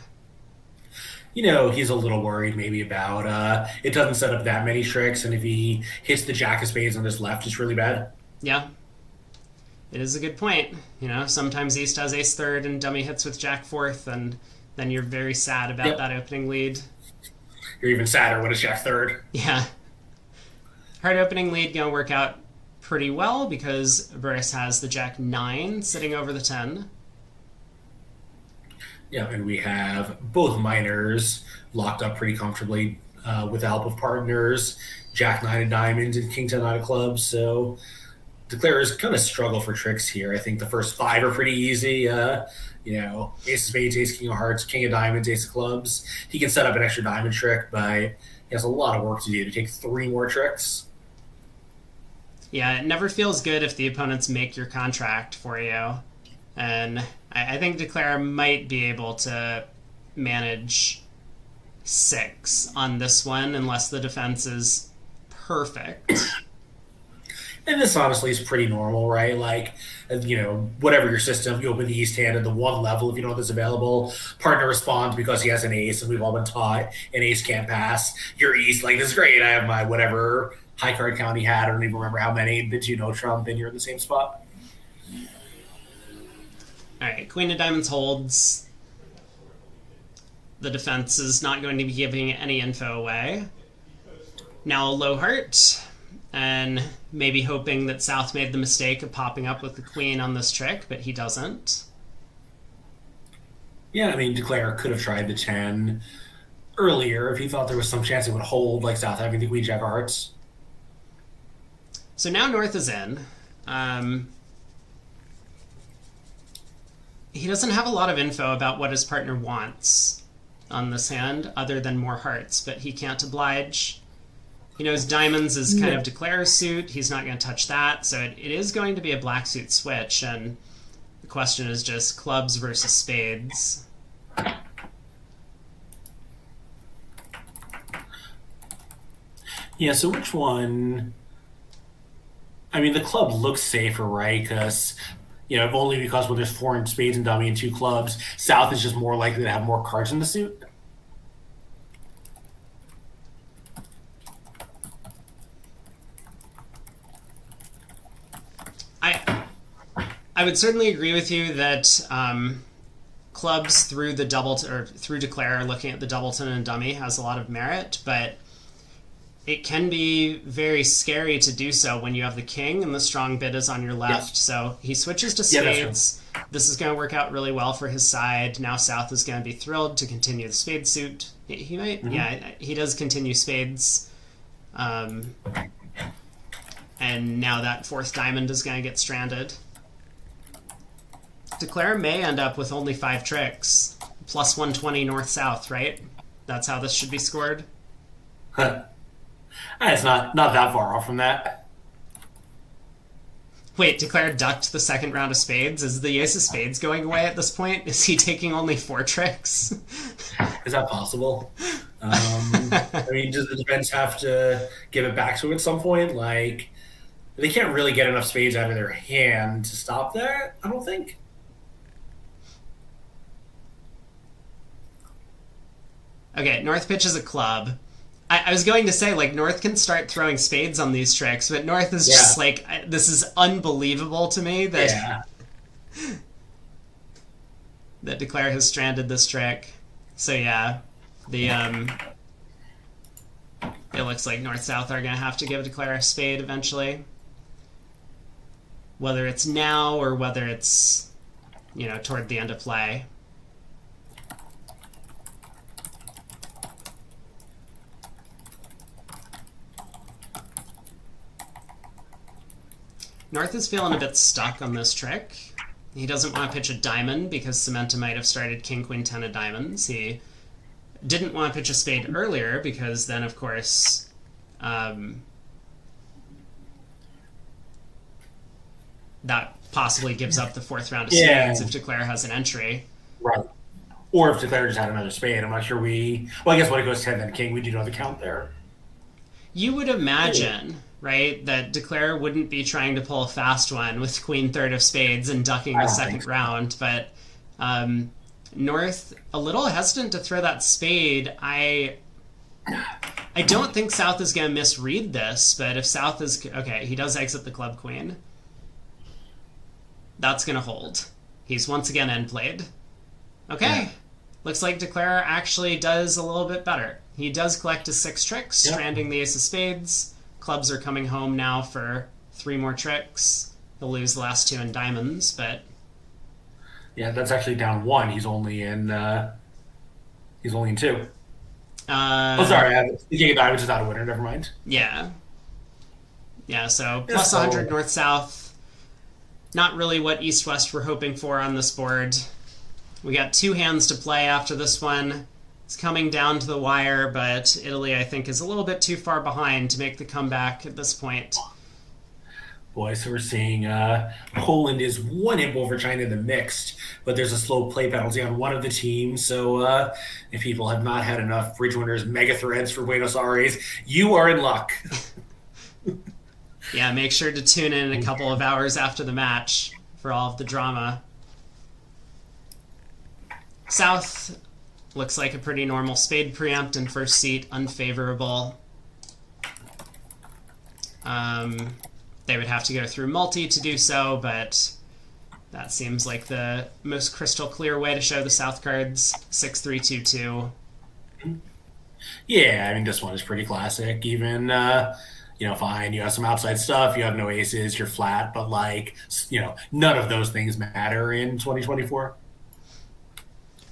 B: He's a little worried maybe about it doesn't set up that many tricks, and if he hits the jack of spades on his left, it's really bad.
A: Yeah. It is a good point. Sometimes East has ace 3rd and dummy hits with jack 4th, and then you're very sad about that opening lead.
B: You're even sadder when it's jack 3rd.
A: Yeah. Hard opening lead going to work out pretty well because Burris has the jack 9 sitting over the 10.
B: Yeah, and we have both minors locked up pretty comfortably with the help of partners, Jack 9 of diamonds and King 10 9 of clubs. So Declarers kind of struggle for tricks here. I think the first 5 are pretty easy. Ace of spades, ace, king of hearts, king of diamonds, ace of clubs. He can set up an extra diamond trick, but he has a lot of work to do to take 3 more tricks.
A: Yeah, it never feels good if the opponents make your contract for you. And I think Declare might be able to manage 6 on this one unless the defense is perfect.
B: And this honestly is pretty normal, right? Like, whatever your system, you open the East hand at the 1 level if you know that's available. Partner responds because he has an ace, and we've all been taught an ace can't pass. You're East, like, this is great. I have my whatever high card count he had. I don't even remember how many, but no trump, and you're in the same spot.
A: All right, Queen of Diamonds holds. The defense is not going to be giving any info away. Now a low heart, and maybe hoping that South made the mistake of popping up with the queen on this trick, but he doesn't.
B: Yeah, I mean, Declare could have tried the 10 earlier if he thought there was some chance it would hold, like South having the Queen Jack of Hearts.
A: So now North is in. He doesn't have a lot of info about what his partner wants on this hand, other than more hearts, but he can't oblige. He knows diamonds is kind of Declare's suit. He's not going to touch that, so it is going to be a black suit switch, and the question is just clubs versus spades.
B: Yeah, so which one? I mean, the club looks safer, right? Because, only because when there's 4 in spades and dummy and 2 clubs, South is just more likely to have more cards in the suit.
A: I would certainly agree with you that clubs through the through Declare, looking at the doubleton and dummy, has a lot of merit, but it can be very scary to do so when you have the king and the strong bid is on your left.
B: Yes.
A: So he switches to
B: Yeah, that's
A: spades. This is going to work out really well for his side. Now South is going to be thrilled to continue the spade suit. He might, he does continue spades. And now that 4th diamond is going to get stranded. Declare may end up with only 5 tricks. Plus 120 north-south, right? That's how this should be scored.
B: It's not that far off from that.
A: Wait, Declare ducked the second round of spades? Is the ace of spades going away at this point? Is he taking only 4 tricks?
B: Is that possible? I mean, does the defense have to give it back to him at some point? Like, they can't really get enough spades out of their hand to stop that, I don't think.
A: Okay, North pitches a club. I was going to say, North can start throwing spades on these tricks, but North is just this is unbelievable to me that that Declare has stranded this trick. So yeah, it looks like North-South are going to have to give Declare a spade eventually. Whether it's now or whether it's, toward the end of play. North is feeling a bit stuck on this trick. He doesn't want to pitch a diamond because Samantha might have started king, queen, 10 of diamonds. He didn't want to pitch a spade earlier because then, of course, that possibly gives up the 4th round of spades if Declare has an entry.
B: Right. Or if Declare just had another spade. I'm not sure Well, I guess when it goes 10 then king, we do know the count there.
A: You would imagine, right, that Declare wouldn't be trying to pull a fast one with queen 3rd of spades and ducking the second round, but North a little hesitant to throw that spade. I don't think South is going to misread this, but if South is... Okay, he does exit the club queen. That's going to hold. He's once again end played. Okay. Yeah. Looks like Declare actually does a little bit better. He does collect his 6 tricks, stranding the ace of spades. Clubs are coming home now for 3 more tricks. He'll lose the last 2 in diamonds, but...
B: Yeah, that's actually down 1. He's only in 2. Sorry. The king of diamonds is not a winner. Never mind.
A: Yeah. Yeah, so plus 100 north-south. Not really what east-west we're hoping for on this board. We got 2 hands to play after this one. It's coming down to the wire, but Italy, I think, is a little bit too far behind to make the comeback at this point.
B: Boy, so we're seeing Poland is 1 imp over China in the mixed, but there's a slow play penalty on one of the teams. So if people have not had enough Bridge Winners mega threads for Buenos Aires, you are in luck.
A: Yeah, make sure to tune in a couple of hours after the match for all of the drama. South looks like a pretty normal spade preempt in first seat, unfavorable. They would have to go through multi to do so, but That seems like the most crystal clear way to show the South cards. 6-3-2-2.
B: Yeah, I mean, this one is pretty classic. Even, fine, you have some outside stuff, you have no aces, you're flat, but, none of those things matter in 2024.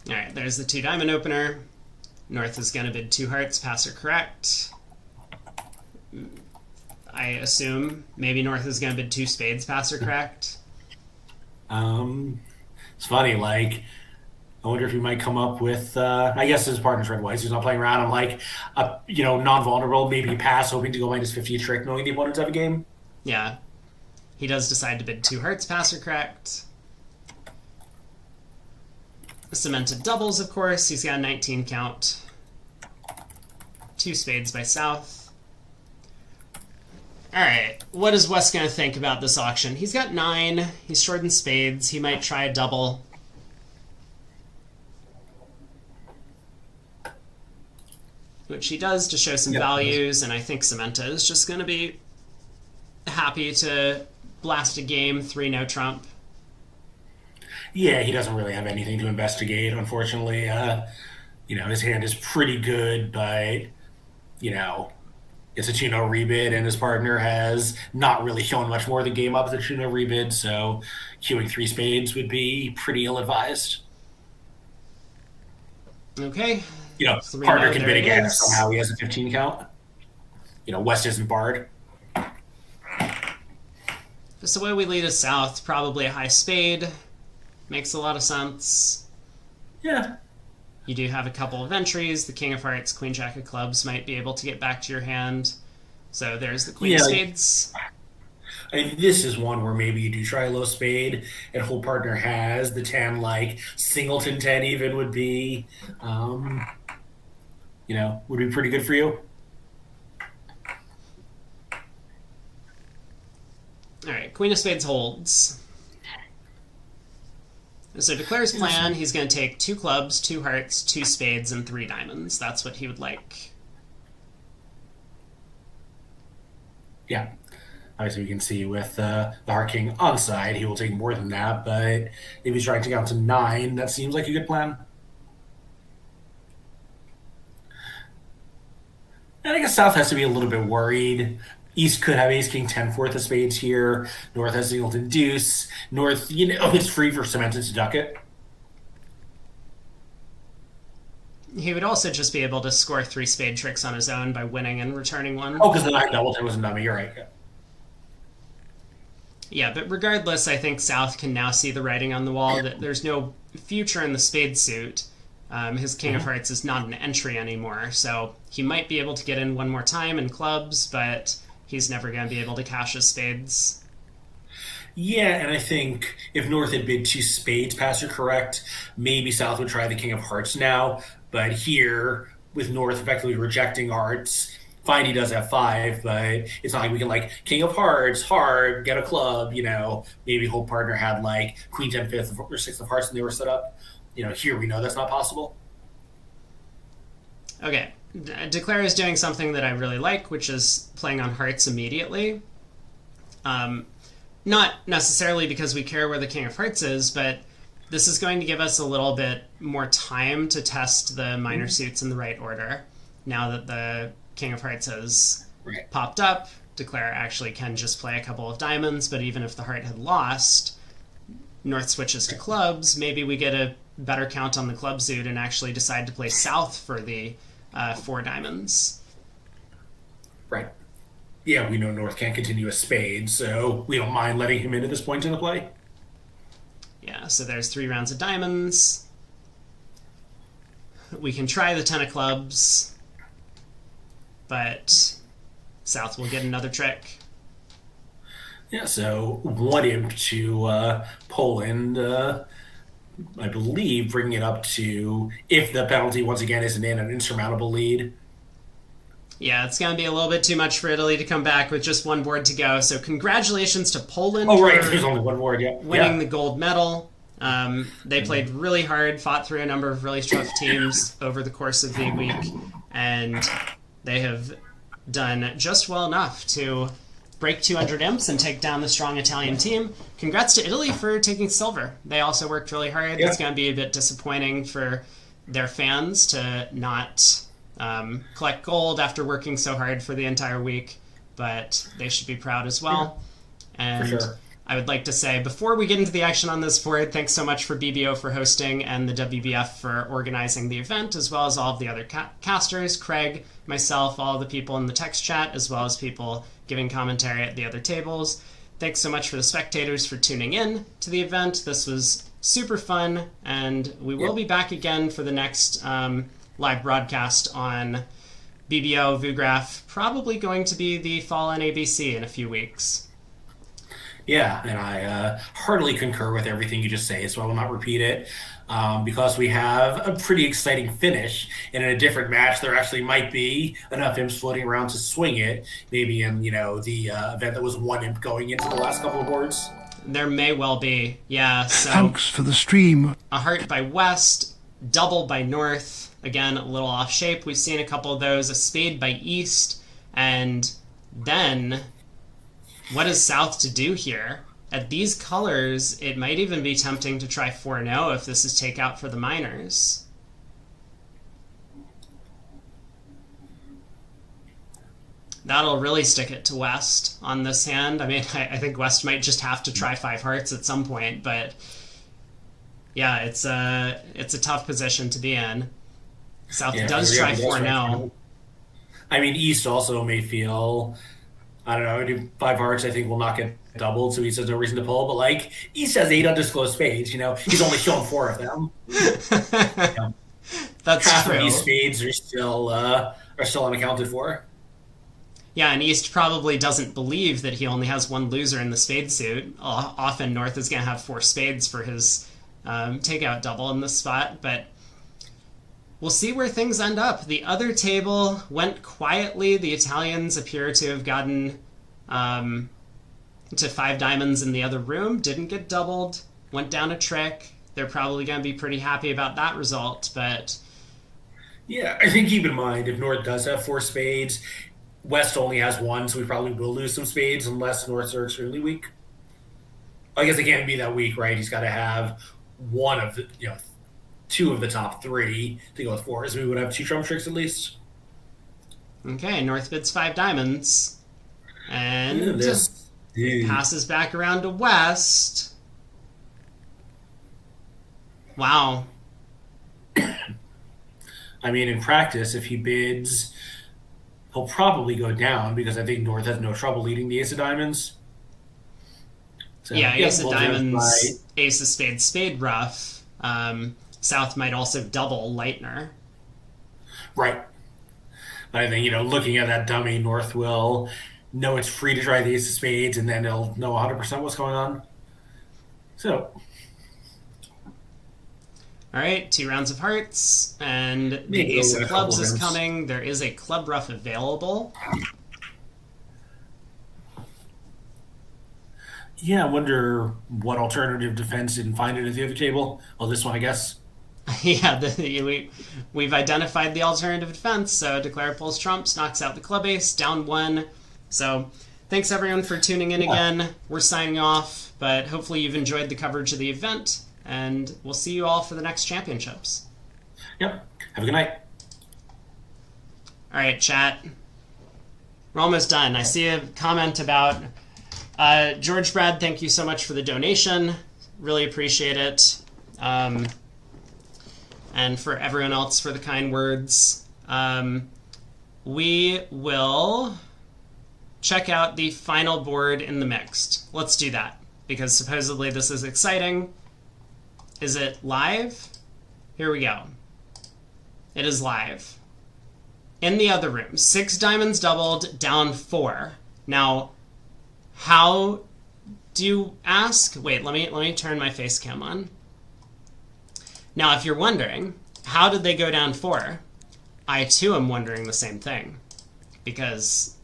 A: All right, there's the 2 diamond opener. North is going to bid 2 hearts, pass or correct. I assume maybe North is going to bid 2 spades, pass or correct.
B: It's funny, I wonder if he might come up with, I guess his partner's red white, so he's not playing around. I'm non-vulnerable, maybe pass, hoping to go -50 trick, knowing the opponents have a game.
A: Yeah. He does decide to bid 2 hearts, pass or correct. Cemented doubles, of course. He's got a 19 count. 2 spades by South. All right, what is Wes going to think about this auction? He's got 9. He's short in spades. He might try a double. Which he does to show some values, and I think Samantha is just going to be happy to blast a game, 3 no trump.
B: Yeah, he doesn't really have anything to investigate, unfortunately. His hand is pretty good, but, it's a 2-no rebid, and his partner has not really shown much more than game up as a 2-no rebid, so queuing 3 spades would be pretty ill-advised.
A: Okay.
B: Partner can bid again if somehow he has a 15 count. West isn't barred.
A: Just the way we lead is South, probably a high spade. Makes a lot of sense.
B: Yeah.
A: You do have a couple of entries. The King of Hearts, Queen Jack of Clubs might be able to get back to your hand. So there's the Queen of Spades.
B: This is one where maybe you do try a low spade, and whole partner has the 10, singleton 10 even would be, would be pretty good for you.
A: All right, Queen of Spades holds. So declares plan, he's going to take 2 clubs, 2 hearts, 2 spades, and 3 diamonds. That's what he would like.
B: Yeah. Obviously, we can see with the Heart King on side, he will take more than that, but if he's trying to count to 9, that seems like a good plan. And I guess South has to be a little bit worried. East could have Ace King 10 4th of spades here. North has Singleton Deuce. North, it's free for Samantha to duck it.
A: He would also just be able to score 3 spade tricks on his own by winning and returning 1.
B: Oh, because the 9 doubled wasn't dummy. You're right.
A: Yeah, but regardless, I think South can now see the writing on the wall that there's no future in the spade suit. His King of Hearts is not an entry anymore, so he might be able to get in one more time in clubs, but he's never going to be able to cash his spades.
B: Yeah, and I think if North had bid 2 spades, pass or correct, maybe South would try the King of Hearts now. But here, with North effectively rejecting hearts, fine, he does have 5, but it's not like we can, King of Hearts, hard, get a club, maybe whole partner had, Queen 10 5th or 6th of Hearts and they were set up. Here we know that's not possible.
A: Okay. Declare is doing something that I really like, which is playing on hearts immediately. Not necessarily because we care where the King of Hearts is, but this is going to give us a little bit more time to test the minor suits in the right order. Now that the King of Hearts has popped up, Declare actually can just play a couple of diamonds, but even if the heart had lost, North switches to clubs, maybe we get a better count on the club suit and actually decide to play South for the 4 diamonds.
B: Right. Yeah, we know North can't continue a spade, so we don't mind letting him in at this point in the play.
A: Yeah, so there's 3 rounds of diamonds. We can try the 10 of clubs, but South will get another trick.
B: Yeah, so 1 imp to Poland, I believe, bringing it up to, if the penalty once again isn't in, an insurmountable lead.
A: Yeah, it's going to be a little bit too much for Italy to come back with just 1 board to go. So congratulations to Poland
B: there's only 1 board,
A: winning the gold medal. They played really hard, fought through a number of really tough teams over the course of the week, and they have done just well enough to break 200 imps and take down the strong Italian team. Congrats to Italy for taking silver. They also worked really hard.
B: Yeah.
A: It's going to be a bit disappointing for their fans to not collect gold after working so hard for the entire week, but they should be proud as well. And
B: For sure.
A: I would like to say, before we get into the action on this board, thanks so much for BBO for hosting and the WBF for organizing the event, as well as all of the other casters, Craig, myself, all the people in the text chat, as well as people giving commentary at the other tables. Thanks so much for the spectators for tuning in to the event. This was super fun, and we will be back again for the next live broadcast on BBO VuGraph, probably going to be the fall on ABC in a few weeks.
B: Yeah, and I heartily concur with everything you just say, so I will not repeat it. Because we have a pretty exciting finish, and in a different match, there actually might be enough imps floating around to swing it. Maybe in the event that was one imp going into the last couple of boards.
A: There may well be, yeah. So
C: Thanks for the stream.
A: a heart by West, double by North. Again, a little off shape. We've seen a couple of those. A spade by East, and then what is South to do here? At these colors, it might even be tempting to try 4-0 if this is takeout for the minors. That'll really stick it to West on this hand. I mean, I think West might just have to try 5 hearts at some point, but yeah, it's a tough position to be in. South does try 4-0.
B: I mean, East also may feel, I don't know, do 5 hearts, I think will not get doubled, so East has no reason to pull. But like, East has 8 undisclosed spades. He's only shown 4 of them.
A: That's
B: Half
A: true.
B: of these spades are still unaccounted for.
A: Yeah, and East probably doesn't believe that he only has 1 loser in the spade suit. Often North is going to have 4 spades for his takeout double in this spot, but we'll see where things end up. The other table went quietly. The Italians appear to have gotten to 5 diamonds in the other room, didn't get doubled, went down a trick. They're probably going to be pretty happy about that result, but
B: Yeah, I think keep in mind, if North does have 4 spades, West only has 1, so we probably will lose some spades unless Norths are extremely weak. I guess it can't be that weak, right? He's got to have 1 of the, 2 of the top 3 to go with 4, so we would have 2 trump tricks at least.
A: okay, North bids 5 diamonds. And
B: Dude.
A: passes back around to West. Wow.
B: I mean, in practice, if he bids, he'll probably go down because I think North has no trouble leading the ace of diamonds. So,
A: Yeah, ace of
B: we'll judge
A: diamonds, ace of spades, spade rough. South might also double Lightner.
B: Right. But I think, looking at that dummy, North will know it's free to try the ace of spades, and then they'll know 100% what's going on. So,
A: All right, 2 rounds of hearts, and the
B: Maybe
A: ace
B: we'll
A: of
B: get a couple
A: clubs is
B: of them.
A: coming. There is a club rough available.
B: yeah, I wonder what alternative defense didn't find it at the other table. Well, this one, I guess.
A: Yeah, we've identified the alternative defense. So Declare pulls trumps, knocks out the club ace, down 1. So thanks everyone for tuning in again. We're signing off, but hopefully you've enjoyed the coverage of the event, and we'll see you all for the next championships.
B: Yep. Have a good night.
A: All right, chat. We're almost done. I see a comment about George Brad. Thank you so much for the donation. Really appreciate it. And for everyone else for the kind words. We will check out the final board in the mixed. Let's do that, because supposedly this is exciting. Is it live? Here we go. It is live. In the other room, 6 diamonds doubled, down 4. Now, how do you ask? Wait, let me turn my face cam on. Now, if you're wondering, how did they go down 4? I too am wondering the same thing, because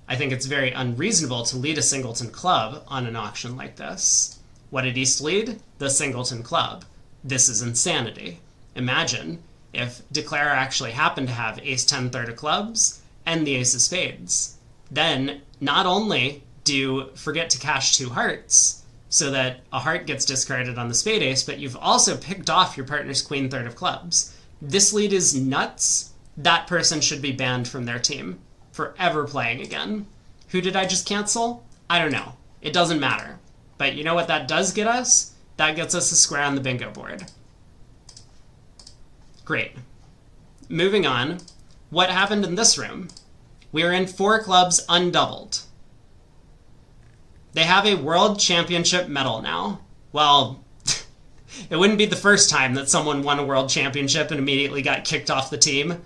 A: I think it's very unreasonable to lead a singleton club on an auction like this. What did East lead? The singleton club. This is insanity. Imagine if Declare actually happened to have ace 10 third of clubs and the ace of spades. then not only do you forget to cash 2 hearts so that a heart gets discarded on the spade ace, but you've also picked off your partner's queen third of clubs. This lead is nuts. That person should be banned from their team for ever playing again. Who did I just cancel? I don't know. It doesn't matter. But you know what that does get us? That gets us a square on the bingo board. Great. Moving on. What happened in this room? We are in 4 clubs undoubled. They have a world championship medal now. Well, it wouldn't be the first time that someone won a world championship and immediately got kicked off the team.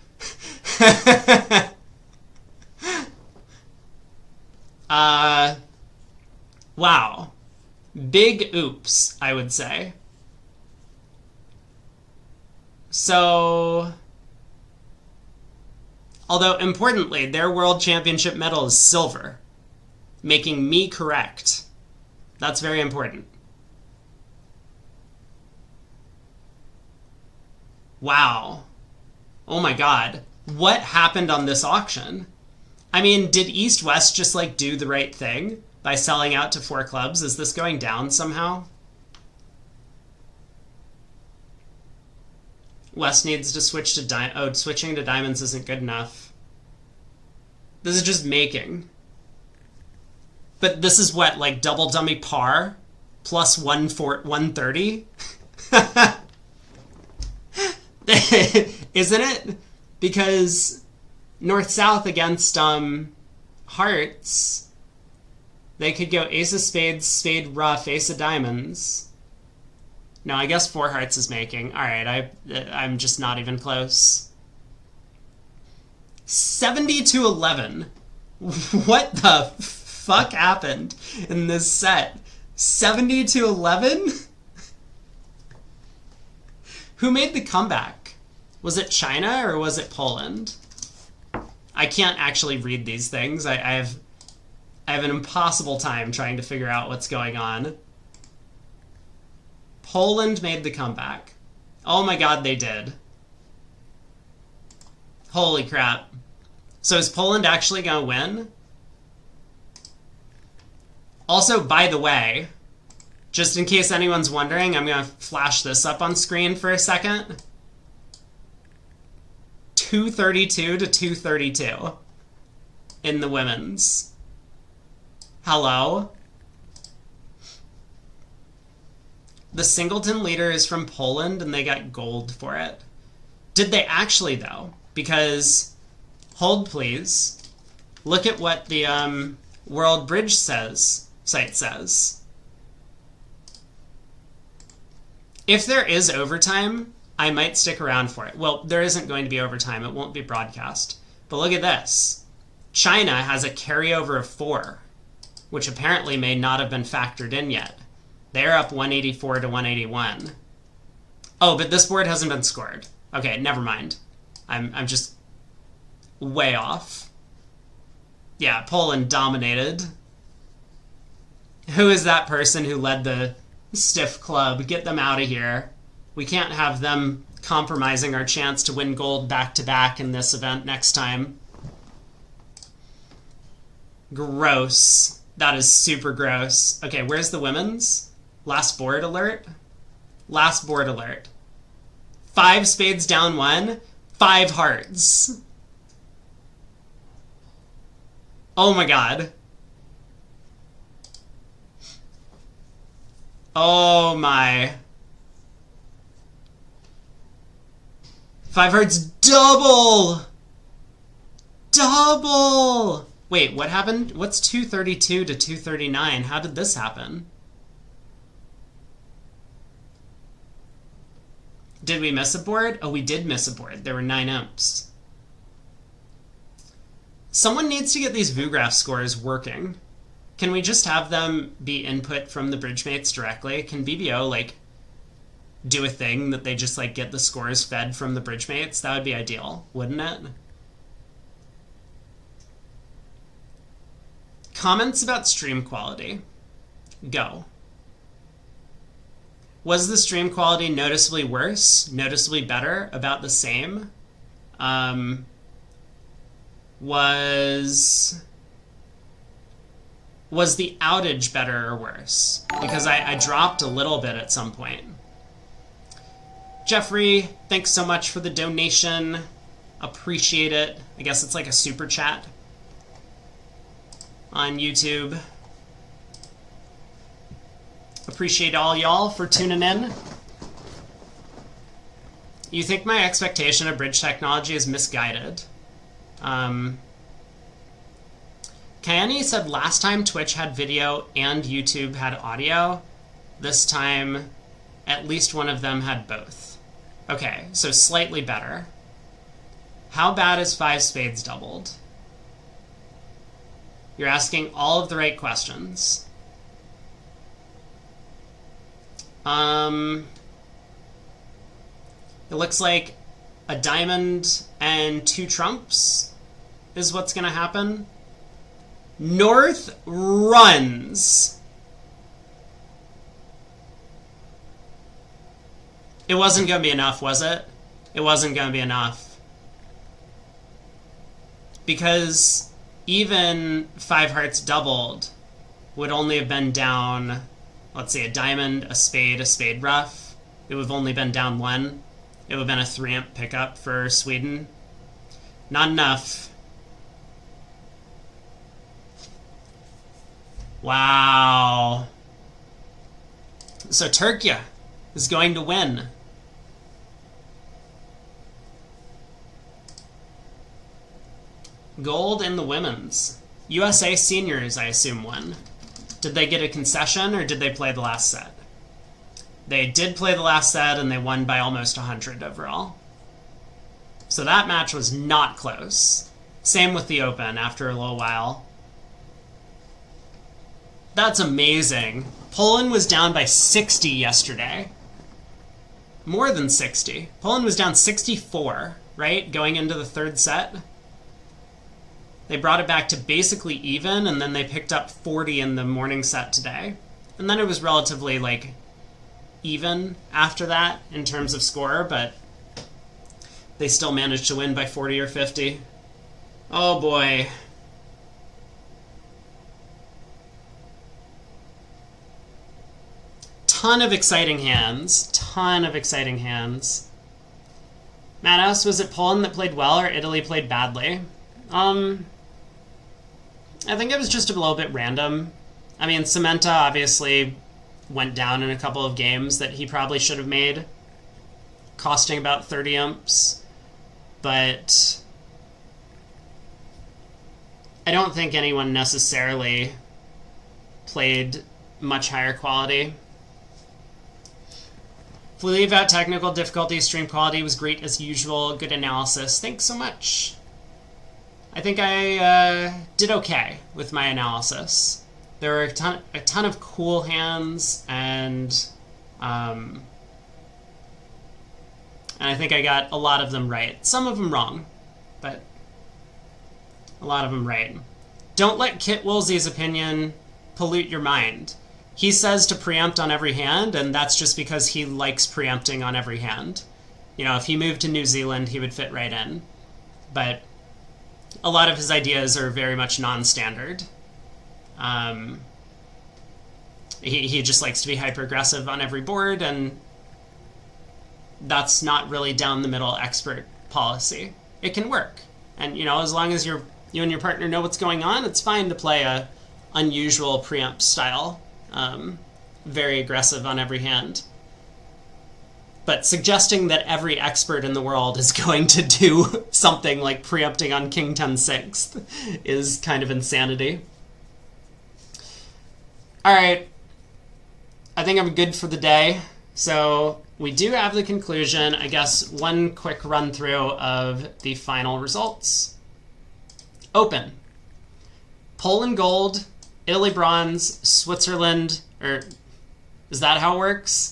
A: Wow. Big oops, I would say. So, although importantly, their world championship medal is silver, making me correct. That's very important. Wow. Oh my god. What happened on this auction? I mean, did East-West just like do the right thing by selling out to 4 clubs? Is this going down somehow? West needs to switch to switching to diamonds isn't good enough. This is just making. But this is what, like double dummy par plus 130? Isn't it? Because north-south against hearts, they could go ace of spades, spade rough, ace of diamonds. No, I guess 4 hearts is making. All right, I'm just not even close. 70-11. What the fuck happened in this set? 70-11? Who made the comeback? Was it China or was it Poland? I can't actually read these things. I have an impossible time trying to figure out what's going on. Poland made the comeback. Oh my god, they did. Holy crap. So is Poland actually going to win? Also, by the way, just in case anyone's wondering, I'm going to flash this up on screen for a second. 232 to 232 in the women's. Hello? The singleton leader is from Poland and they got gold for it. Did they actually, though? Because, hold please, look at what the World Bridge site says. If there is overtime, I might stick around for it. Well, there isn't going to be overtime. It won't be broadcast. But look at this. China has a carryover of 4, which apparently may not have been factored in yet. They're up 184 to 181. Oh, but this board hasn't been scored. Okay, never mind. I'm just way off. Yeah, Poland dominated. Who is that person who led the stiff club? Get them out of here. We can't have them compromising our chance to win gold back-to-back in this event next time. Gross. That is super gross. Okay, where's the women's? Last board alert? Last board alert. 5 spades down 1. 5 hearts. Oh my god. Oh my. 5 hearts double! Double! Wait, what happened? What's 232 to 239? How did this happen? Did we miss a board? Oh, we did miss a board. There were 9 imps. Someone needs to get these VuGraph scores working. Can we just have them be input from the Bridgemates directly? Can BBO, like, do a thing that they just, like, get the scores fed from the Bridgemates? That would be ideal, wouldn't it? Comments about stream quality. Go. Was the stream quality noticeably worse? Noticeably better? About the same? Was Was the outage better or worse? Because I dropped a little bit at some point. Jeffrey, thanks so much for the donation. Appreciate it. I guess it's like a super chat on YouTube. Appreciate all y'all for tuning in. You think my expectation of bridge technology is misguided? Kayani said last time Twitch had video and YouTube had audio. This time, at least one of them had both. Okay, so slightly better. How bad is 5 spades doubled? You're asking all of the right questions. It looks like a diamond and 2 trumps is what's going to happen. North runs. It wasn't going to be enough, was it? It wasn't going to be enough. Because even 5 hearts doubled would only have been down, let's see, a diamond, a spade rough. It would have only been down 1. It would have been a 3-amp pickup for Sweden. Not enough. Wow. So Turkey is going to win. Gold in the women's. USA seniors, I assume, won. Did they get a concession or did they play the last set? They did play the last set and they won by almost 100 overall. So that match was not close. Same with the Open after a little while. That's amazing. Poland was down by 60 yesterday. More than 60. Poland was down 64, right? Going into the 3rd set. They brought it back to basically even, and then they picked up 40 in the morning set today. And then it was relatively, like, even after that in terms of score, but they still managed to win by 40 or 50. Oh, boy. Ton of exciting hands. Ton of exciting hands. Matos, was it Poland that played well or Italy played badly? I think it was just a little bit random. I mean, Cementa obviously went down in a couple of games that he probably should have made, costing about 30 umps. But I don't think anyone necessarily played much higher quality. If we leave out technical difficulty, stream quality was great as usual. Good analysis. Thanks so much. I think I did okay with my analysis. There were a ton of cool hands, and I think I got a lot of them right. Some of them wrong, but a lot of them right. Don't let Kit Woolsey's opinion pollute your mind. He says to preempt on every hand, and that's just because he likes preempting on every hand. You know, if he moved to New Zealand, he would fit right in. But a lot of his ideas are very much non-standard. He just likes to be hyper-aggressive on every board, and that's not really down-the-middle expert policy. It can work. And, you know, as long as you and your partner know what's going on, it's fine to play a unusual preempt style. Very aggressive on every hand. But suggesting that every expert in the world is going to do something like preempting on King 10/6 is kind of insanity. Alright. I think I'm good for the day. So we do have the conclusion. I guess one quick run through of the final results. Open. Poland gold, Italy bronze, Switzerland, or is that how it works?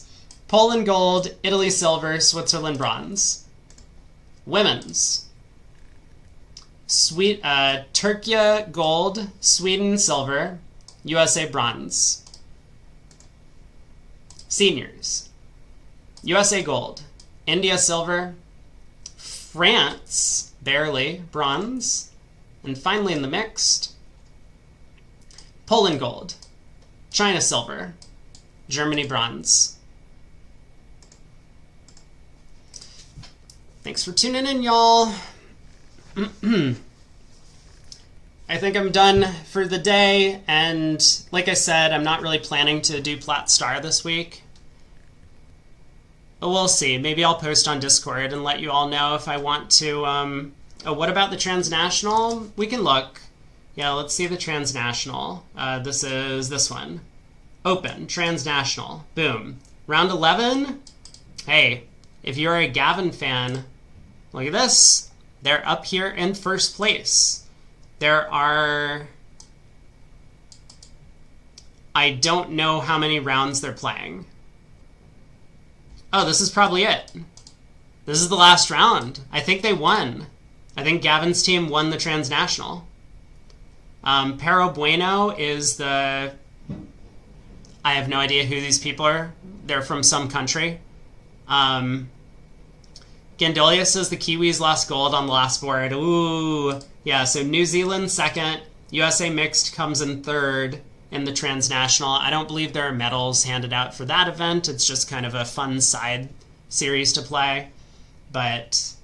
A: Poland gold, Italy silver, Switzerland bronze. Women's. Turkey gold, Sweden silver, USA bronze. Seniors. USA gold, India silver, France barely bronze, and finally in the mixed, Poland gold, China silver, Germany bronze. Thanks for tuning in, y'all. I think I'm done for the day, and like I said, I'm not really planning to do Plat Star this week. But we'll see. Maybe I'll post on Discord and let you all know if I want to... Oh, what about the transnational? We can look. Yeah, let's see the transnational. This is this one. Open, transnational. Boom. Round 11. Hey, if you're a Gavin fan, look at this. They're up here in first place. There are... I don't know how many rounds they're playing. Oh, this is probably it. This is the last round. I think they won. I think Gavin's team won the transnational. Pero Bueno is the... I have no idea who these people are. They're from some country. Gandolia says the Kiwis lost gold on the last board. Ooh. Yeah, so New Zealand second. USA Mixed comes in third in the transnational. I don't believe there are medals handed out for that event. It's just kind of a fun side series to play. But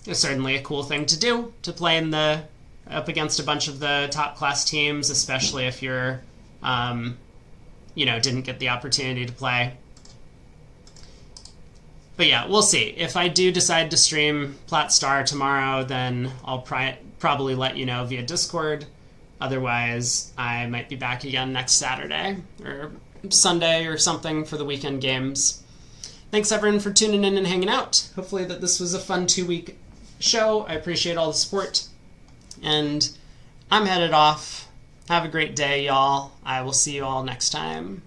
A: it's certainly a cool thing to do, to play in the up against a bunch of the top class teams, especially if you're, didn't get the opportunity to play. But yeah, we'll see. If I do decide to stream Plat Star tomorrow, then I'll probably let you know via Discord. Otherwise, I might be back again next Saturday or Sunday or something for the weekend games. Thanks everyone for tuning in and hanging out. Hopefully that this was a fun 2-week show. I appreciate all the support. And I'm headed off. Have a great day, y'all. I will see you all next time.